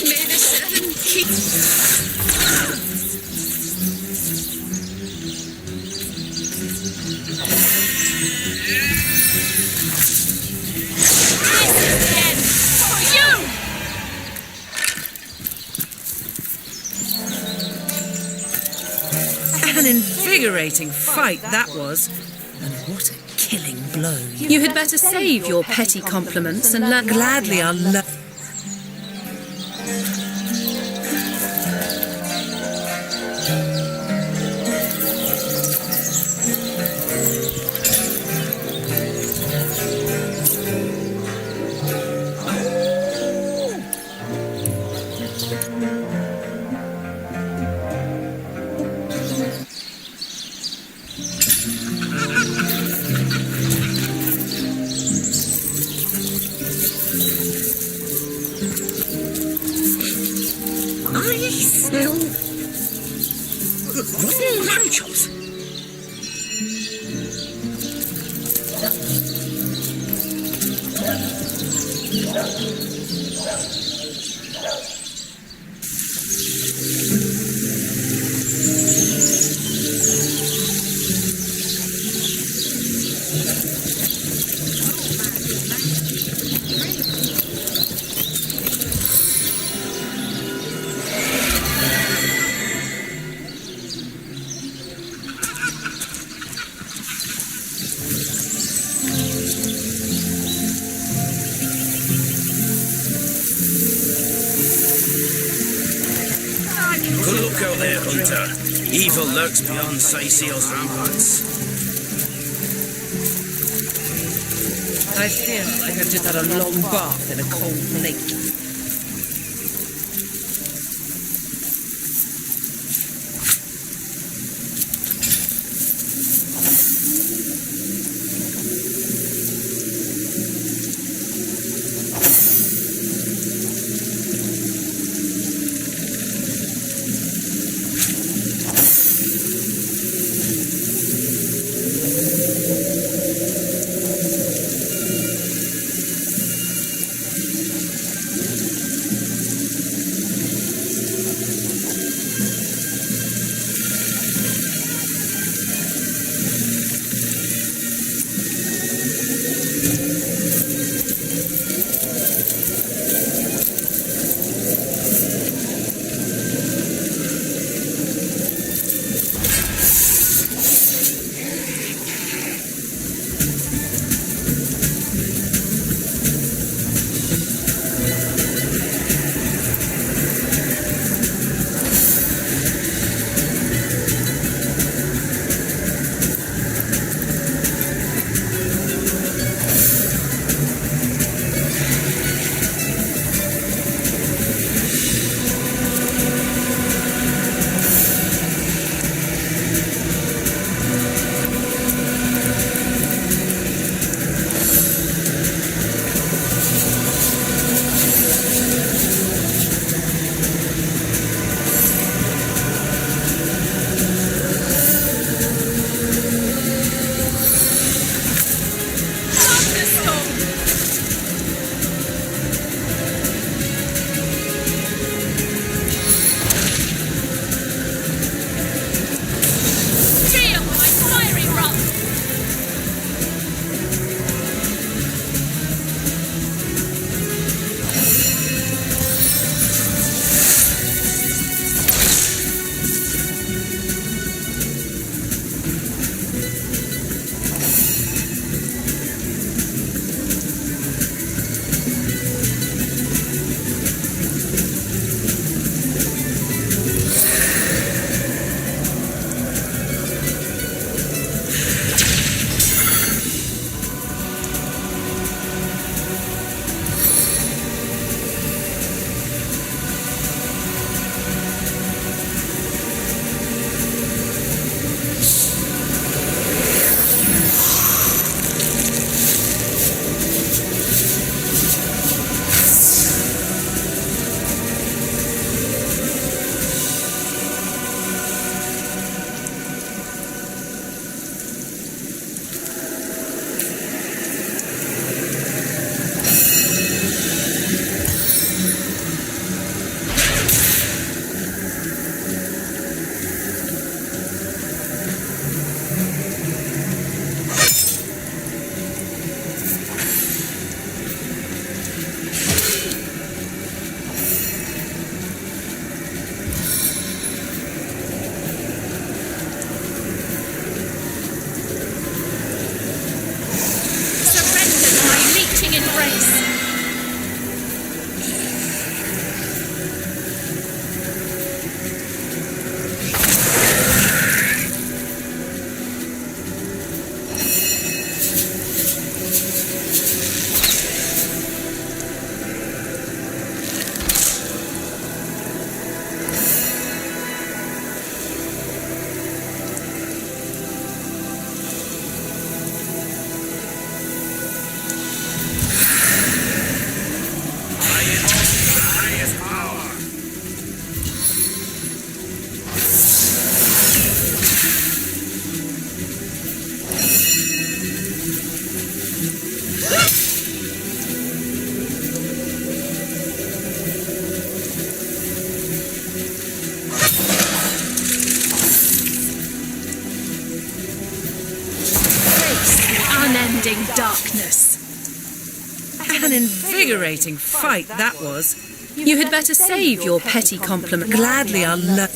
May the seven keep... An invigorating fight that was. And what a killing blow. You had better save your petty compliments and learn... Gladly I'll learn. I smell rotten lamb chops. Good look out there, Hunter. Evil lurks beyond Saiseal's ramparts. I feel like I've just had a long bath in a cold lake. unending darkness. An invigorating fight that was. You had better save your petty compliment. Gladly I'll learn.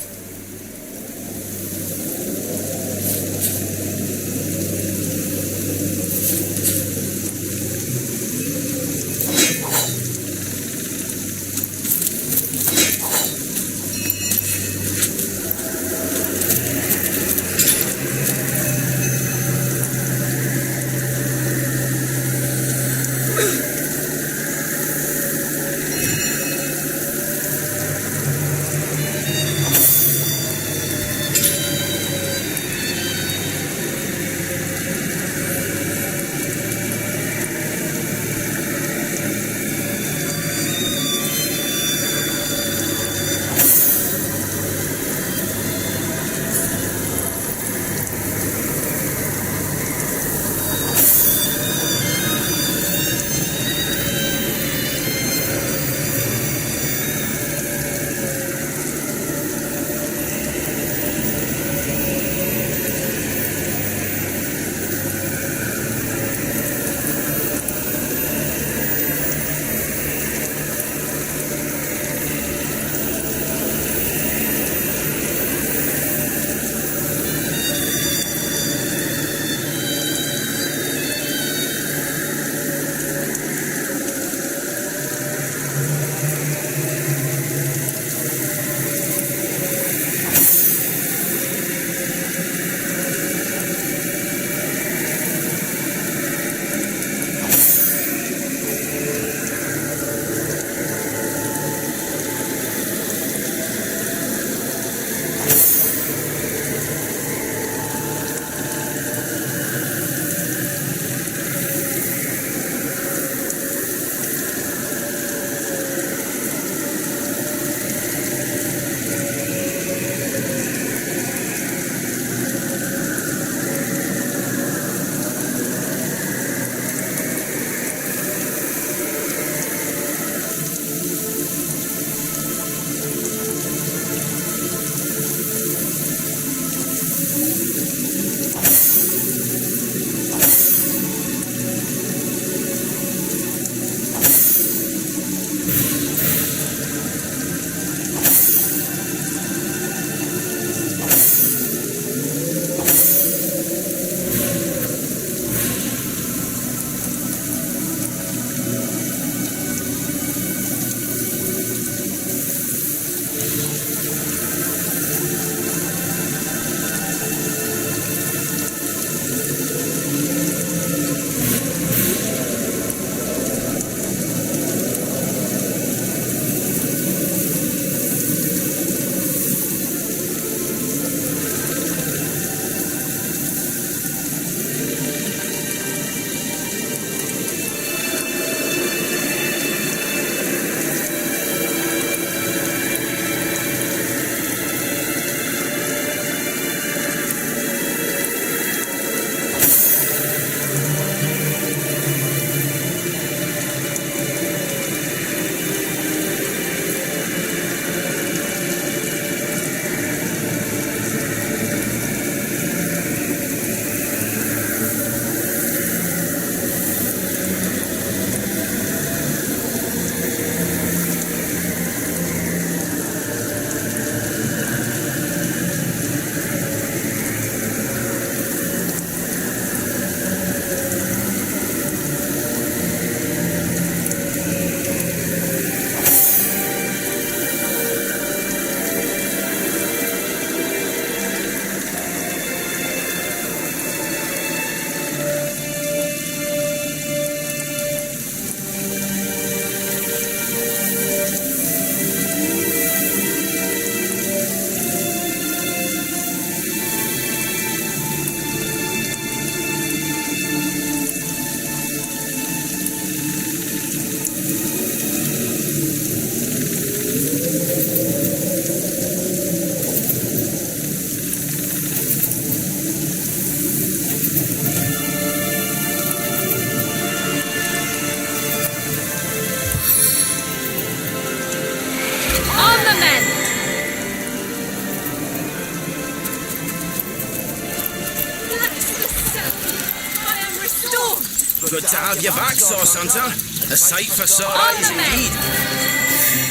Good to have you back, Source Hunter. A sight for sore On eyes the men! indeed.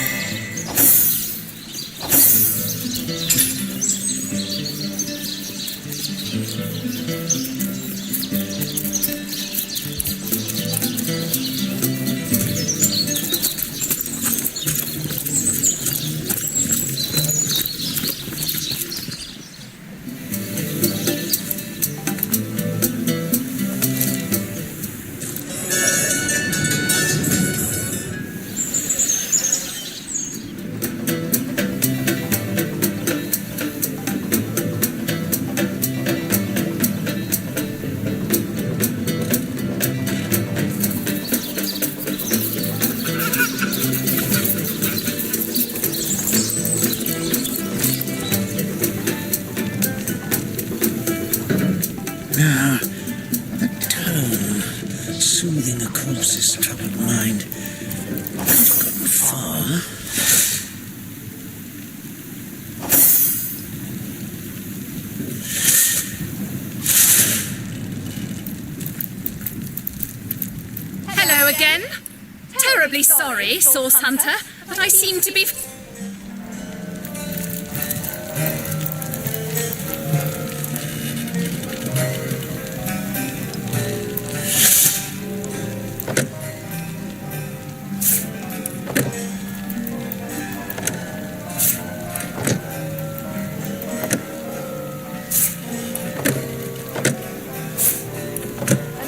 Now, the tone, soothing a corpse's troubled mind. I've gotten far. Hello again. Terribly sorry, Source Hunter, but I seem to be...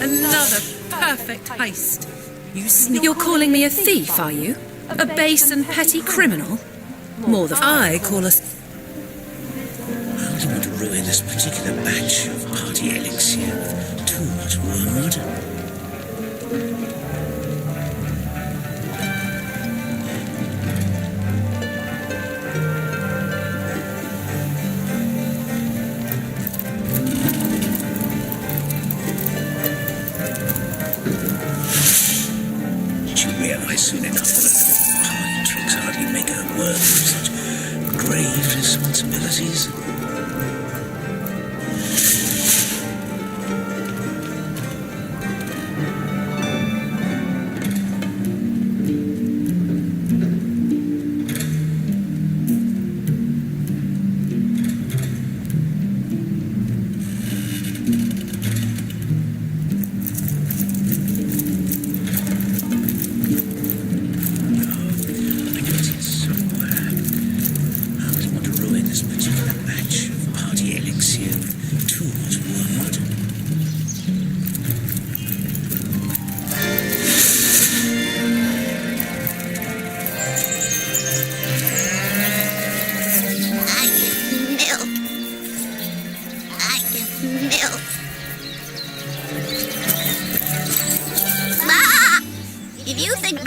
Another perfect heist. You're calling me a thief, are you? A base and petty criminal? More than I call us. I don't want to ruin this particular batch of hardy elixir with too much wormwood. She'll realize soon enough that a little party tricks hardly make her worthy of such grave responsibilities. If you think...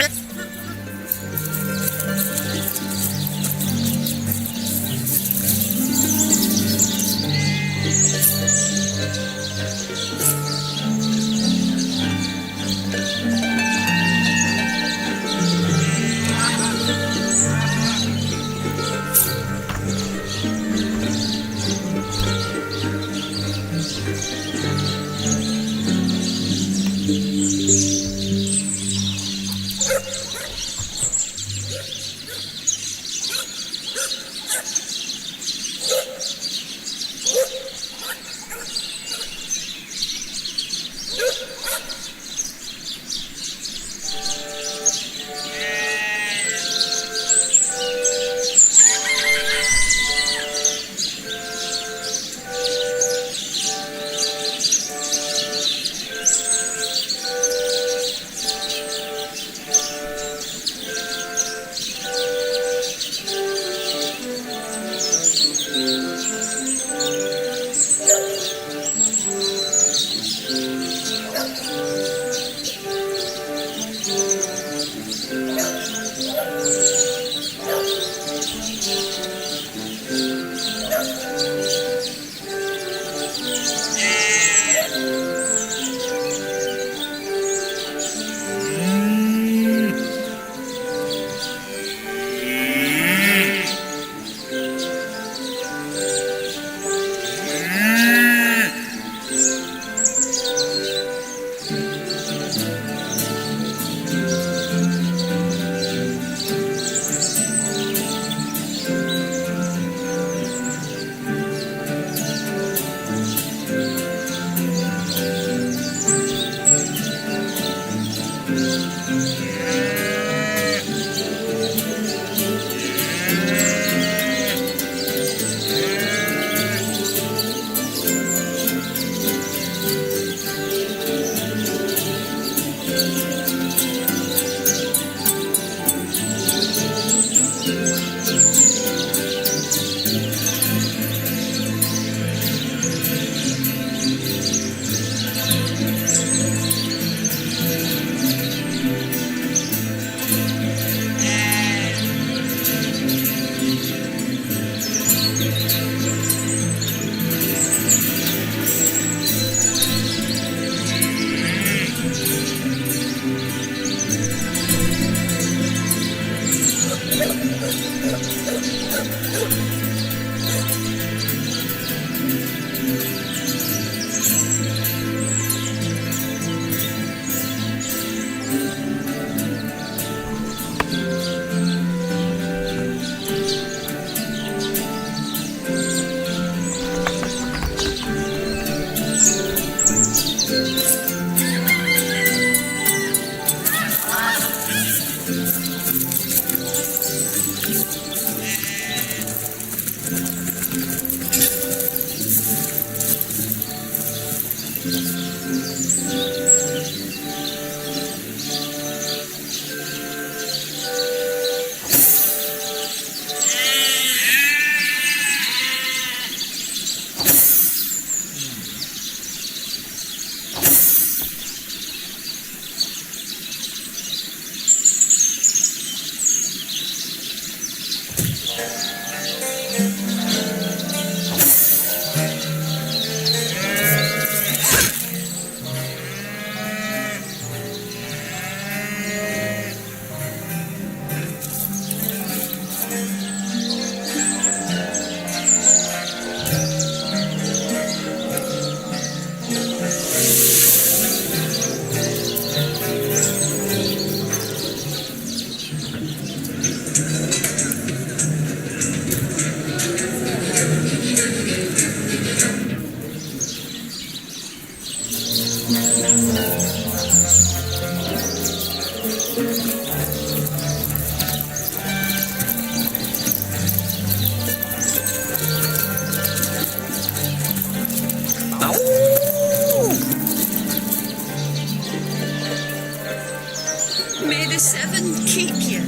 May the seven keep you.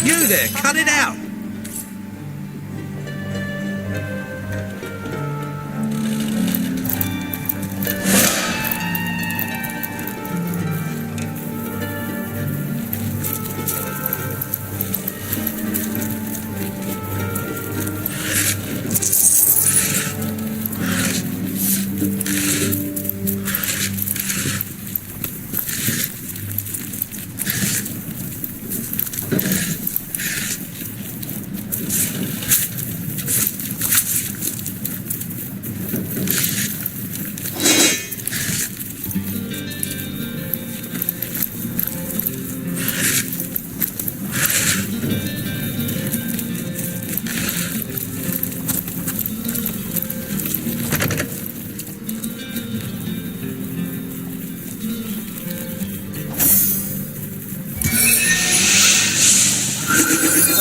You there, cut it out!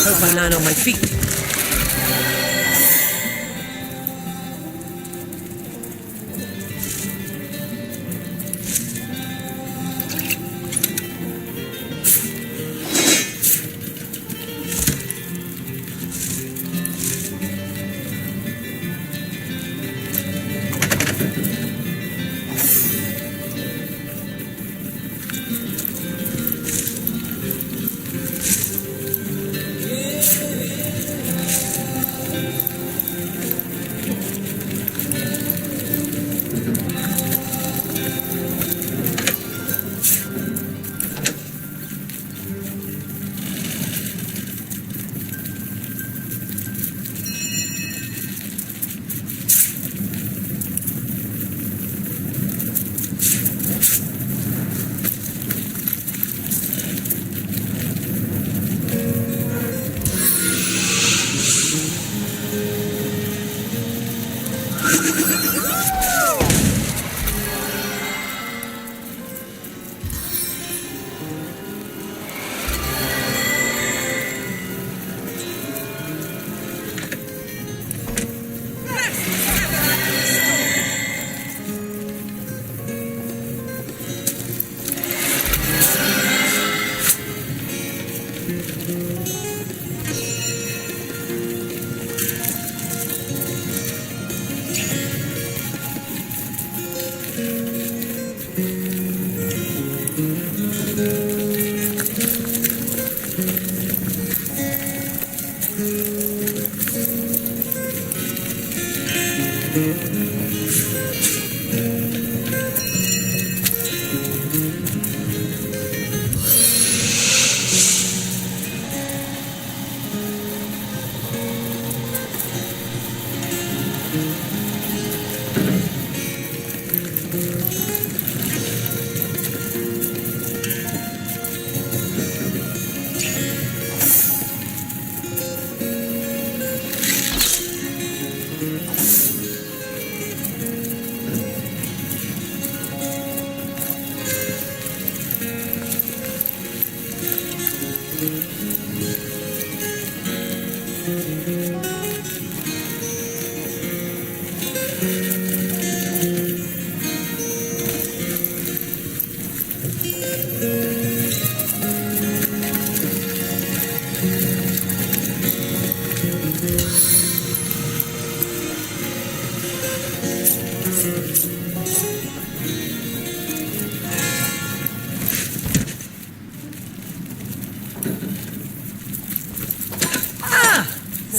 Hope I land on my feet.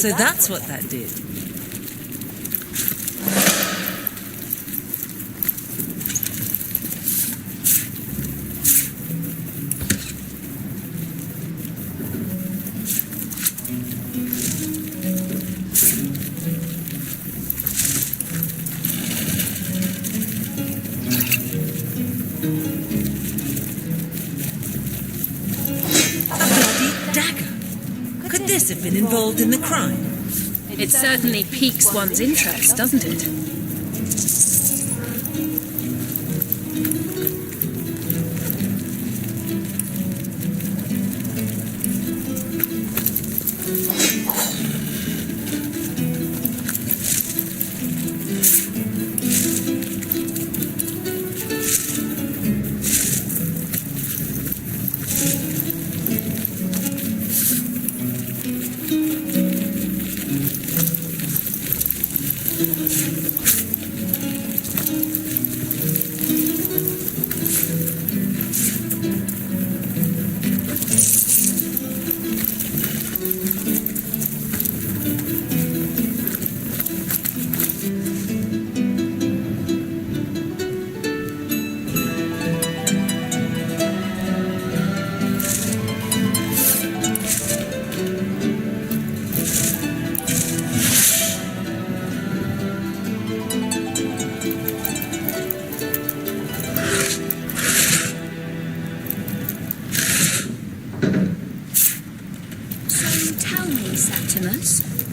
So that's what that did. Could this have been involved in the crime? It certainly piques one's interest, doesn't it?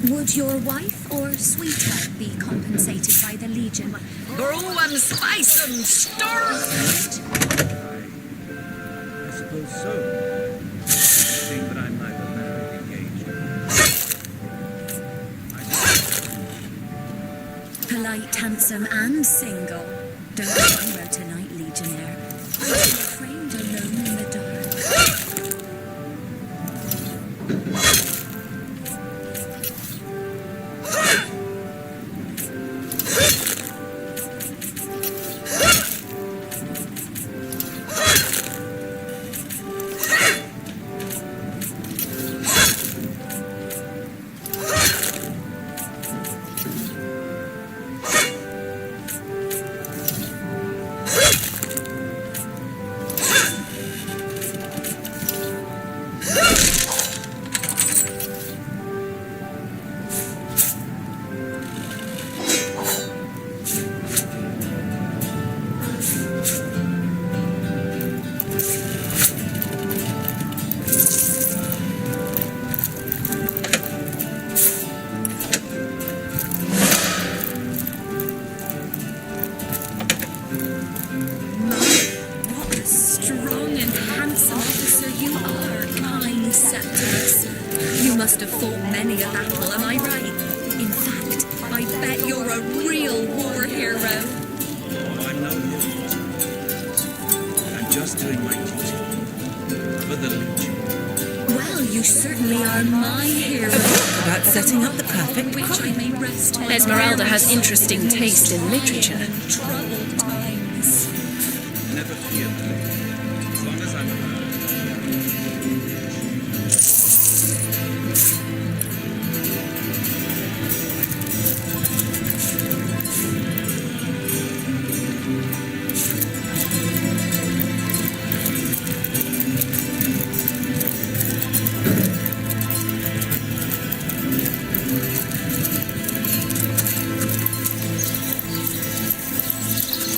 Would your wife or sweetheart be compensated by the Legion? Grow and spice and stir! I suppose so. Seeing that I'm neither married, engaged. Polite, handsome, and single. Don't go anywhere tonight, Legionnaire. You're framed alone in the dark. have fought many a battle, am I right? In fact, I bet you're a real war hero. Oh, I'm no hero. I'm just doing my duty for the Legion. Well, you certainly are my hero. About setting up the perfect crime. Esmeralda has interesting taste in literature. Troubled times. Never fear, lady. As long as I'm around.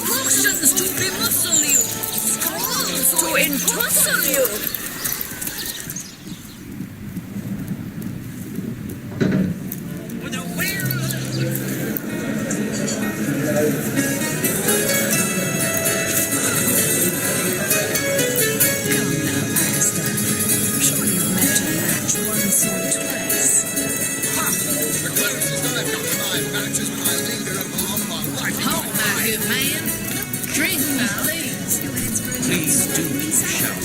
Potions to bemuscle you, scrolls to entussle you. Halt, my good man. Drink, my legs. Please do shout.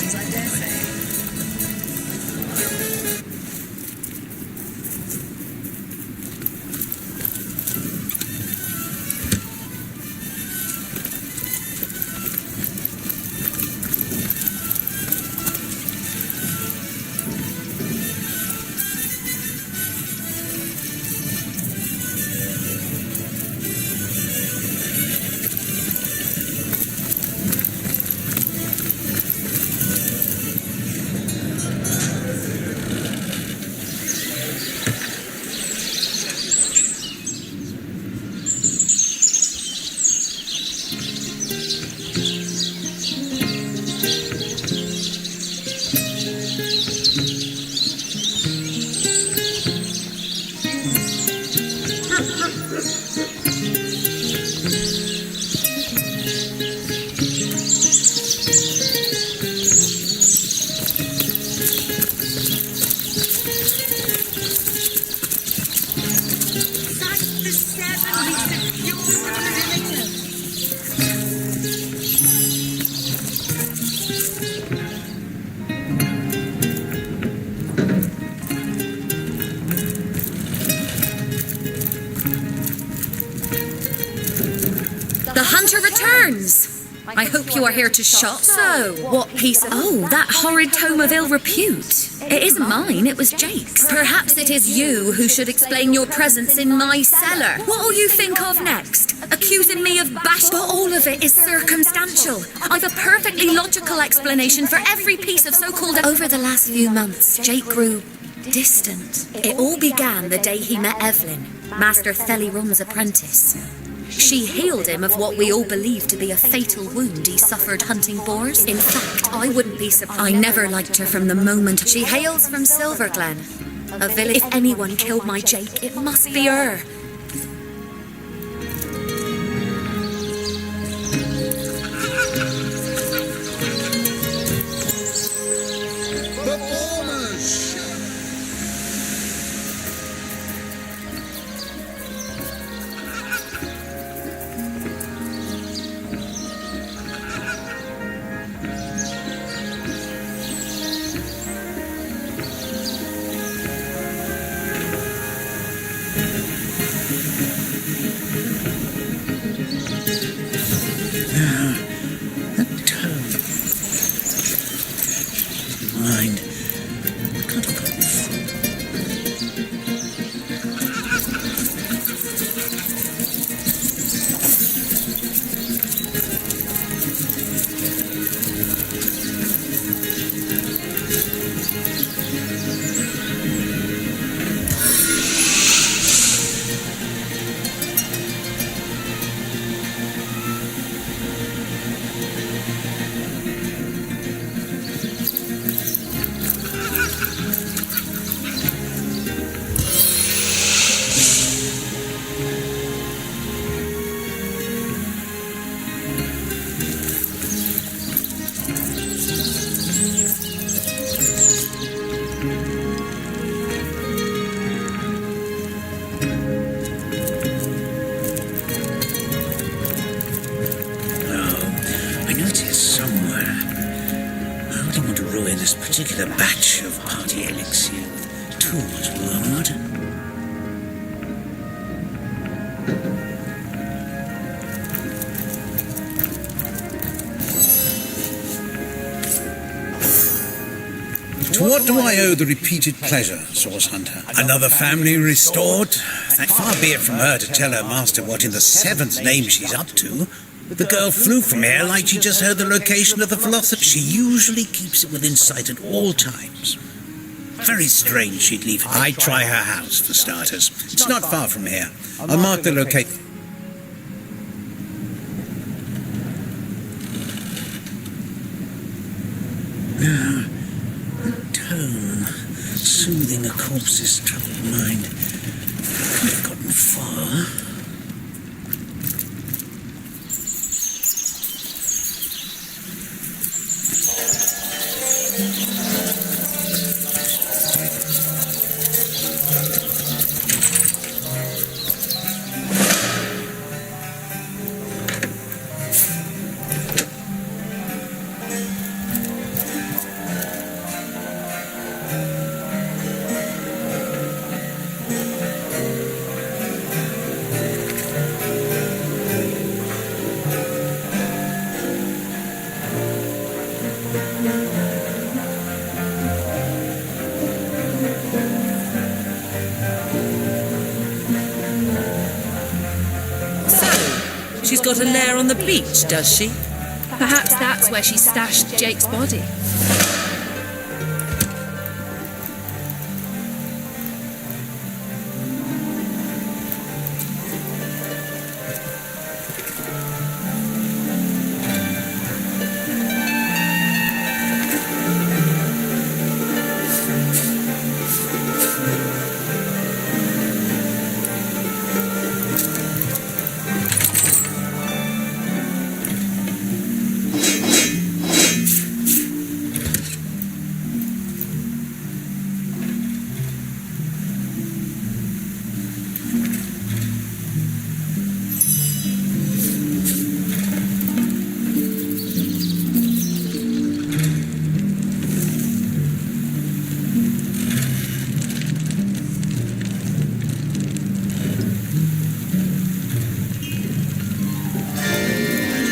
The hunter returns! I hope you are here to shop. So, what piece of... Oh, that horrid tome of ill repute. It isn't mine, it was Jake's. Perhaps it is you who should explain your presence in my cellar. What'll you think of next? Accusing me of bash... But all of it is circumstantial. I've a perfectly logical explanation for every piece of so-called... Over the last few months, Jake grew distant. It all began the day he met Evelyn, Master Thelirum's apprentice. She healed him of what we all believe to be a fatal wound he suffered hunting boars. In fact, I wouldn't be surprised. I never liked her from the moment. She hails from Silverglen, a village. If anyone killed my Jake, it must be her. Mind. I can't have got through. know it's here somewhere. I don't want to ruin this particular batch of party elixir with too much wormwood. To what do I owe the repeated pleasure, Source Hunter? Another family restored? Far be it from her to tell her master what in the seventh name she's up to. The girl flew from here like she just heard the location of the philosopher. She usually keeps it within sight at all times. Very strange she'd leave. I'd try her house, for starters. It's not far from here. I'll mark the location. Tone, soothing a corpse's troubled mind. Could have gotten far. She's got a lair on the beach, does she? Perhaps that's where she stashed Jake's body.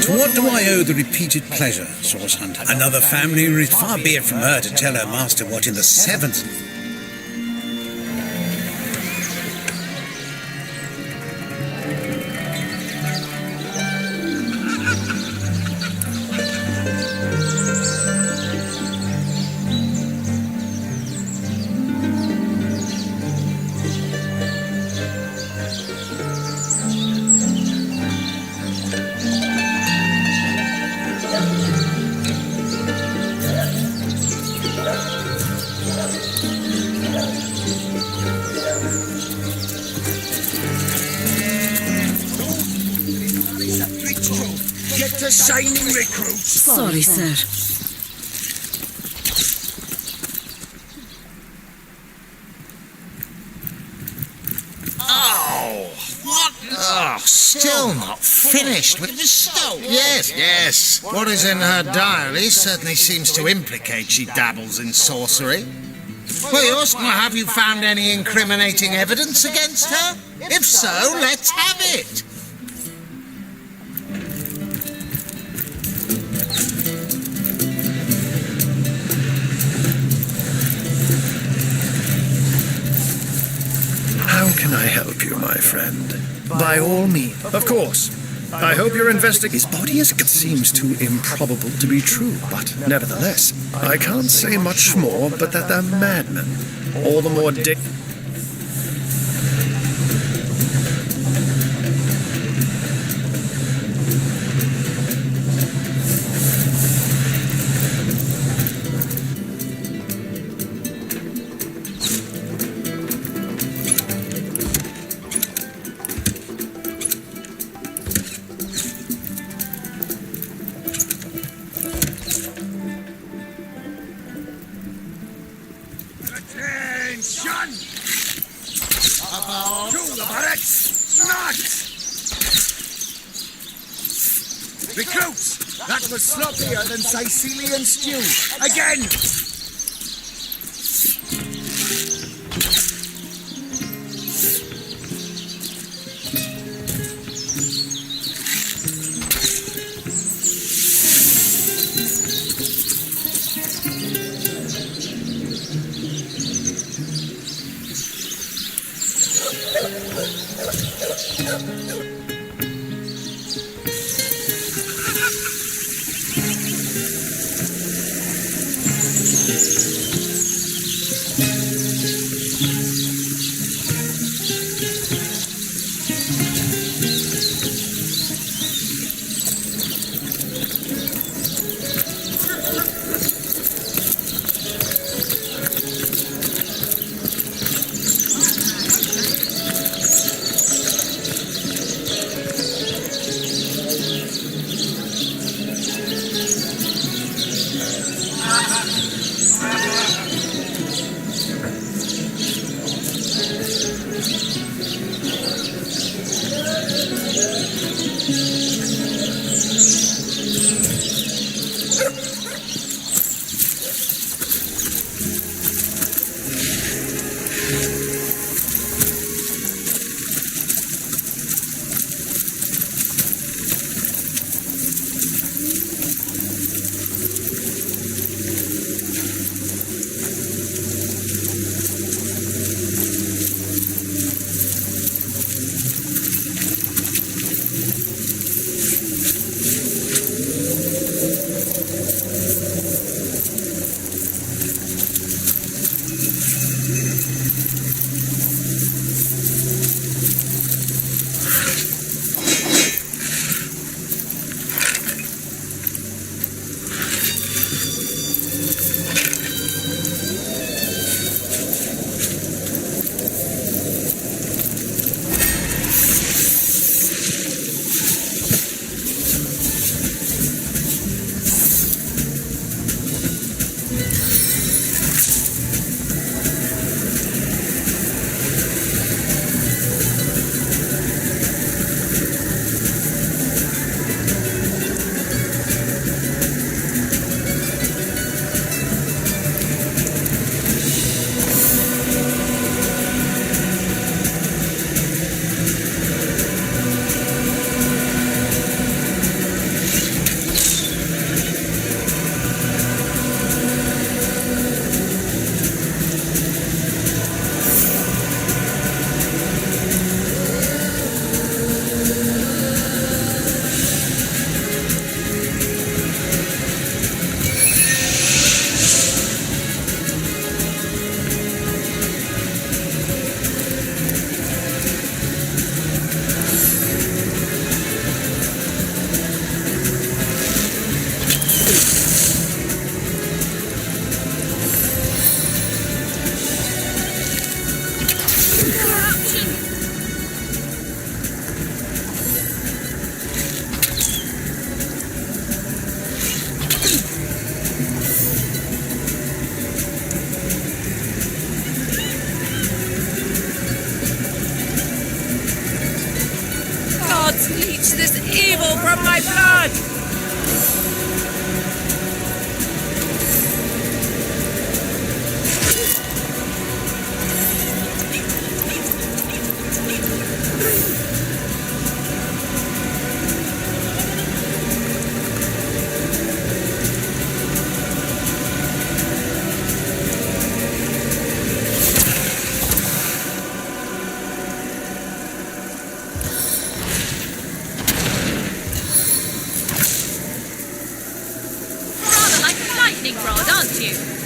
To what do I owe the repeated pleasure, Source Hunter? Another family far be it from her to tell her master what in the seventh... Get to shining recruits. Sorry, sir. Oh, what? Oh, still not finished with the stone. Yes. What is in her diary certainly seems to implicate she dabbles in sorcery. Well, have you found any incriminating evidence against her? If so, let's have it. How can I help you, my friend? By all means. Of course. I hope your His body seems too improbable to be true, but nevertheless, I can't say much more but that they're madmen. All the more Attention! Recruits! That was sloppier than Sicilian stew. Again! this evil from my blood! Rod, aren't you?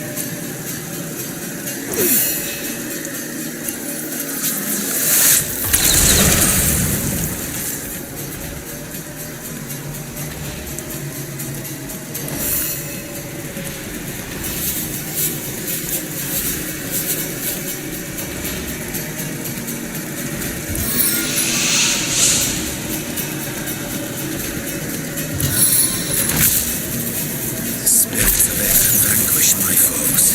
My foes.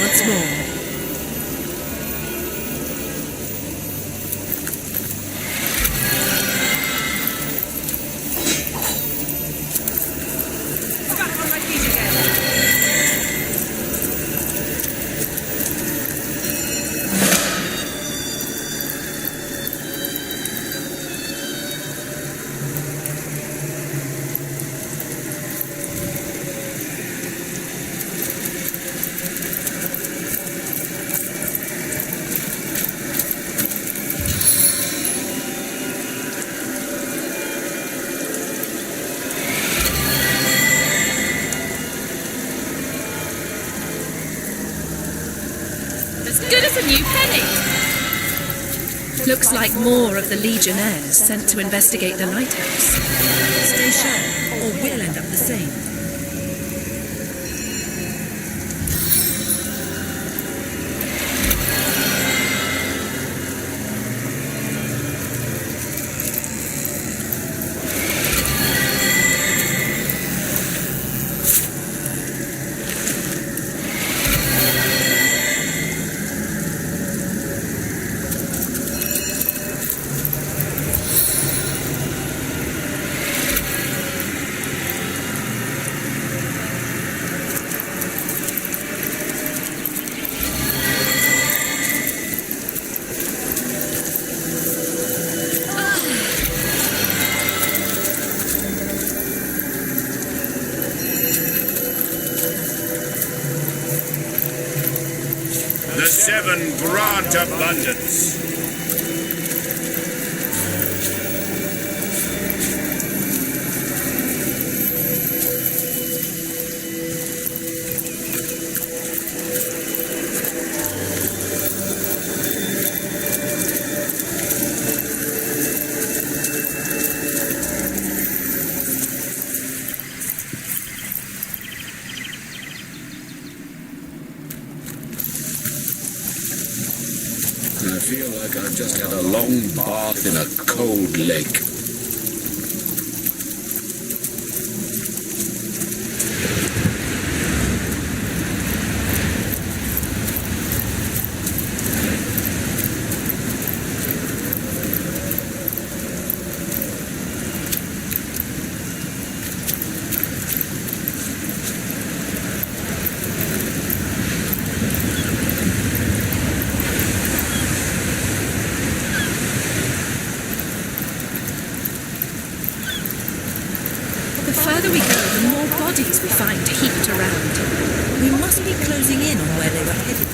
once more. Good as a new penny. Looks like more of the Legionnaires sent to investigate the lighthouse. Stay sharp, or we'll end up the same. The seven grant abundance. I feel like I've just had a long bath in a cold lake. The further we go, the more bodies we find heaped around. We must be closing in on where they were headed.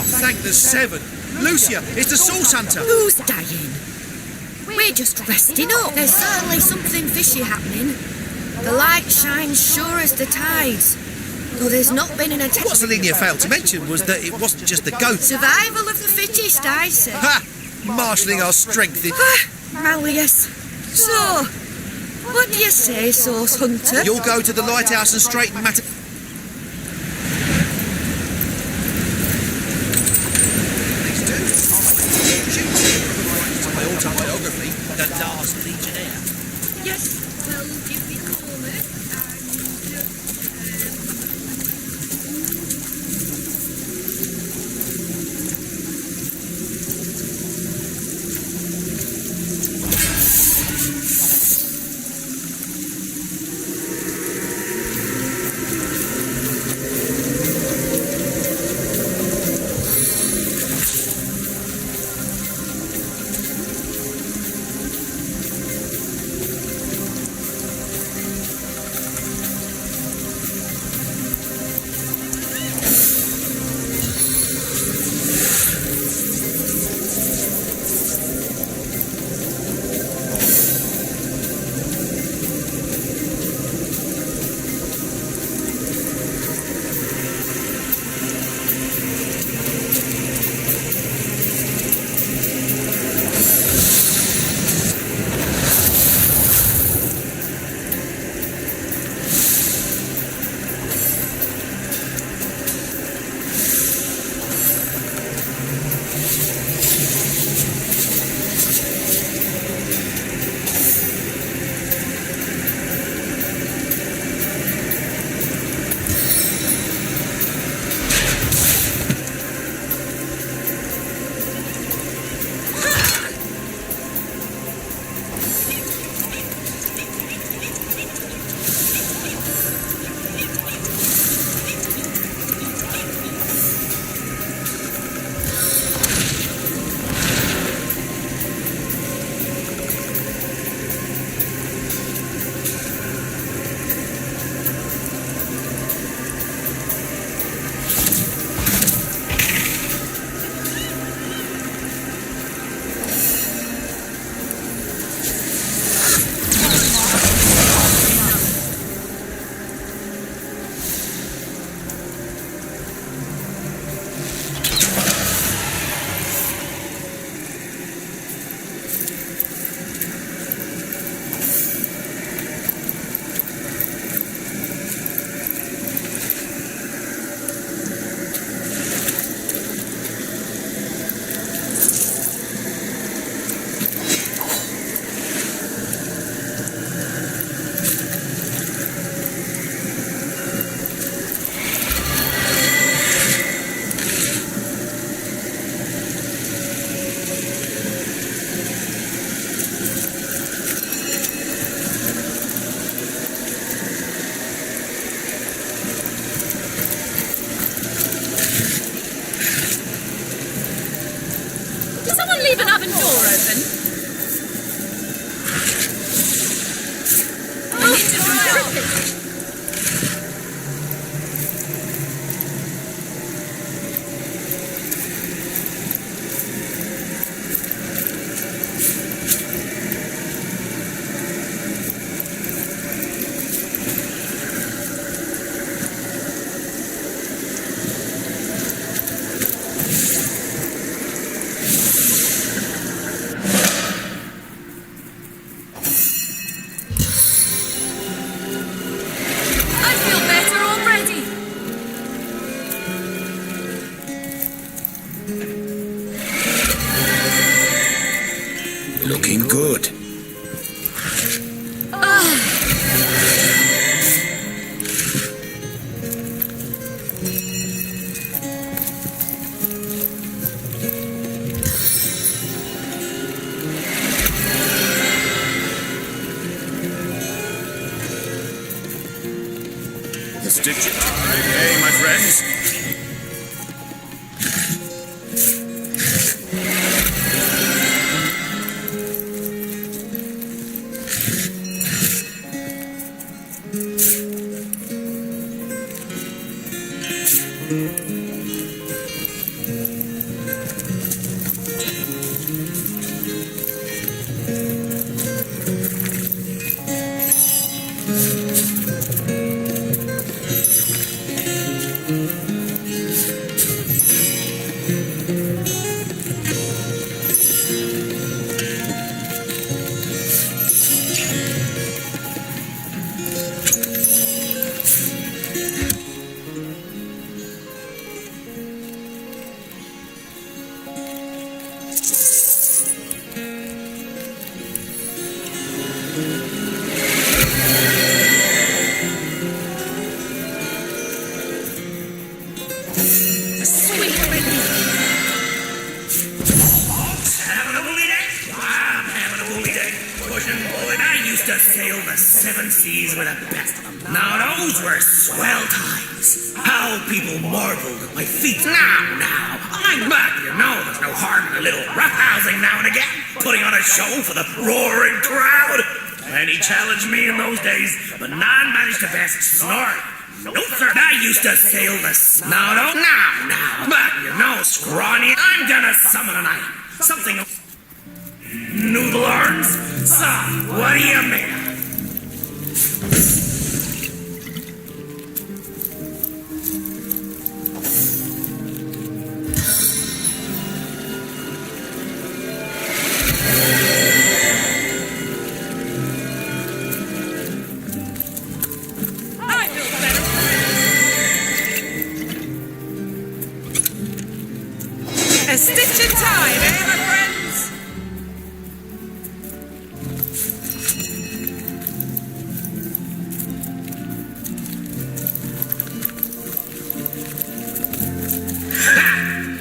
Oh, thank the seven. Lucia, it's the Source Hunter. Who's dying? We're just resting up. There's certainly something fishy happening. The light shines sure as the tides. Though there's not been an attack. What Selenia failed to mention was that it wasn't just the goat. Survival of the fittest, I say. Ha! Marshalling our strength in... Malleus. So, what do you say, Source Hunter? You'll go to the lighthouse and straighten matter... My autobiography, The Last Legionnaire. Yes, well, give me a moment. Leave an oven door open. We need to dry off. Looking good. Stick to time, eh, my friends? I used to sail the seven seas with the best of them. Now those were swell times. How people marveled at my feat. Now, I'm back, you know. There's no harm in a little roughhousing now and again. Putting on a show for the roaring crowd. Many challenged me in those days, but none managed to best Snorri. No, sir, I used to sail the now, but you know, scrawny, I'm gonna summon a night. Something noodle arms? So, what do you mean? A stitch in time, eh, my friends?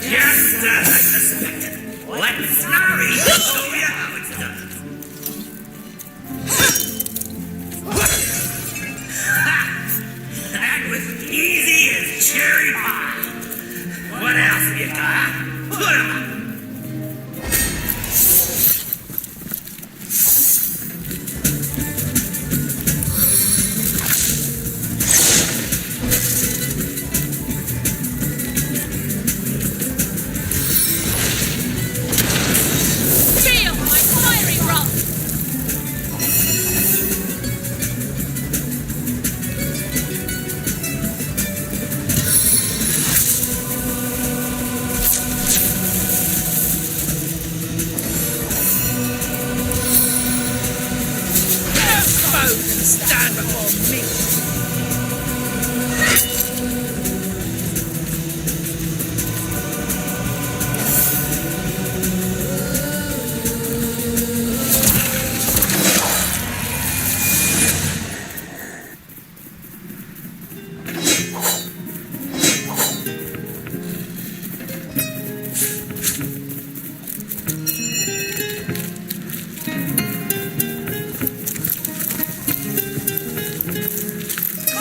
Just as I suspected. Let Snorri show you how it's done. That was easy as cherry pie. What else have you got? Put 'em up. Feel my fiery rock! Stand before me.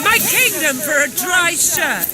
My kingdom for a dry shirt.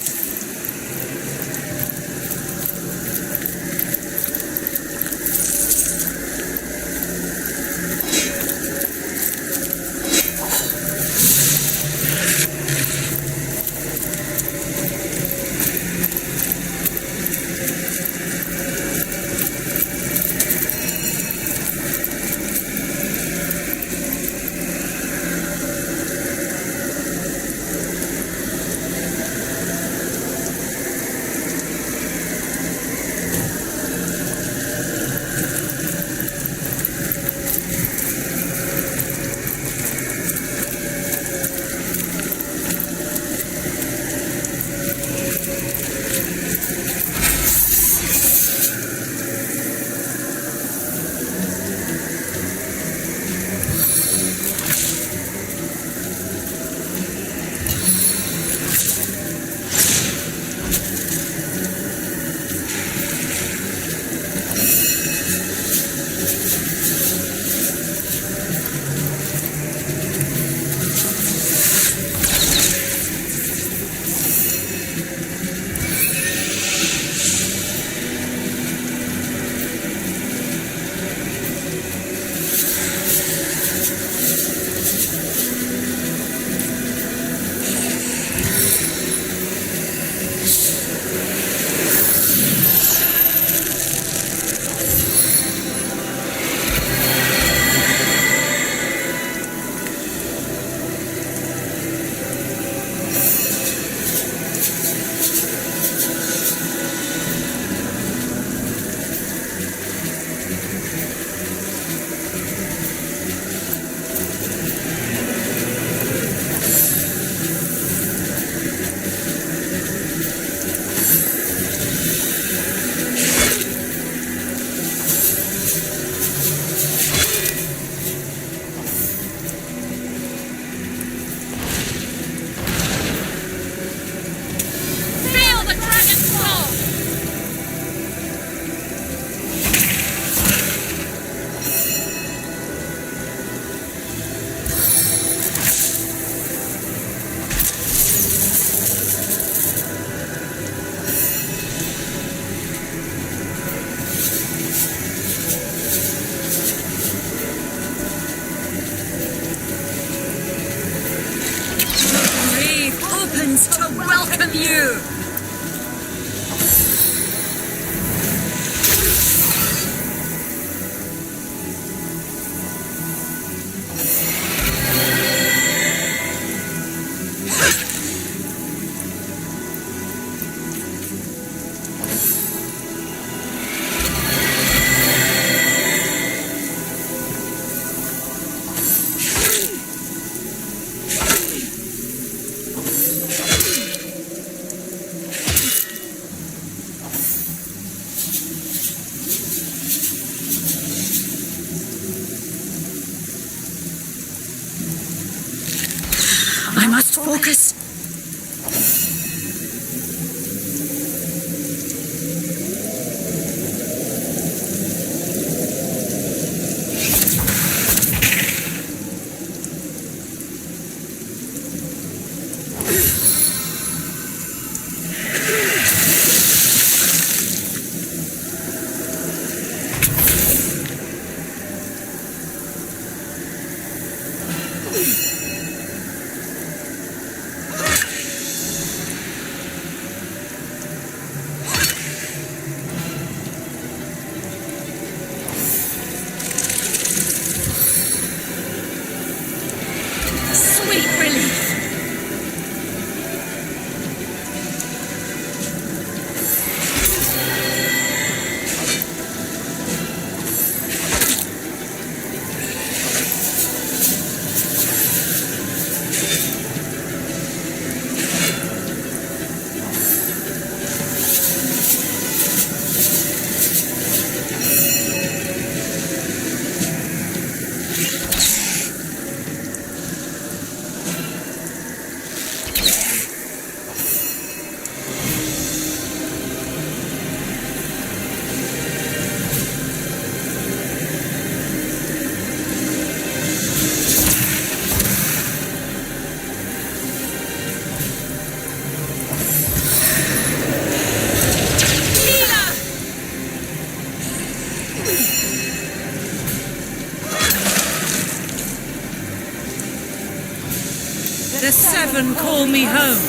call me home.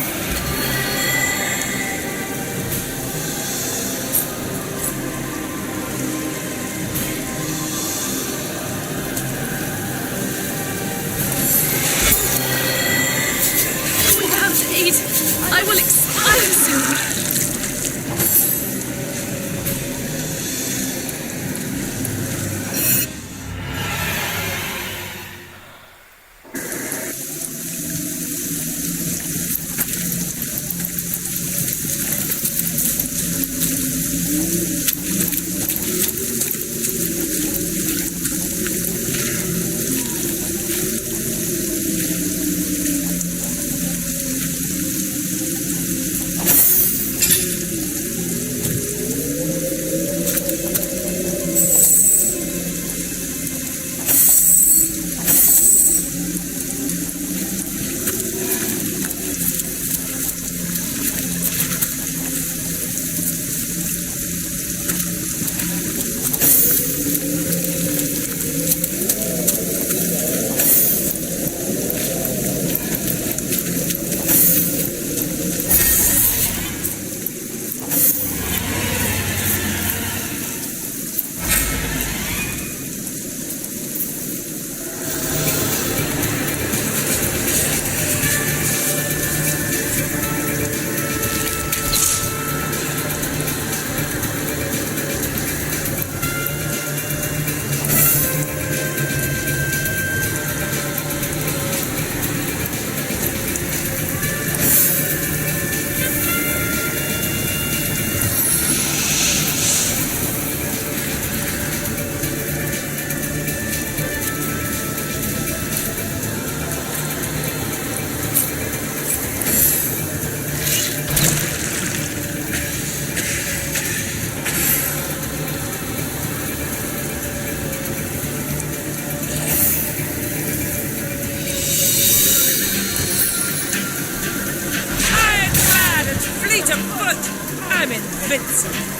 Without aid, I will expire soon. I'm invincible.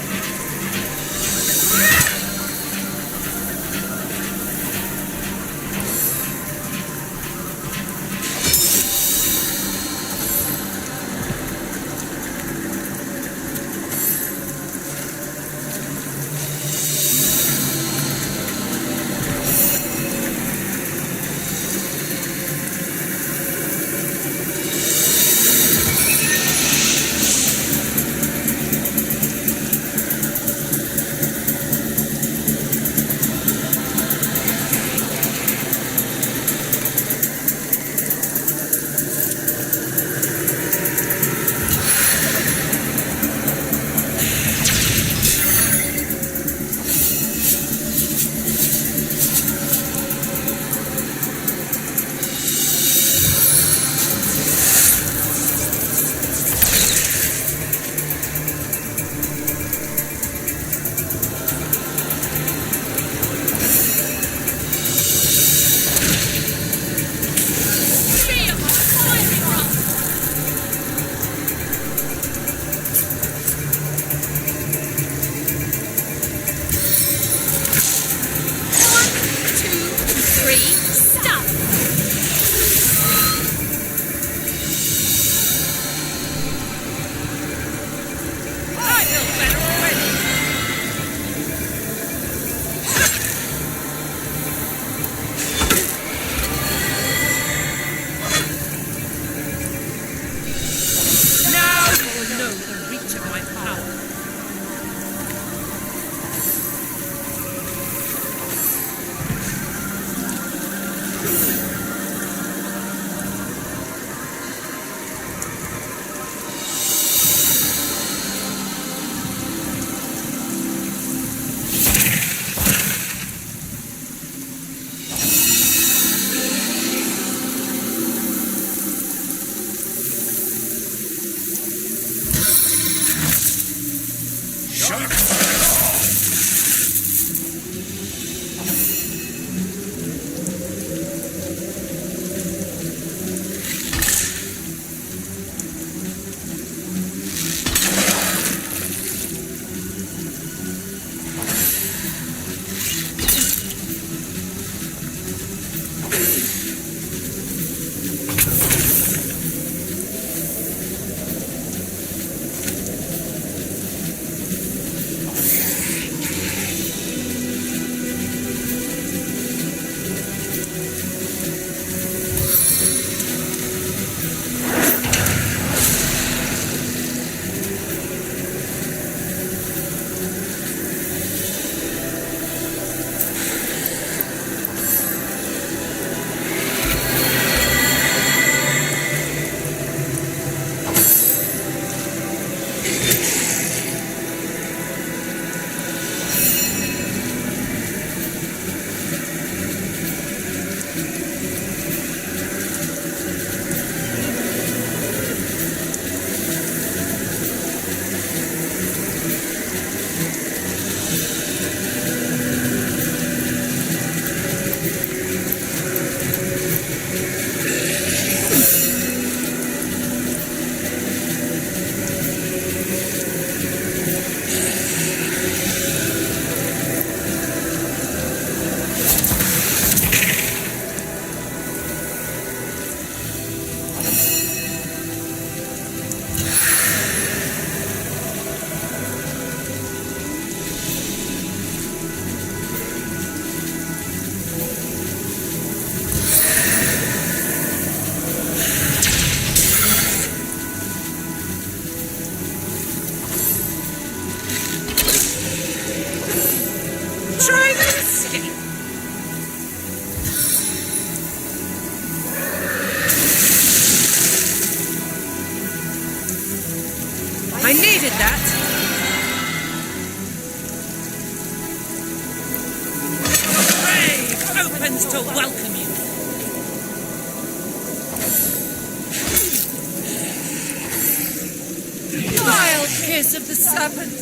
try and escape. I needed that. The grave opens to welcome you. Vile kiss of the serpent.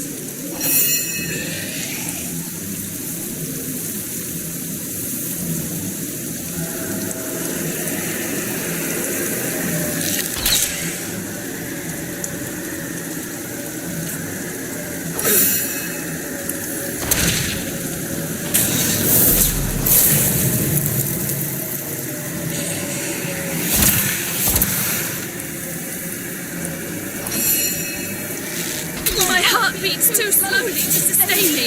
My heart beats too slowly to sustain me.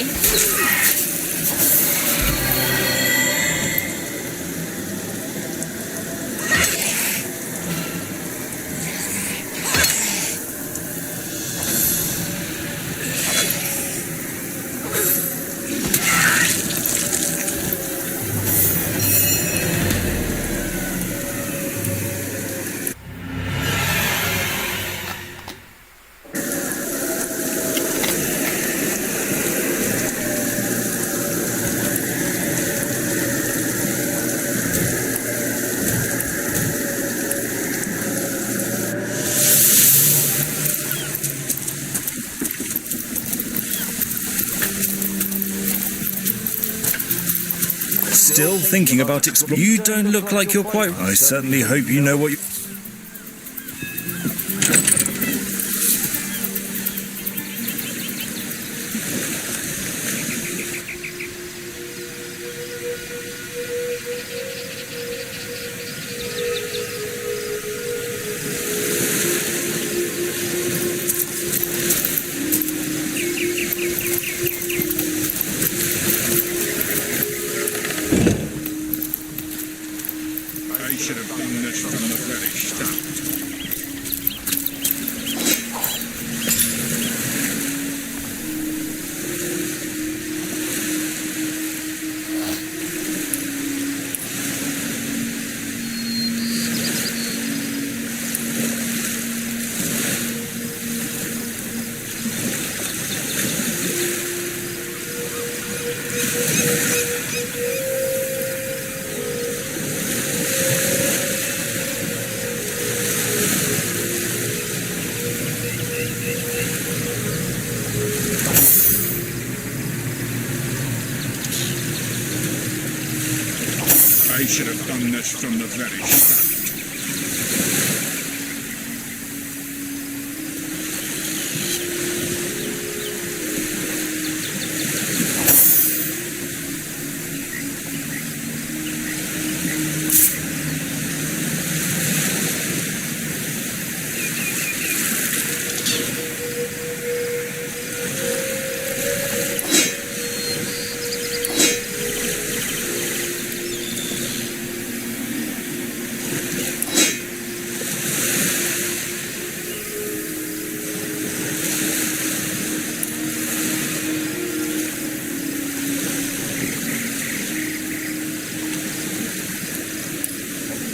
Still thinking about exploring? You don't look like you're quite... I certainly hope you know what you... I should have done this from the very start. I should have done this from the very start.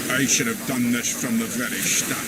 I should have done this from the very start.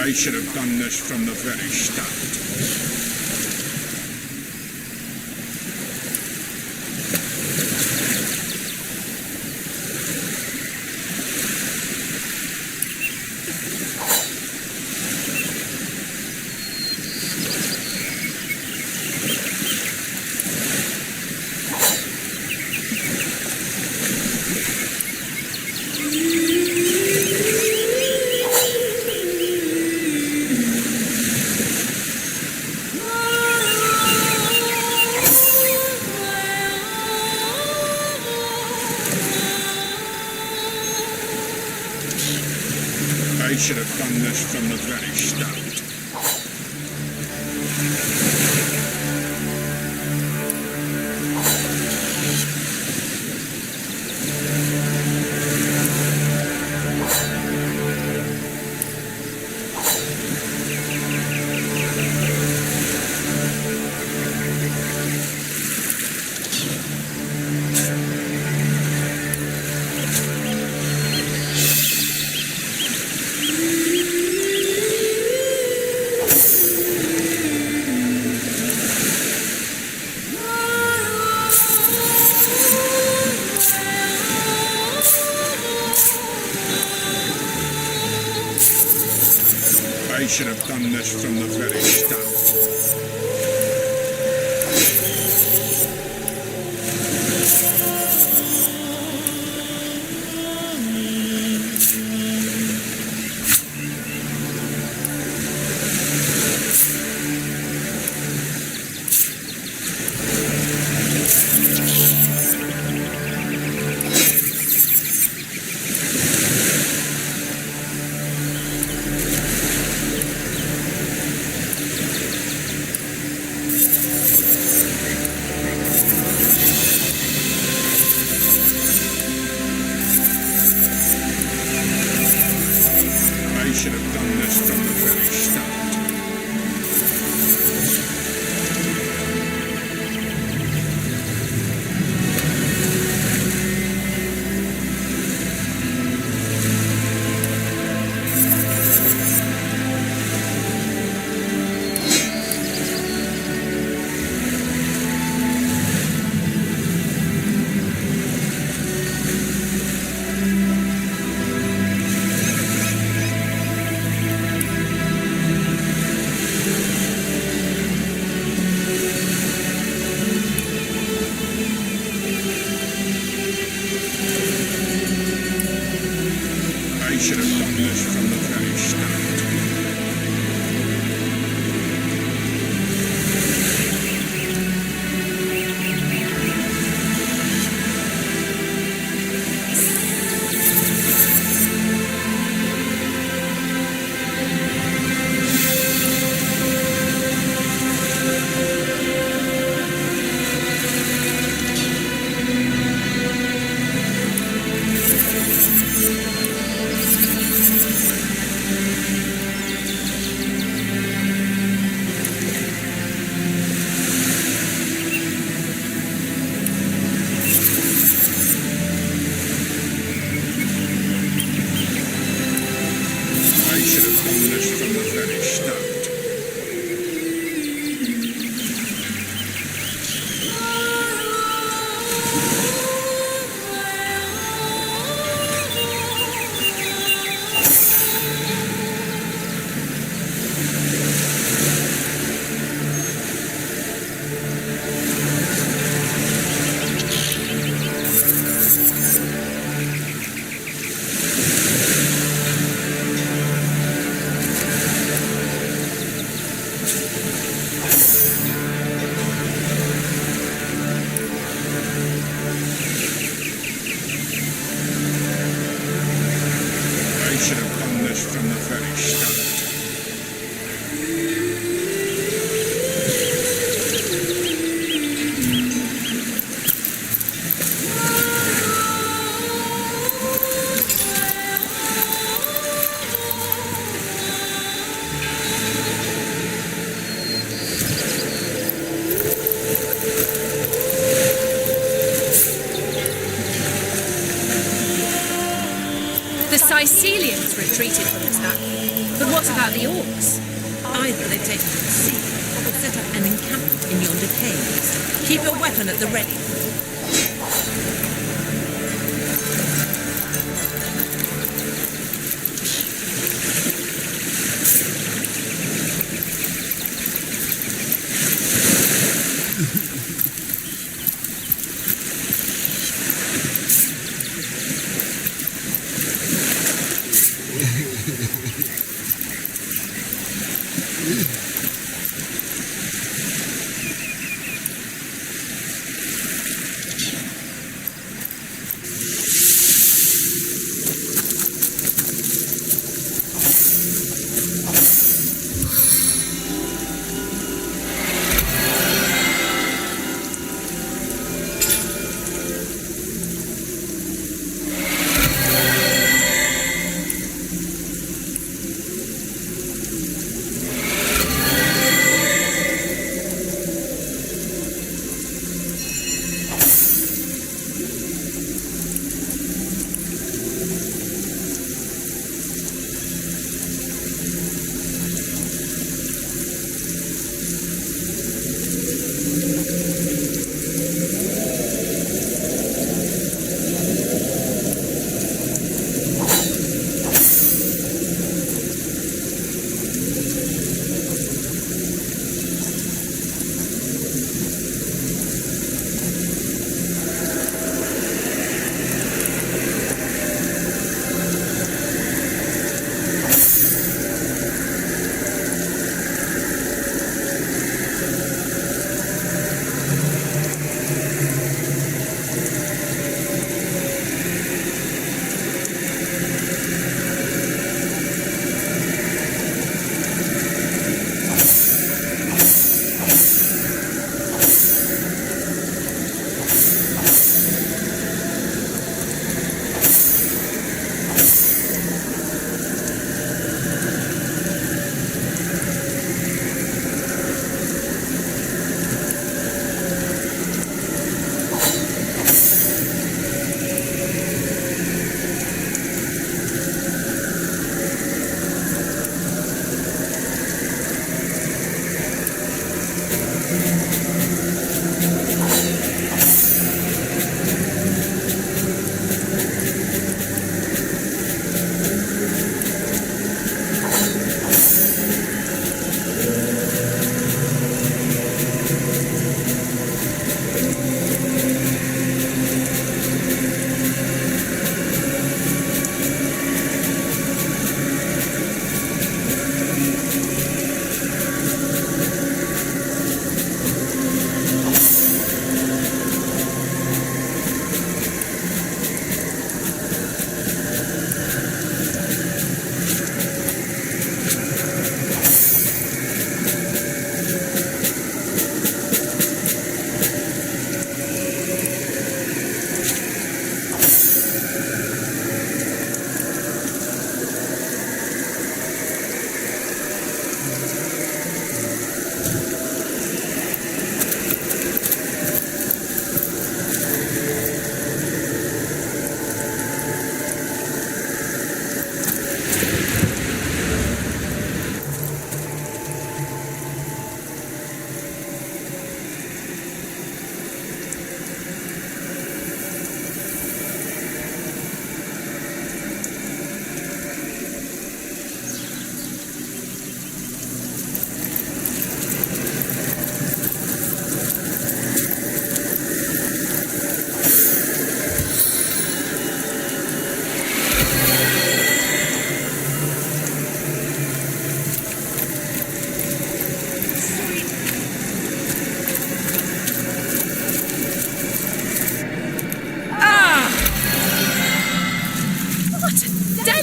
I should have done this from the very start. I should have done this from the very start. I should have done this from the very start. I should have done this from the very start. I should have done this from the very start. I should have done this from the very start. I should have done this from the very start. The Sicilians retreated from attack. But what about the orcs? Either they've taken to the sea, or they've set up an encampment in yonder caves. Keep your weapon at the ready.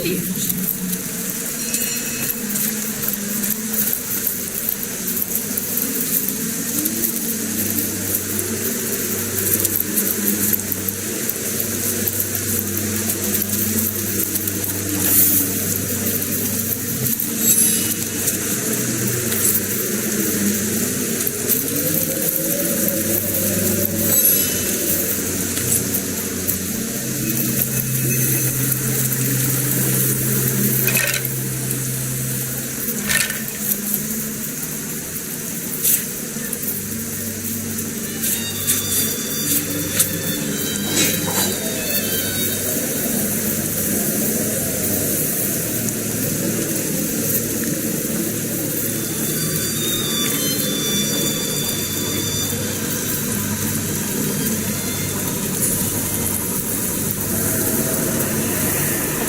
deluge.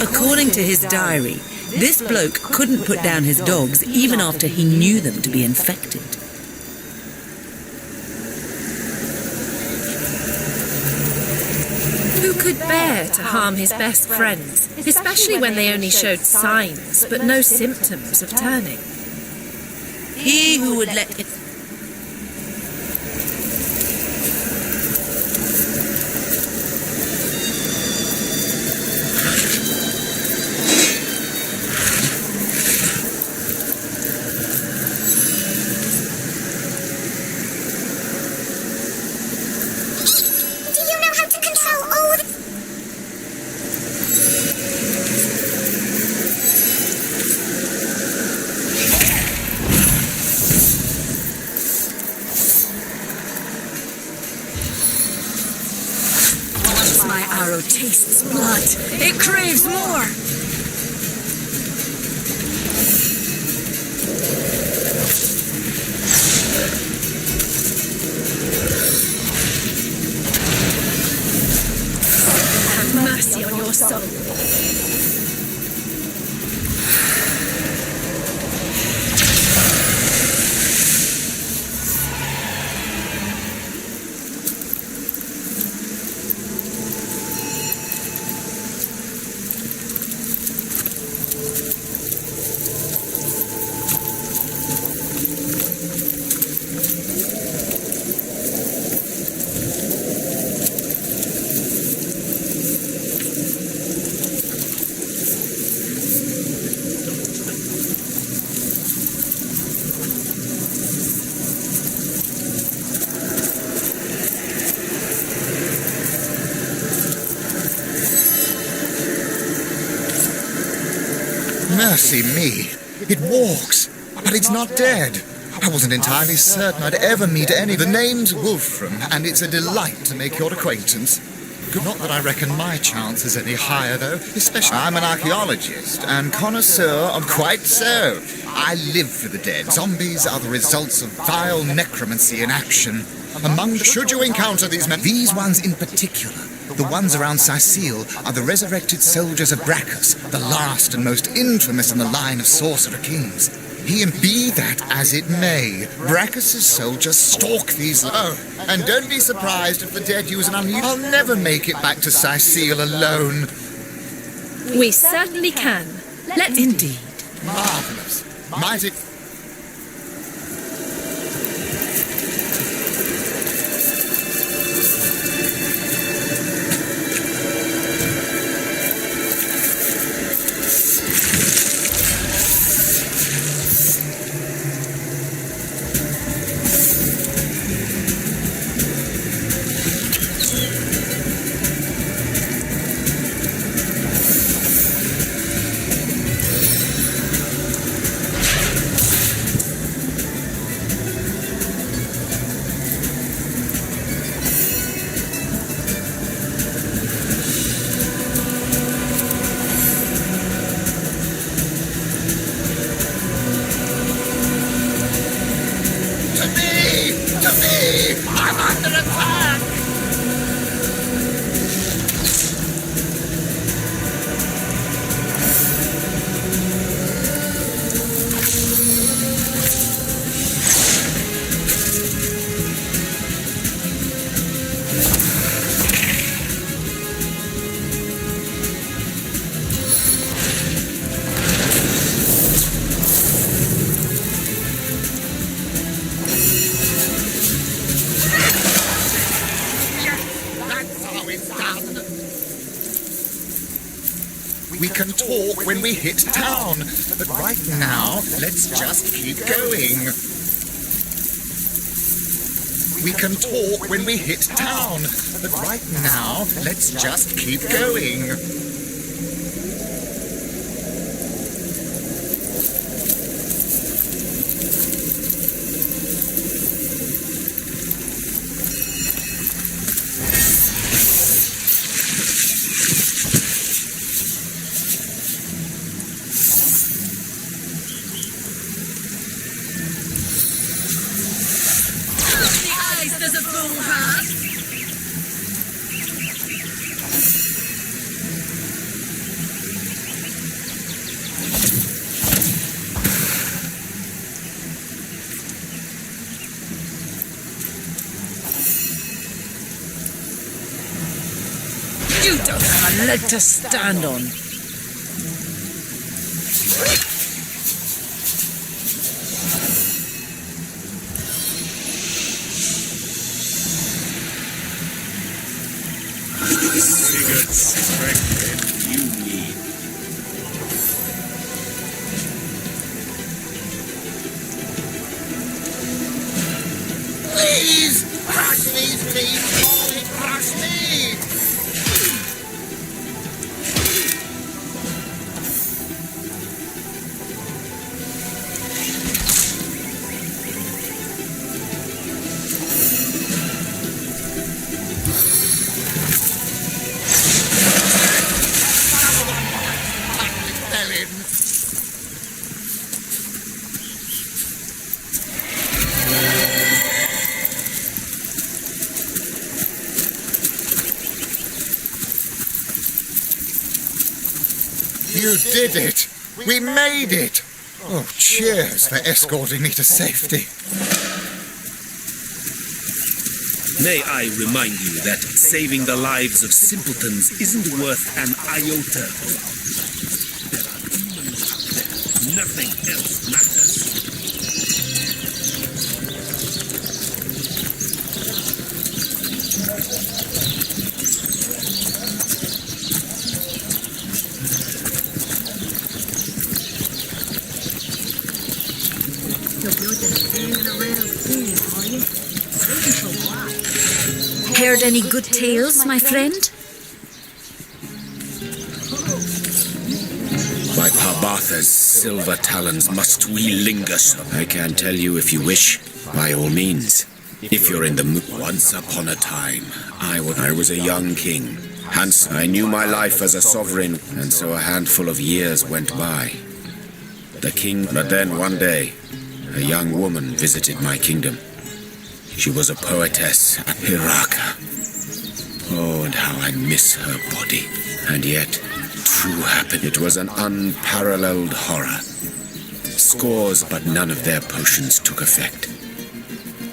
According to his diary, this bloke couldn't put down his dogs even after he knew them to be infected. Who could bear to harm his best friends, especially when they only showed signs but no symptoms of turning? He who would let it... My arrow tastes blood. It craves more. Have mercy on your soul. Mercy me. It walks, but it's not dead. I wasn't entirely certain I'd ever meet any. The name's Wolfram, and it's a delight to make your acquaintance. Not that I reckon my chance is any higher, though, especially I'm an archaeologist and connoisseur of quite so. I live for the dead. Zombies are the results of vile necromancy in action. Should you encounter these men, these ones in particular, the ones around Sicile, are the resurrected soldiers of Brachus, the last and most infamous in the line of sorcerer kings. Be that as it may, Brachus' soldiers stalk these... Oh, and don't be surprised if the dead use an unusual... I'll never make it back to Sicile alone. We certainly can. Let's... Indeed. Marvellous. Mighty... run. We can talk when we hit town, but right now, let's just keep going. We can talk when we hit town, but right now, let's just keep going. There's a bull heart. You don't have a leg to stand on. Sigurd's strength you need. Please! Crush these please! Oh, crush me! You did it! We made it! Oh, cheers for escorting me to safety. May I remind you that saving the lives of simpletons isn't worth an iota. There are humans out there. Nothing else matters. Heard any good tales, my friend? By Parbatha's silver talons must we linger so? I can tell you if you wish, by all means. If you're in the mood. Once upon a time, I was a young king. Hence, I knew my life as a sovereign, and so a handful of years went by. The king, but then one day, a young woman visited my kingdom. She was a poetess, Hiraka. Oh, and how I miss her body. And yet, true happened. It was an unparalleled horror. Scores, but none of their potions took effect.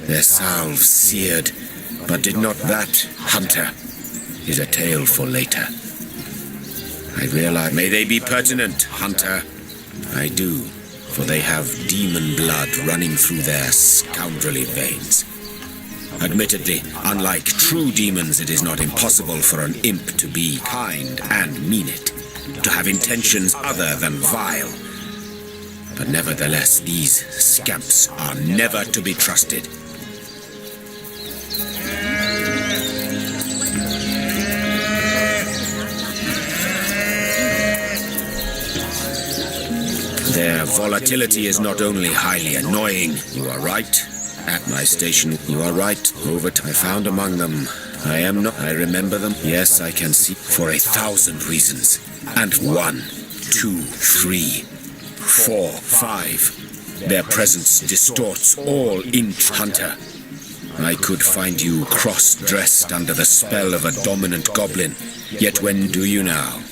Their salves seared, but did not that, Hunter, is a tale for later. I realize, may they be pertinent, Hunter? I do, for they have demon blood running through their scoundrelly veins. Admittedly, unlike true demons, it is not impossible for an imp to be kind and mean it, to have intentions other than vile. But nevertheless, these scamps are never to be trusted. Their volatility is not only highly annoying, you are right. At my station, you are right. Over time, I found among them. I remember them. Yes, I can see. For 1,000 reasons. And 1, 2, 3, 4, 5. Their presence distorts all in Hunter. I could find you cross-dressed under the spell of a dominant goblin. Yet when do you now?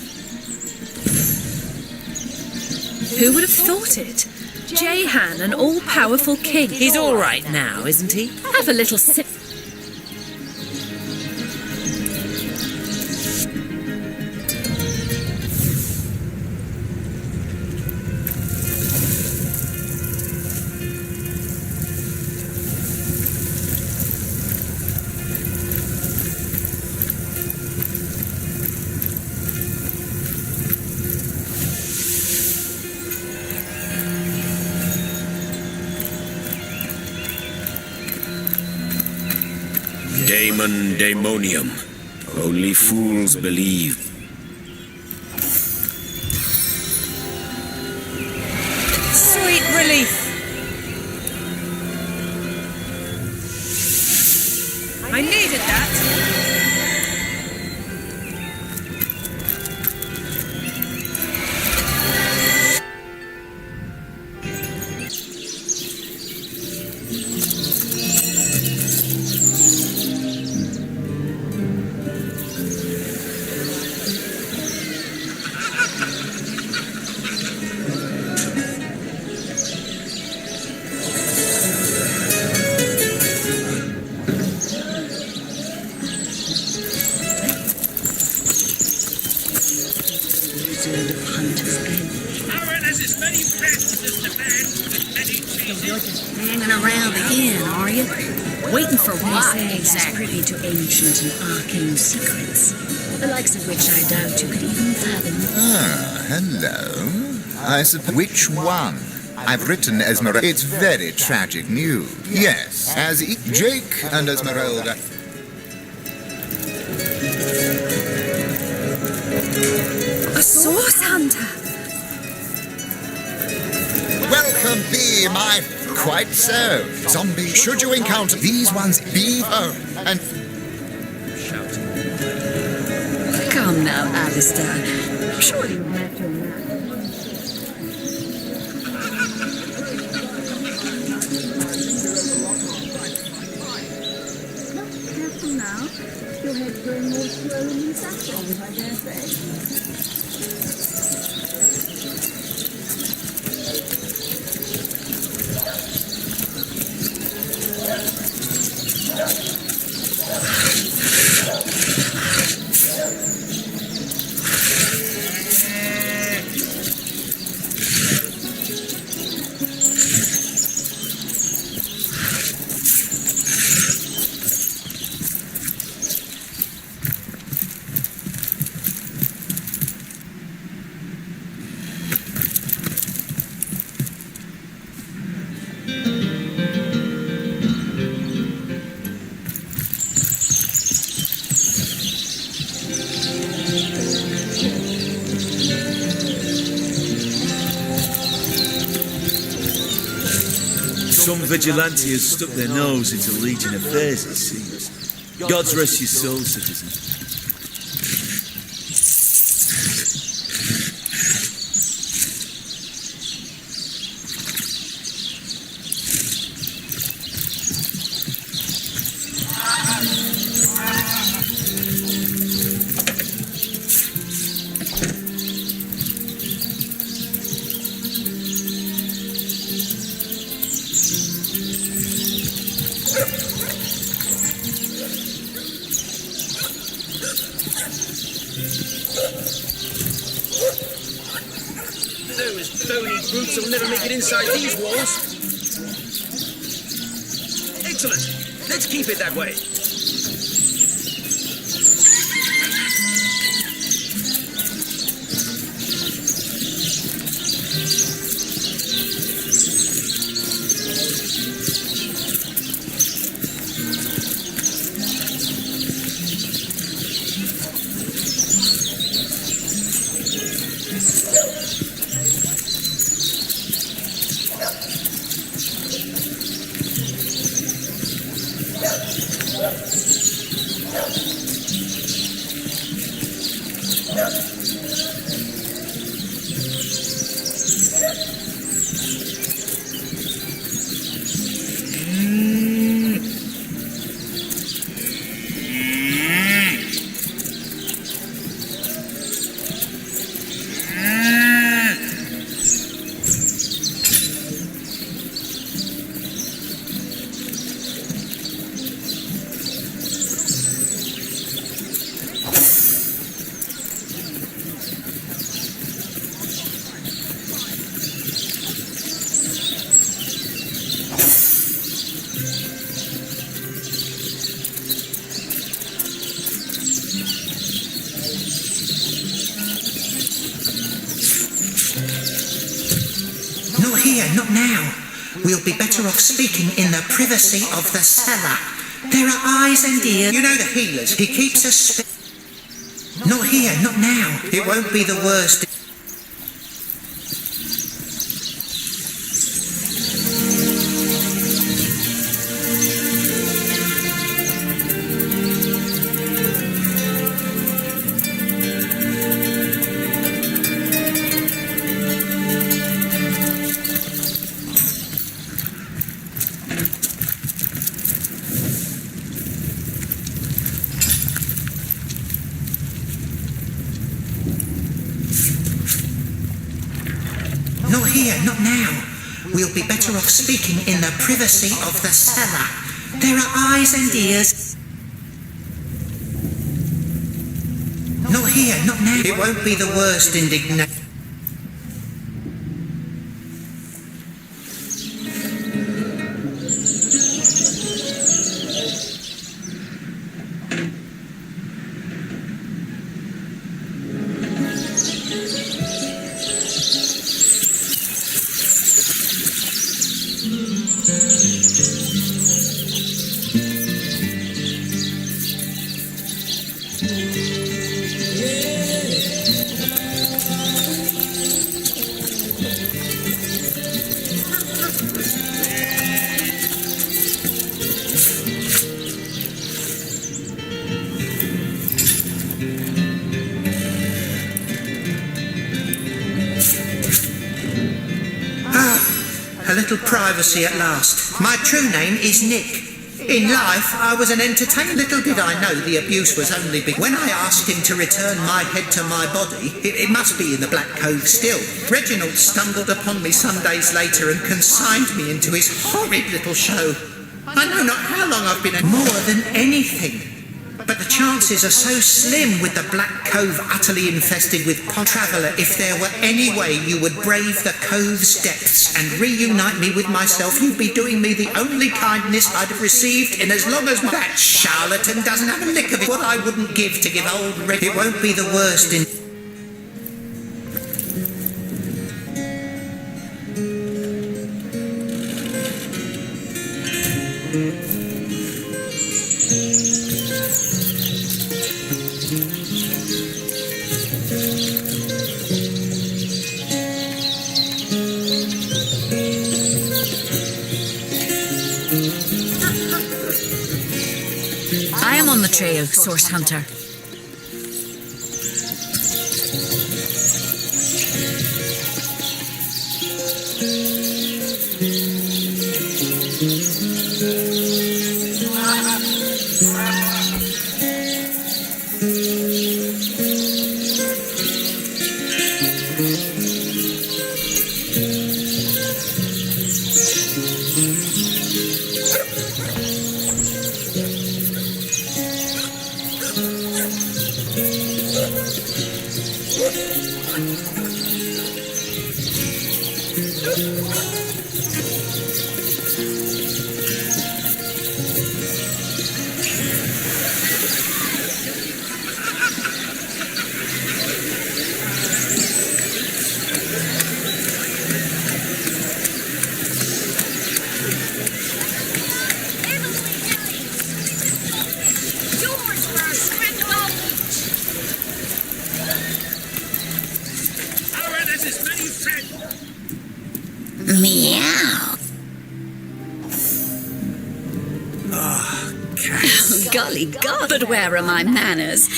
Who would have thought it? Jehan, an all-powerful king. He's all right now, isn't he? Have a little sip. Human daemonium. Only fools believe. Sweet relief. I needed that. Hanging around the inn, are you? Waiting for what exactly? Privy to ancient and arcane secrets, the likes of which I doubt you could even fathom. Ah, hello. I suppose. Which one? I've written Esmeralda. It's very tragic news. Yes, as Jake and Esmeralda. A source hunter! Welcome be my... Quite so. Zombie, should you encounter these ones, be home and... Come now, Alistair. Surely you have your man. Careful now. Your head's growing more swollen than saffron, I dare say. Some vigilante has stuck their nose into Legion affairs, it seems. God's rest your soul, citizen. Those bony brutes will never make it inside these walls. Excellent. Let's keep it that way. Not here, not now. We'll be better off speaking in the privacy of the cellar. There are eyes and ears. You know the healers. He keeps us... Not here, not now. It won't be the worst. Not here, not now. We'll be better off speaking in the privacy of the cellar. There are eyes and ears. Not here, not now. It won't be the worst indignation. A little privacy at last. My true name is Nick. In life, I was an entertainer. Little did I know the abuse was only when I asked him to return my head to my body. It must be in the Black Cove still. Reginald stumbled upon me some days later and consigned me into his horrid little show. I know not how long I've been more than anything. But the chances are so slim with the Black Cove utterly infested with traveller. If there were any way you would brave the cove's depths and reunite me with myself, you'd be doing me the only kindness I'd have received in as long as that charlatan doesn't have a lick of it. What I wouldn't give to give old Rick. It won't be the worst in... I am on the trail, Source Hunter. Meow. Oh, golly God, but where are my manners?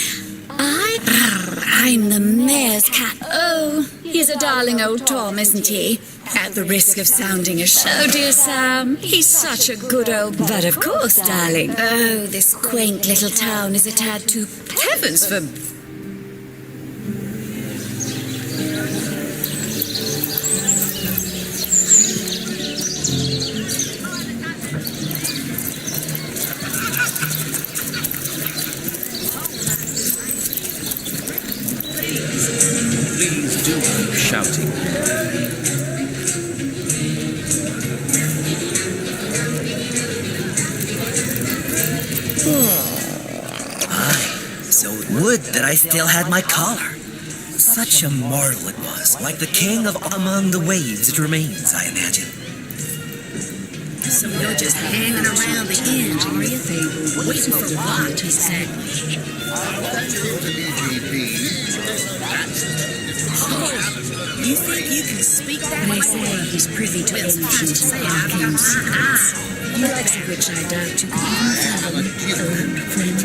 I'm the mayor's cat. Oh, he's a darling old Tom, isn't he? At the risk of sounding a show, dear Sam, he's such a good old... But of course, darling. Oh, this quaint little town is a tad too... Heavens for... Please do keep shouting. So it would that I still had my collar. Such a mortal it was, like the king of among the waves it remains, I imagine. So you're just hanging around the inn, are you? Waiting for what, exactly? Oh, you think you can speak that way? They say he's privy to ancient arcane secrets. Likes of which I doubt you could even fathom, old friend.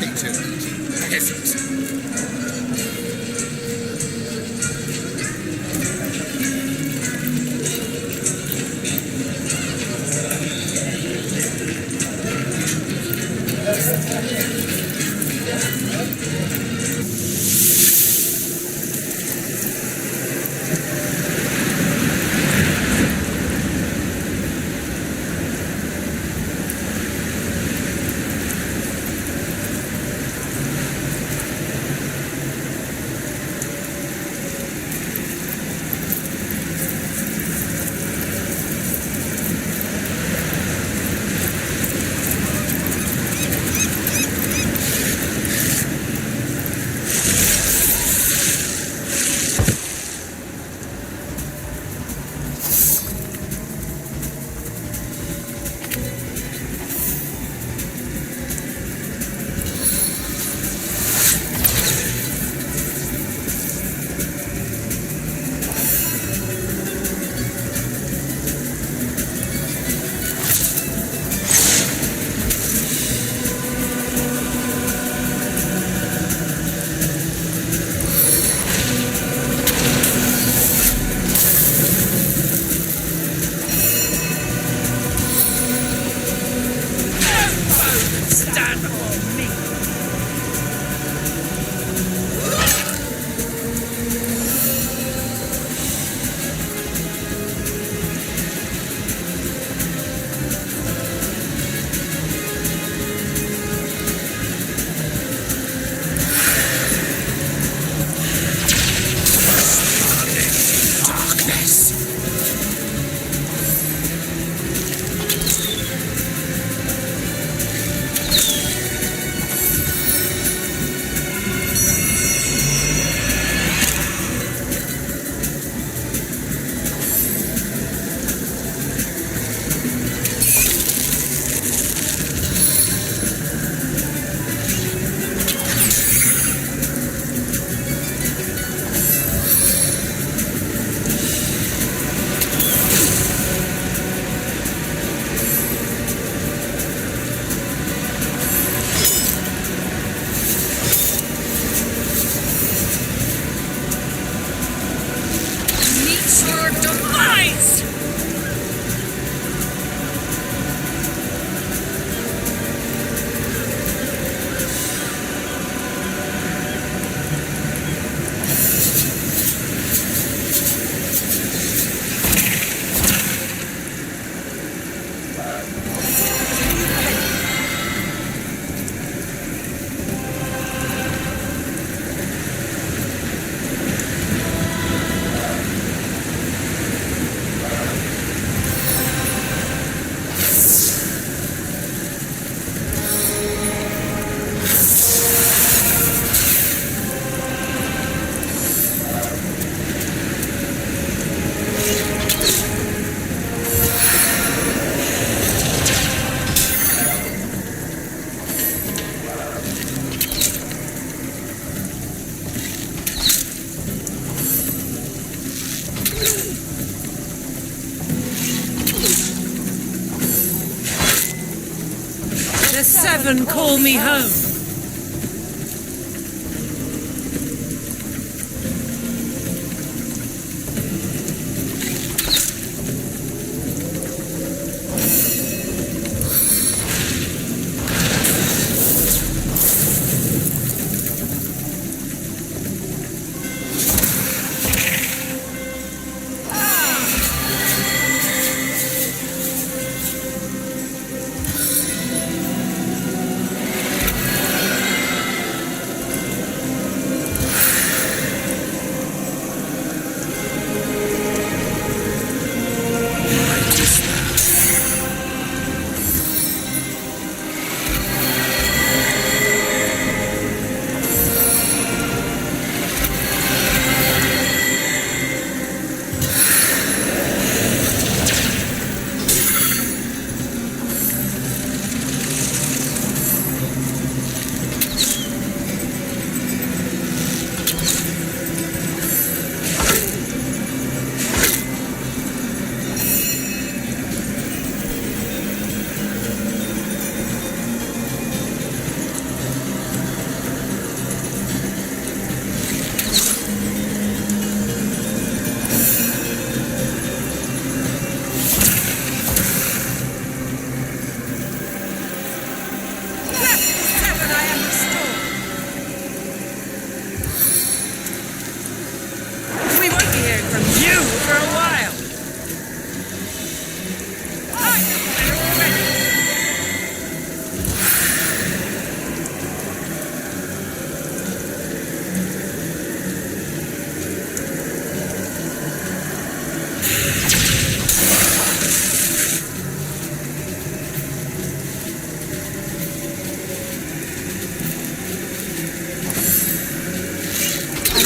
The seven call me home.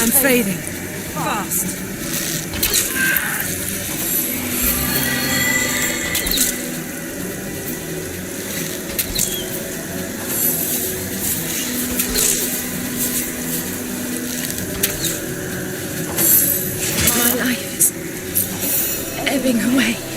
I'm fading. Fast. My life is ebbing away.